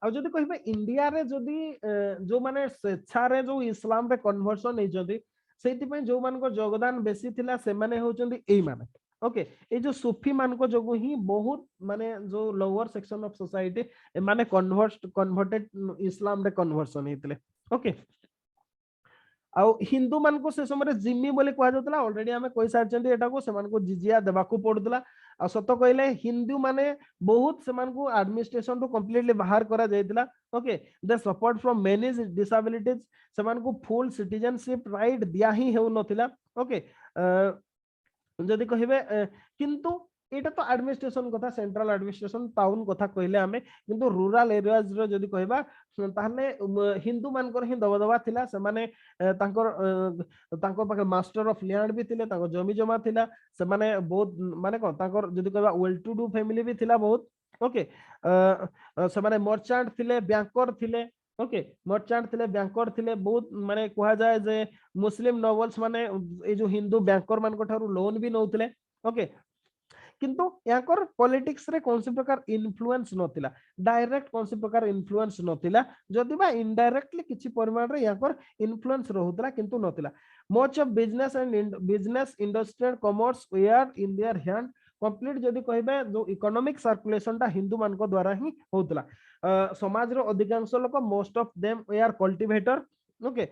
आ जदि कहबा इंडिया रे जदि जो माने स्वेच्छा रे जो इस्लाम रे कन्वर्सन हे जदि सेति पय जो मान को योगदान बेसी थिला से माने होचंदी एई माने ओके ये जो सूफी मान को जो ही बहुत माने जो लोअर सेक्शन ऑफ सोसाइटी माने कन्वर्टेड इस्लाम रे कन्वर्सन हेतले ओके आ हिंदू मान को से समय जिम्मी बोले कहा जातला ऑलरेडी हमें कोइ सारचंदी एटा को से मान को जिजिया देबा को पड़तला आ सत कहले हिंदू माने बहुत से मान को एडमिनिस्ट्रेशन तो कंप्लीटली बाहर करा जायतला okay they support from many disabilities से मान को फुल सिटीजनशिप राइट दिया ही हेउ नथिला ओके जदि कहबे किंतु एटा तो एडमिनिस्ट्रेशन कथा सेंट्रल एडमिनिस्ट्रेशन टाउन कथा कहले आमे किंतु रूरल एरियाज रो जदी कहबा ताहले हिंदू मानकर ही दबदबा थिला से माने तांकर पाखे मास्टर ऑफ लैंड भी थिले तांको जमी जमा थिला से माने बहुत माने कोन तांकर जदी कहबा वेल टू डू फैमिली भी थिला बहुत ओके से माने मर्चेंट थिले बैंकर थिले ओके मर्चेंट थिले बैंकर थिले बहुत माने कहा जाए जे मुस्लिम नोबल्स माने ए जो हिंदू बैंकर मान को ठारू लोन भी नौथिले ओके किंतु याकर पॉलिटिक्स रे कौन सी प्रकार इन्फ्लुएंस नथिला डायरेक्ट कौन सी प्रकार इन्फ्लुएंस नथिला जदि बा इनडायरेक्टली किछि परिमाण रे याकर इन्फ्लुएंस रहुतला किंतु नथिला much of business and business industry and commerce were in their hand complete जदि कहबे जो इकोनॉमिक सर्कुलेशन ता हिंदू मान को द्वारा ही होतला समाज रो अधिकांश लोक most of them were cultivator okay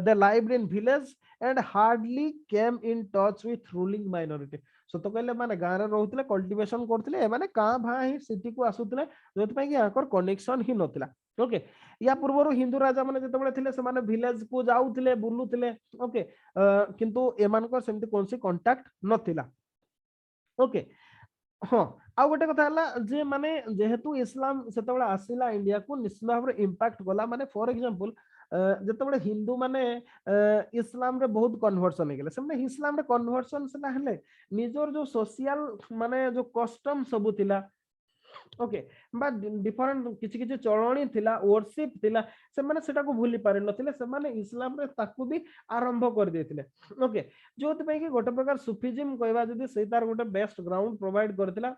they lived in village and hardly came in touch with ruling minority सत कहले माने गाँ रे रहउतले कल्टीवेशन करथले माने का भा ही सिटी को आसुतले जोत पई कि आकर कनेक्शन ही नथिला ओके या पूर्वरो हिंदू राजा माने जतबेले थिले से माने विलेज को जाउतले बुलुतले ओके किंतु एमान को सेमति कोनसी कांटेक्ट नथिला ओके हाँ आ गोटे कथा हला जे माने जेहेतु इस्लाम सेतबेले आसिला इंडिया को निश्चित भाव रे इंपैक्ट गला माने फॉर एग्जांपल जतबेले हिंदू माने इस्लाम रे बहुत कन्वर्सन हे गेले से इस्लाम रे कन्वर्सन से हेले निजर जो सोशल माने जो कस्टम सब थिला ओके बा डिफरेंट किछि किछि चलणी थिला वर्शिप थिला से माने सेटा को भूली पारे नथिले से माने इस्लाम रे ताकू भी आरंभ कर देथिले ओके जोत पई कि गोटे प्रकार सुफिज्म कहबा जदी से तार गोटे बेस्ट ग्राउंड प्रोवाइड करथिला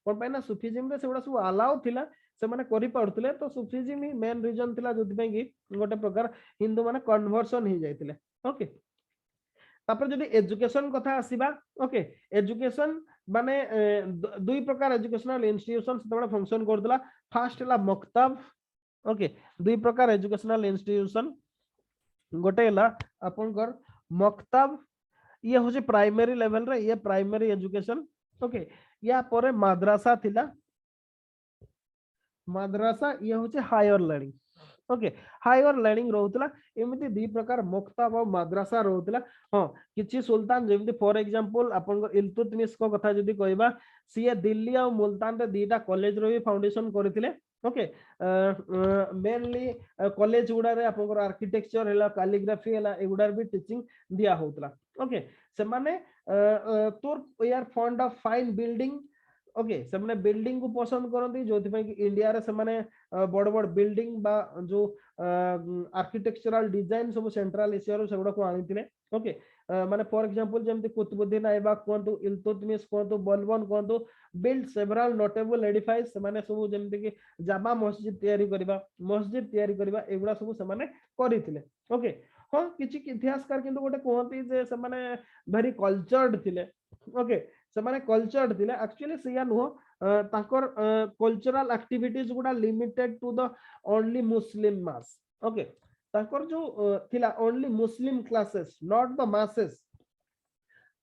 कोन पई ना सुफिज्म रे सेडा सब अलाउ थिला से माने करि पाउतले तो सुफिज्म ही मेन रीजन थिला जोत पई कि गोटे प्रकार हिंदू माने कन्वर्सन ही जायतिले ओके तापर जदी एजुकेशन कथा आसीबा ओके एजुकेशन माने दुई प्रकार एजुकेशनल इंस्टीट्यूशन सेतबेला फंक्शन करदला फर्स्ट हला मक्तब ओके दुई प्रकार एजुकेशनल इंस्टीट्यूशन गोटे हला आपनकर मक्तब ये होचे प्राइमरी लेवल रे ये प्राइमरी एजुकेशन ओके या परे मद्रासा थिला मद्रासा ये होचे higher learning okay higher learning रहउतला एमिति दी प्रकार मक्तब और मद्रासा रहउतला हां किछि सुल्तान जेमिति फॉर एग्जांपल आपन इल्तुतमिश को कथा जदी कहबा सिए दिल्ली और मुल्तान रे दीटा कॉलेज रो भी फाउंडेशन करथिले ओके मेनली कॉलेज गुडा रे आपन आर्किटेक्चर हला कैलीग्राफी हला एगुडा भी टीचिंग दिया होतला ओके से माने तोर यार fund of fine building okay से माने बिल्डिंग को पसंद करंती जोथि पई कि इंडिया रे से माने बड़ बड़ बिल्डिंग बा जो आर्किटेक्चरल डिजाइन सब सेंट्रल एशिया रो सेगुडा को आनिथिले ओके माने फॉर एग्जांपल जेमति कुतुबुद्दीन ऐबक कोंतु इल्तुतमिश कोंतु बलबन कोंतु बिल्ड सेवरल नोटेबल एडिफाइस माने सब जेमति कि जामा मस्जिद तयारी करबा एगुडा सब से माने करिथिले ओके हां किछि इतिहासकार किंतु गोटे कहंती जे से माने वेरी कल्चर्ड थिले ओके से माने कल्चर्ड थिले एक्चुअली सिया नो ताकर कल्चरल एक्टिविटीज गुडा limited to the only Muslim mass okay ताकर जो थिला only Muslim classes not the masses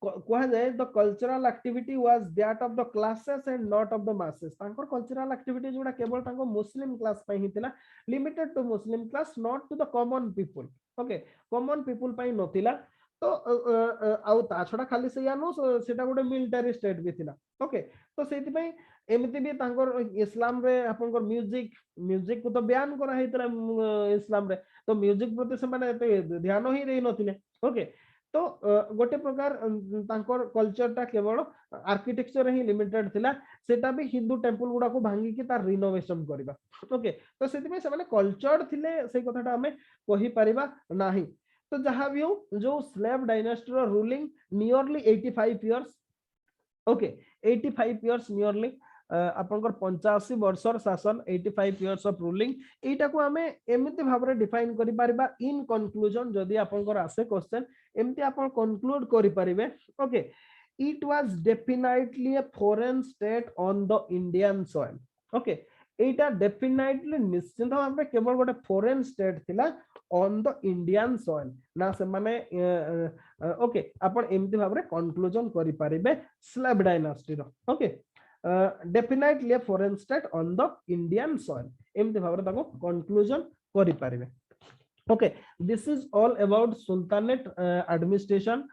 कहा जाए the cultural activity was that of the classes and not of the masses ताकर कल्चरल एक्टिविटीज गुडा केवल ताको मुस्लिम क्लास पई ही थिला limited to Muslim class not to the common people okay common people पई नथिला तो आउ ता छडा खाली से यानो सेटा गोटे मिलिटरी स्टेट भी थिला ओके तो सेति पई एमिति भी तांकर इस्लाम रे आपनकर म्यूजिक को तो बयान करा हेतला इस्लाम रे तो म्यूजिक प्रति से माने ध्यान ही देई नथिले ओके तो गोटे प्रकार तांकर कल्चर ता केवल आर्किटेक्चर ही लिमिटेड थिला सेटा भी हिंदू टेंपल गुडा को भांगी की तार रिनोवेशन करबा ओके तो सेति में से माने कल्चर थिले से कथाटा हमें कहि परिबा नाही तो जहां भी हो जो स्लेव डायनेस्टी रो ruling nearly 85 years okay 85 years nearly आपनकर 85 वर्षर शासन 85 इयर्स ऑफ रूलिंग एटा को हमें एमिति भाबरे डिफाइन करि परिबा इन कंक्लूजन जदी आपनकर आसे क्वेश्चन एमिति आपन कंक्लूड करि परिबे okay it was definitely a foreign state on the Indian soil okay एटा डेफिनेटली निश्चित भाबरे केवल गोटे फॉरेन स्टेट थिला ऑन द इंडियन सॉइल ना से माने ओके अपन एमिति भाबरे कंक्लूजन करि परिबे स्लेव डायनेस्टी रो okay definitely a foreign state on the Indian soil एमिति भाबरे ताको कंक्लूजन करि परिबे okay this is all about sultanate administration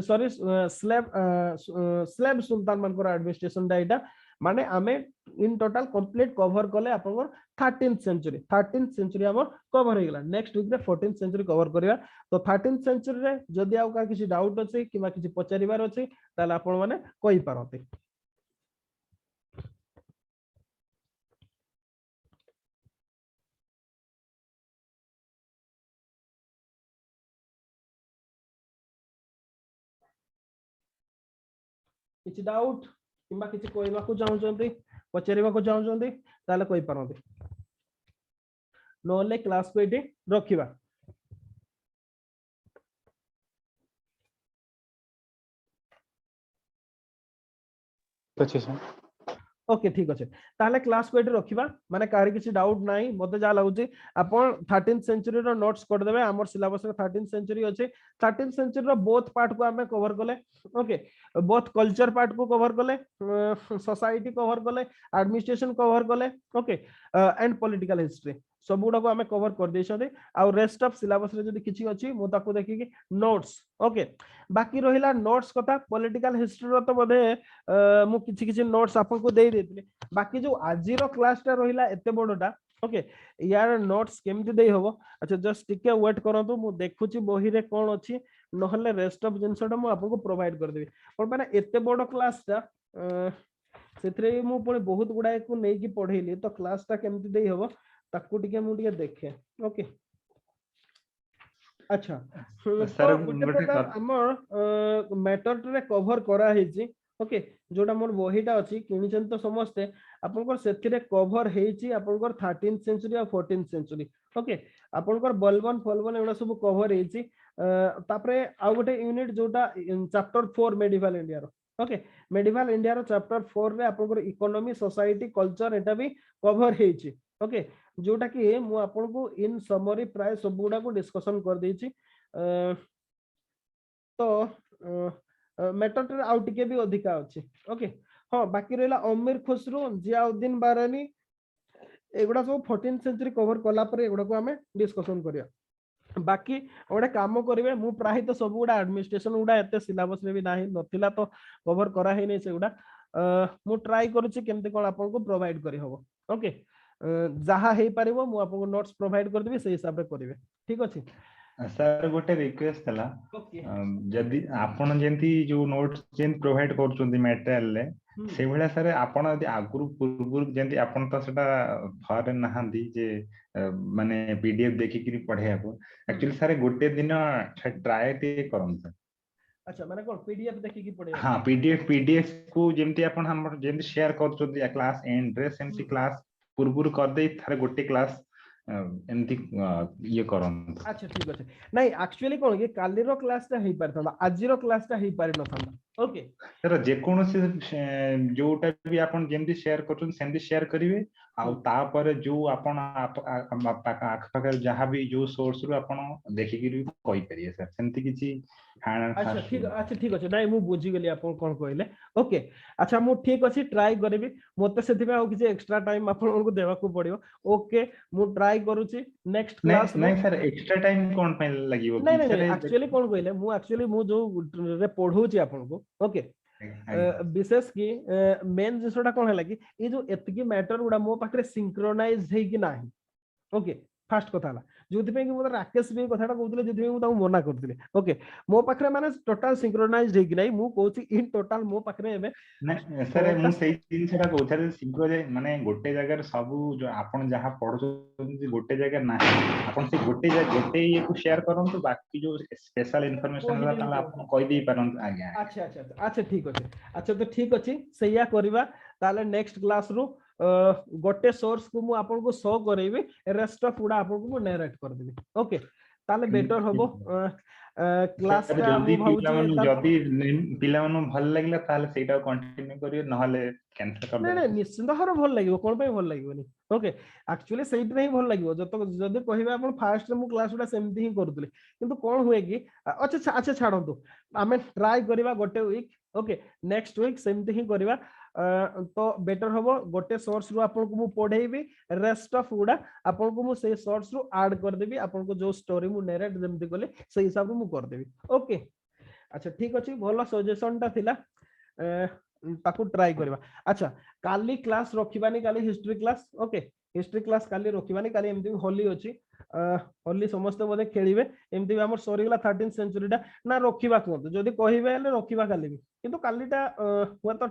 sorry slave sultan मानकर एडमिनिस्ट्रेशन डाइटा माने आमे इन टोटल कंप्लीट कवर कले आपन 13th सेंचुरी हमर कवर हो गेला नेक्स्ट वीक रे 14th सेंचुरी कवर करिया तो 13th सेंचुरी रे जदी आ का किसी डाउट अछि किबा किसी पचारिबार अछि ताले आपन माने कहि पारते किसी डाउट किबा किसी कहबा को चाहउछंती पचारिबा को चाहउछंती ताले कहि पारते नोले क्लास को एटी रखिबा अच्छे सर ओके ठीक अच्छे ताले क्लास को एटी रखिबा माने कारी किसी डाउट नाही मते जा लागुची आपण 13th सेंचुरी रो नोट्स कर देबे हमर सिलेबस रे 13th सेंचुरी अछि 13th सेंचुरी रो बोथ पार्ट को हमें कवर करले ओके बोथ कल्चर पार्ट को कवर करले सोसाइटी कवर करले एडमिनिस्ट्रेशन कवर करले ओके एंड पॉलिटिकल हिस्ट्री सब गुडा को हमें कवर कर दै छथि आ रेस्ट ऑफ सिलेबस रे जदी किछि अछि मो ताको देखि कि नोट्स ओके बाकी रहिला नोट्स कथा पॉलिटिकल हिस्ट्री रो तो बधे मु किछि किछि नोट्स आपन को देई देतिले बाकी जो आजि रो क्लास टा रहिला एते बडोटा ओके यार नोट्स केमति देई होबो अच्छा जस्ट टिके वेट करंतु मु देखुछि बही रे कोन अछि नहले रेस्ट ऑफ जिंसटा मु आपन को प्रोवाइड कर देबी पर माने एते बडो क्लास टा सेथरे मु पुणी बहुत गुडा को नै कि पढेली तो क्लास टा केमति देई होबो ताकू टिके मु टिके देखे ओके अच्छा सर गोटे प्रकार हमर मैटर रे कवर करा हेची ओके जोटा मोर बहीटा अछि किनिचन तो समस्ते आपनकर सेथिरे कवर हेची आपनकर 13th सेंचुरी और 14th सेंचुरी ओके आपनकर बलबन फलबन एडा सब कवर हेची तापरे आ गोटे यूनिट जोटा चैप्टर 4 मेडिवल इंडिया रो ओके मेडिवल इंडिया रो चैप्टर 4 रे आपनकर इकोनॉमी सोसाइटी कल्चर एटा भी कवर हेची ओके जोटा कि मु आपन को इन समरी प्राय सब गुडा को डिस्कशन कर देछि तो मैटर आउ टिके भी अधिका अछि ओके हां बाकी रहला अमीर खुसरो जियाउद्दीन बारानी एगुडा सब 14th सेंचुरी कवर कला पर एगुडा को हमें डिस्कशन करिया बाकी ओडे काम करिवे मु प्राय तो सब गुडा एडमिनिस्ट्रेशन गुडा एते सिलेबस रे भी नाही नथिला तो कवर करा हे नै से गुडा मु ट्राई करूची केमते कोन आपन को प्रोवाइड करी होबो ओके जहा हे पारिबो मु आपन को नोट्स प्रोवाइड कर देबी से हिसाब रे करिवे ठीक अछि सर गोटे रिक्वेस्ट थला जदी आपण जेंती जो नोट्स जें प्रोवाइड करचोंदी मटेरियल ले से भला सर आपण यदि आगुरु पूर्वुर जेंती आपण तो सेटा थरे नहांदी जे माने पीडीएफ देखि कि पढे आबो एक्चुअली सर गोटे दिन ट्राई ते करन सर अच्छा माने कोन पीडीएफ देखि कि पढे हां पीडीएफ को जेंती आपण हमर जेंती शेयर करचोंदी क्लास एंड रे सेंती क्लास पूर्वुर कर दे थारे गोटे क्लास एमती ये करन अच्छा ठीक अछि नै एक्चुअली कोन कि काली रो क्लास ता हेई परथला आजि रो क्लास ता हेई पारि नथला ओके सर जे कोनो से जोटा भी आपण जेमती शेयर करछन सेमती शेयर करिवे आ ता पर जो आपण आख पाकर जहां भी जो सोर्स रु आपण देखि कि कहि परिए सर सेमती किछि अच्छा ठीक अछि नै मु बुझी गेली आपण कोन कहले ओके अच्छा मु ठीक अछि ट्राई करबी मते सेति में आ किछि एक्स्ट्रा टाइम आपण को देबा को पड़ियो ओके मु ट्राई करूची नेक्स्ट क्लास नै सर एक्स्ट्रा टाइम कोन पे लागिवो नै एक्चुअली कोन कहले मु जो रे पढौची आपण को ओके विशेष की मेन जिसोटा कोन हैला कि ए जो एतकी मैटर गुडा मो पाखरे सिंक्रोनाइज हे कि नाही ओके फास्ट कथा हला जोथि पे कि मोर राकेश भी कथाटा कहउतले जोथि मु ताऊ मना करथिले ओके मो पाखरे माने टोटल सिंक्रोनाइज्ड हे कि नाही मु कहउची इन टोटल मो पाखरे एबे नै सर मु सेही दिन सेटा कहउथले सिंक्रो माने गोटे जगह सब जो आपण जहां पढो गोटे जगह नाही आपण से गोटे ये को शेयर करन तो बाकी जो स्पेशल इंफॉर्मेशन हला ताला आपण कहि दी परन आज्ञा अच्छा ठीक अछि अच्छा तो ठीक अछि सैया करबा ताले नेक्स्ट क्लास रु गोटे सोर्स को मु आपन को शो करेबी रेस्ट ऑफ उडा आपन को मु नरेट कर देबी ओके ताले बेटर होबो क्लास का मु भाउची जदी पिला मानु भल लागला ताले सेटा कंटिन्यू करियो नहले कैंसिल कर दे नै निश्चित हर भल लागिवो कोन पे भल लागिवोनी ओके एक्चुअली सेट नहीं भल लागिवो जदी कहिबा आपन फास्ट मु क्लास उडा सेमती ही करतले किंतु कोन हुए कि अच्छा छाडंतु आमे ट्राई करबा गोटे वीक ओके नेक्स्ट वीक सेमती ही करबा तो बेटर होबो गोटे सोर्स रु आपन को मु पढेबी रेस्ट ऑफ उडा आपन को मु से सोर्स रु ऐड कर देबी आपन को जो स्टोरी मु नरेट जेमती कोले से हिसाब रु मु कर देबी ओके अच्छा ठीक अछि भलो सजेशन टा थिला ताकू ट्राई करबा अच्छा काली क्लास रखिबानी काली history class okay history class काली रखिबानी काली एमती होली अछि होली समस्त बोधे खेलिबे एमती भी हमर सरीगला 13th सेंचुरी टा ना रखिबा कहतो जदी कहिबे ले रखिबा काली भी किंतु कालीटा हुआ तो